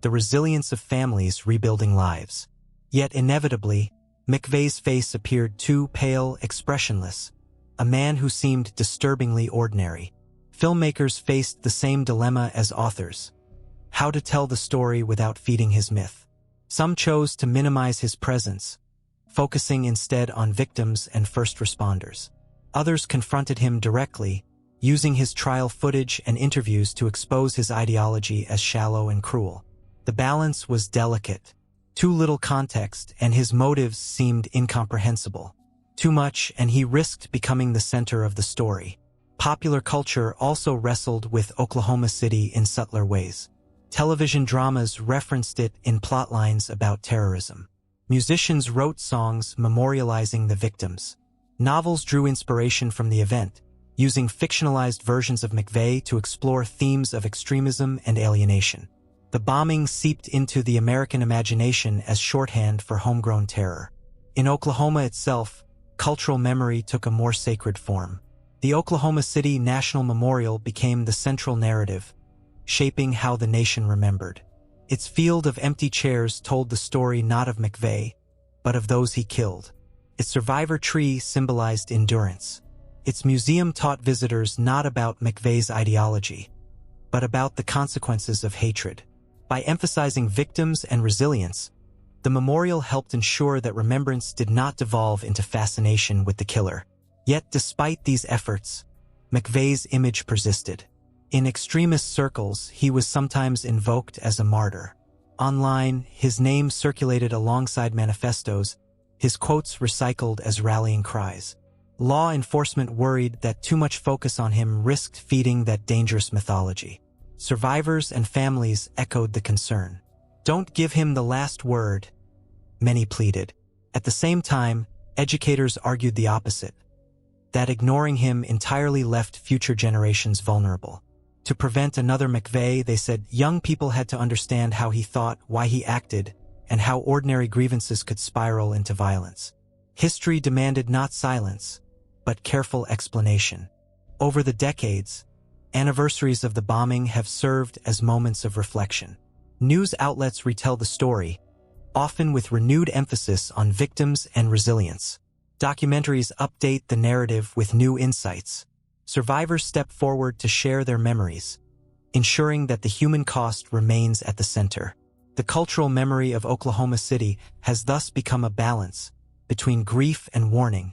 the resilience of families rebuilding lives. Yet inevitably, McVeigh's face appeared too pale, expressionless, a man who seemed disturbingly ordinary. Filmmakers faced the same dilemma as authors: how to tell the story without feeding his myth. Some chose to minimize his presence, focusing instead on victims and first responders. Others confronted him directly, using his trial footage and interviews to expose his ideology as shallow and cruel. The balance was delicate. Too little context, and his motives seemed incomprehensible. Too much, and he risked becoming the center of the story. Popular culture also wrestled with Oklahoma City in subtler ways. Television dramas referenced it in plotlines about terrorism. Musicians wrote songs memorializing the victims. Novels drew inspiration from the event, using fictionalized versions of McVeigh to explore themes of extremism and alienation. The bombing seeped into the American imagination as shorthand for homegrown terror. In Oklahoma itself, cultural memory took a more sacred form. The Oklahoma City National Memorial became the central narrative, shaping how the nation remembered. Its field of empty chairs told the story not of McVeigh, but of those he killed. Its survivor tree symbolized endurance. Its museum taught visitors not about McVeigh's ideology, but about the consequences of hatred. By emphasizing victims and resilience, the memorial helped ensure that remembrance did not devolve into fascination with the killer. Yet despite these efforts, McVeigh's image persisted. In extremist circles, he was sometimes invoked as a martyr. Online, his name circulated alongside manifestos, his quotes recycled as rallying cries. Law enforcement worried that too much focus on him risked feeding that dangerous mythology. Survivors and families echoed the concern. "Don't give him the last word," many pleaded. At the same time, educators argued the opposite, that ignoring him entirely left future generations vulnerable. To prevent another McVeigh, they said young people had to understand how he thought, why he acted, and how ordinary grievances could spiral into violence. History demanded not silence, but careful explanation. Over the decades, anniversaries of the bombing have served as moments of reflection. News outlets retell the story, often with renewed emphasis on victims and resilience. Documentaries update the narrative with new insights. Survivors step forward to share their memories, ensuring that the human cost remains at the center. The cultural memory of Oklahoma City has thus become a balance between grief and warning,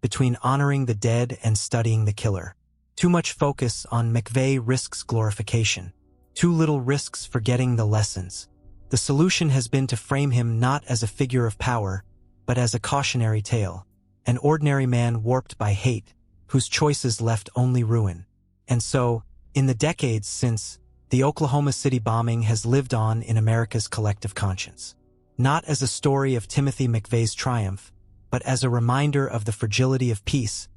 between honoring the dead and studying the killer. Too much focus on McVeigh risks glorification. Too little risks forgetting the lessons. The solution has been to frame him not as a figure of power, but as a cautionary tale, an ordinary man warped by hate, whose choices left only ruin. And so, in the decades since, the Oklahoma City bombing has lived on in America's collective conscience. Not as a story of Timothy McVeigh's triumph, but as a reminder of the fragility of peace,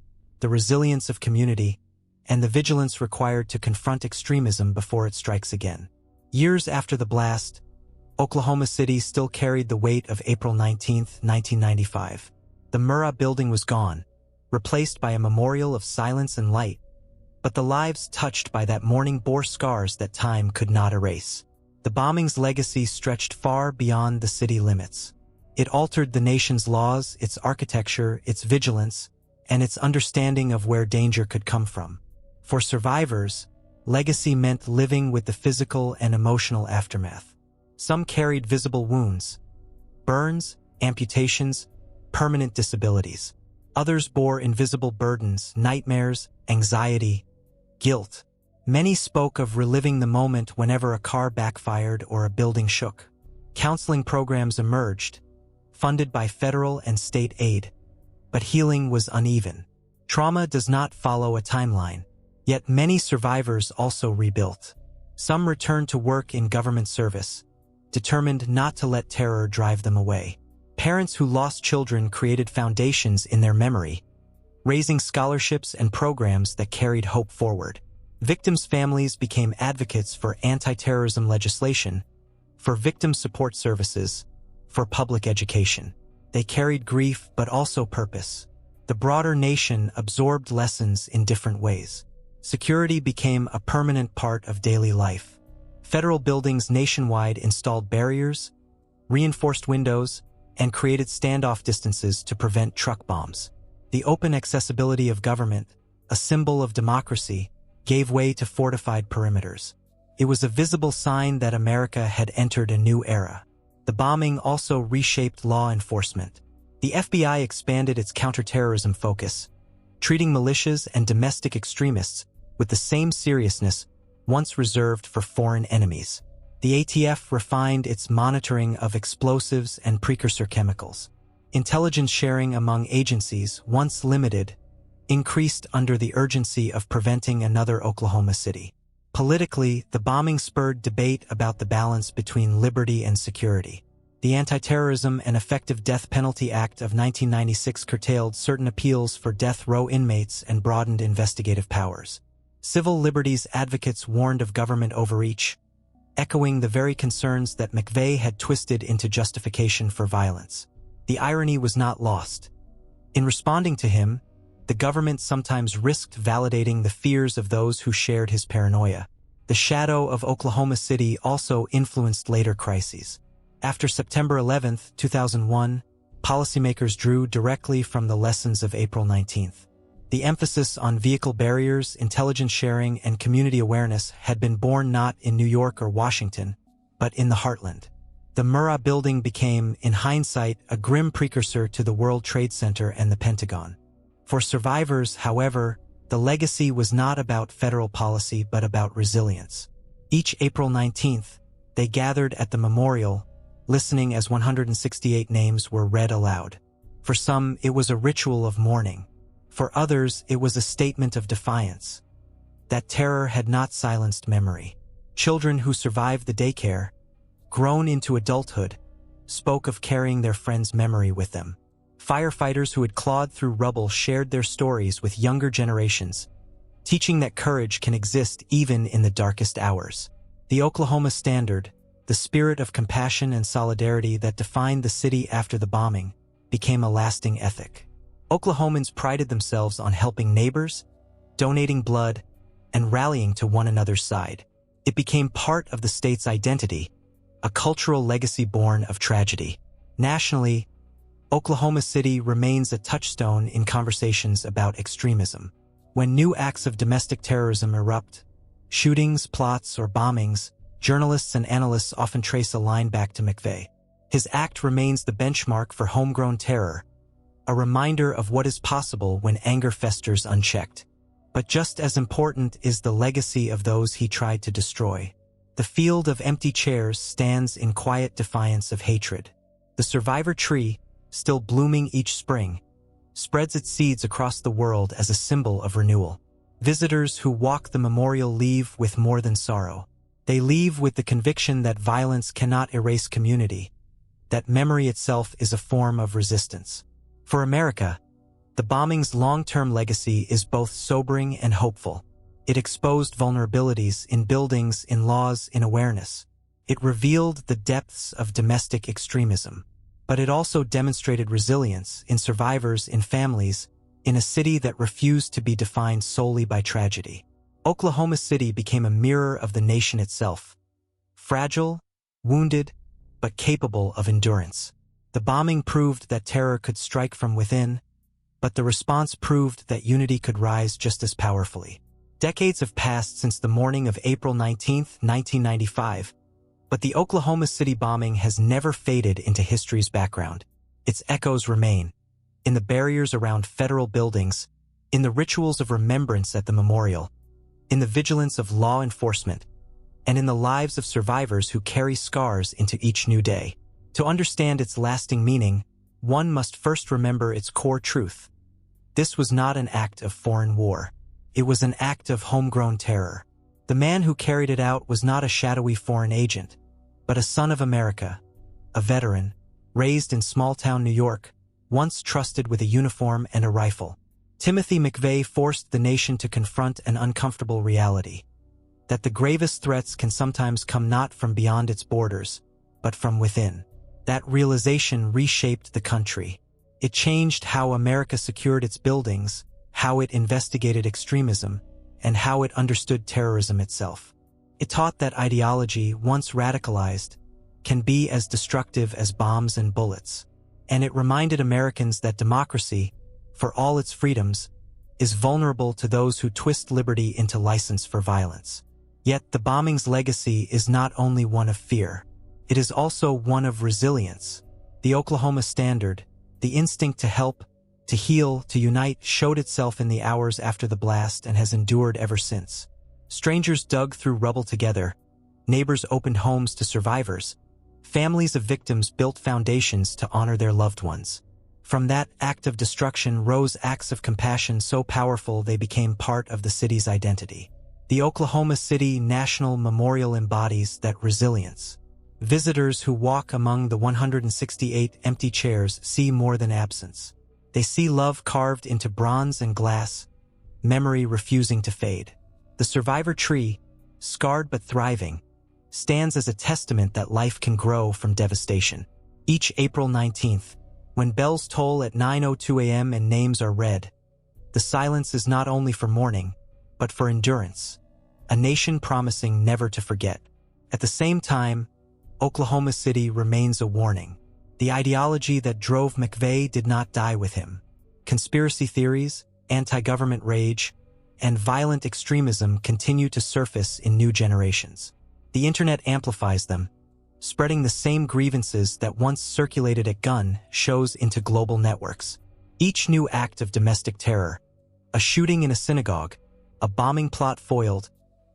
the resilience of community, and the vigilance required to confront extremism before it strikes again. Years after the blast, Oklahoma City still carried the weight of April 19, 1995. The Murrah Building was gone, replaced by a memorial of silence and light, but the lives touched by that morning bore scars that time could not erase. The bombing's legacy stretched far beyond the city limits. It altered the nation's laws, its architecture, its vigilance, and its understanding of where danger could come from. For survivors, legacy meant living with the physical and emotional aftermath. Some carried visible wounds, burns, amputations, permanent disabilities. Others bore invisible burdens, nightmares, anxiety, guilt. Many spoke of reliving the moment whenever a car backfired or a building shook. Counseling programs emerged, funded by federal and state aid, but healing was uneven. Trauma does not follow a timeline, yet many survivors also rebuilt. Some returned to work in government service, determined not to let terror drive them away. Parents who lost children created foundations in their memory, raising scholarships and programs that carried hope forward. Victims' families became advocates for anti-terrorism legislation, for victim support services, for public education. They carried grief but also purpose. The broader nation absorbed lessons in different ways. Security became a permanent part of daily life. Federal buildings nationwide installed barriers, reinforced windows, and created standoff distances to prevent truck bombs. The open accessibility of government, a symbol of democracy, gave way to fortified perimeters. It was a visible sign that America had entered a new era. The bombing also reshaped law enforcement. The FBI expanded its counterterrorism focus, treating militias and domestic extremists with the same seriousness once reserved for foreign enemies. The ATF refined its monitoring of explosives and precursor chemicals. Intelligence sharing among agencies, once limited, increased under the urgency of preventing another Oklahoma City. Politically, the bombing spurred debate about the balance between liberty and security. The Anti-Terrorism and Effective Death Penalty Act of 1996 curtailed certain appeals for death row inmates and broadened investigative powers. Civil liberties advocates warned of government overreach, echoing the very concerns that McVeigh had twisted into justification for violence. The irony was not lost. In responding to him, the government sometimes risked validating the fears of those who shared his paranoia. The shadow of Oklahoma City also influenced later crises. After September 11, 2001, policymakers drew directly from the lessons of April 19. The emphasis on vehicle barriers, intelligence sharing, and community awareness had been born not in New York or Washington, but in the heartland. The Murrah Building became, in hindsight, a grim precursor to the World Trade Center and the Pentagon. For survivors, however, the legacy was not about federal policy but about resilience. Each April 19th, they gathered at the memorial, listening as 168 names were read aloud. For some, it was a ritual of mourning. For others, it was a statement of defiance. That terror had not silenced memory. Children who survived the daycare, grown into adulthood, spoke of carrying their friend's memory with them. Firefighters who had clawed through rubble shared their stories with younger generations, teaching that courage can exist even in the darkest hours. The Oklahoma Standard, the spirit of compassion and solidarity that defined the city after the bombing, became a lasting ethic. Oklahomans prided themselves on helping neighbors, donating blood, and rallying to one another's side. It became part of the state's identity, a cultural legacy born of tragedy. Nationally, Oklahoma City remains a touchstone in conversations about extremism. When new acts of domestic terrorism erupt, shootings, plots, or bombings, journalists and analysts often trace a line back to McVeigh. His act remains the benchmark for homegrown terror, a reminder of what is possible when anger festers unchecked. But just as important is the legacy of those he tried to destroy. The field of empty chairs stands in quiet defiance of hatred. The survivor tree, still blooming each spring, spreads its seeds across the world as a symbol of renewal. Visitors who walk the memorial leave with more than sorrow. They leave with the conviction that violence cannot erase community, that memory itself is a form of resistance. For America, the bombing's long-term legacy is both sobering and hopeful. It exposed vulnerabilities in buildings, in laws, in awareness. It revealed the depths of domestic extremism. But it also demonstrated resilience in survivors, in families, in a city that refused to be defined solely by tragedy. Oklahoma City became a mirror of the nation itself. Fragile, wounded, but capable of endurance. The bombing proved that terror could strike from within, but the response proved that unity could rise just as powerfully. Decades have passed since the morning of April 19, 1995, but the Oklahoma City bombing has never faded into history's background. Its echoes remain, in the barriers around federal buildings, in the rituals of remembrance at the memorial, in the vigilance of law enforcement, and in the lives of survivors who carry scars into each new day. To understand its lasting meaning, one must first remember its core truth. This was not an act of foreign war. It was an act of homegrown terror. The man who carried it out was not a shadowy foreign agent, but a son of America, a veteran, raised in small-town New York, once trusted with a uniform and a rifle. Timothy McVeigh forced the nation to confront an uncomfortable reality, that the gravest threats can sometimes come not from beyond its borders, but from within. That realization reshaped the country. It changed how America secured its buildings, how it investigated extremism, and how it understood terrorism itself. It taught that ideology, once radicalized, can be as destructive as bombs and bullets. And it reminded Americans that democracy, for all its freedoms, is vulnerable to those who twist liberty into license for violence. Yet the bombing's legacy is not only one of fear. It is also one of resilience. The Oklahoma Standard, the instinct to help, to heal, to unite, showed itself in the hours after the blast and has endured ever since. Strangers dug through rubble together. Neighbors opened homes to survivors. Families of victims built foundations to honor their loved ones. From that act of destruction rose acts of compassion so powerful they became part of the city's identity. The Oklahoma City National Memorial embodies that resilience. Visitors who walk among the 168 empty chairs see more than absence. They see love carved into bronze and glass, memory refusing to fade. The survivor tree, scarred but thriving, stands as a testament that life can grow from devastation. Each April 19th, when bells toll at 9:02 a.m. and names are read, the silence is not only for mourning, but for endurance, a nation promising never to forget. At the same time, Oklahoma City remains a warning. The ideology that drove McVeigh did not die with him. Conspiracy theories, anti-government rage, and violent extremism continue to surface in new generations. The internet amplifies them, spreading the same grievances that once circulated at gun shows into global networks. Each new act of domestic terror, a shooting in a synagogue, a bombing plot foiled,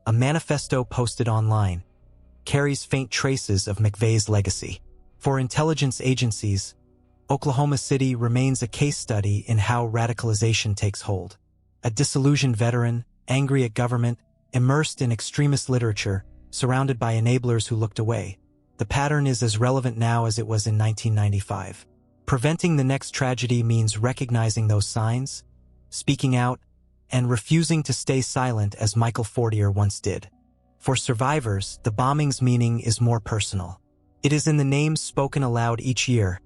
a manifesto posted online, carries faint traces of McVeigh's legacy. For intelligence agencies, Oklahoma City remains a case study in how radicalization takes hold. A disillusioned veteran, angry at government, immersed in extremist literature, surrounded by enablers who looked away. The pattern is as relevant now as it was in 1995. Preventing the next tragedy means recognizing those signs, speaking out, and refusing to stay silent as Michael Fortier once did. For survivors, the bombing's meaning is more personal. It is in the names spoken aloud each year,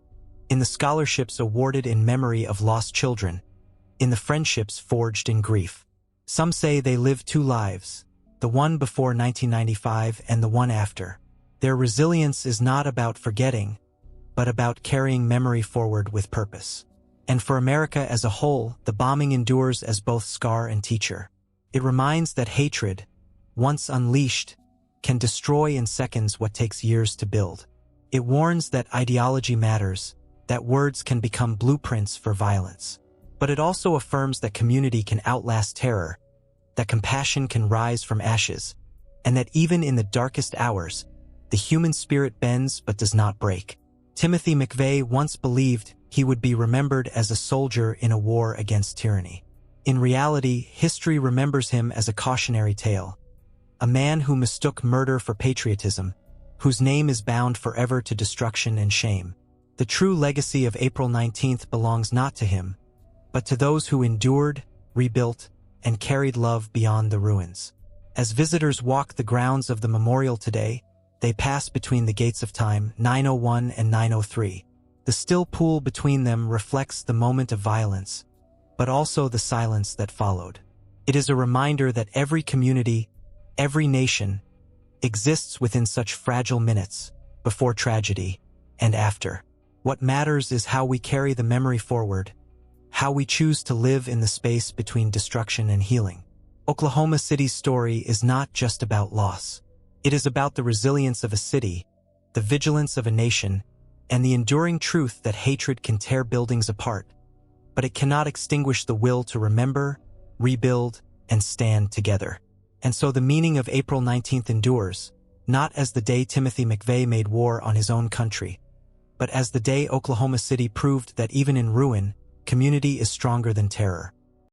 in the scholarships awarded in memory of lost children, in the friendships forged in grief. Some say they lived two lives, the one before 1995 and the one after. Their resilience is not about forgetting, but about carrying memory forward with purpose. And for America as a whole, the bombing endures as both scar and teacher. It reminds that hatred, once unleashed, can destroy in seconds what takes years to build. It warns that ideology matters, that words can become blueprints for violence. But it also affirms that community can outlast terror, that compassion can rise from ashes, and that even in the darkest hours, the human spirit bends but does not break. Timothy McVeigh once believed he would be remembered as a soldier in a war against tyranny. In reality, history remembers him as a cautionary tale, a man who mistook murder for patriotism, whose name is bound forever to destruction and shame. The true legacy of April 19th belongs not to him, but to those who endured, rebuilt, and carried love beyond the ruins. As visitors walk the grounds of the memorial today, they pass between the gates of time, 901 and 903. The still pool between them reflects the moment of violence, but also the silence that followed. It is a reminder that every community, every nation, exists within such fragile minutes, before tragedy, and after. What matters is how we carry the memory forward, how we choose to live in the space between destruction and healing. Oklahoma City's story is not just about loss. It is about the resilience of a city, the vigilance of a nation, and the enduring truth that hatred can tear buildings apart, but it cannot extinguish the will to remember, rebuild, and stand together. And so the meaning of April 19th endures, not as the day Timothy McVeigh made war on his own country, but as the day Oklahoma City proved that even in ruin, community is stronger than terror.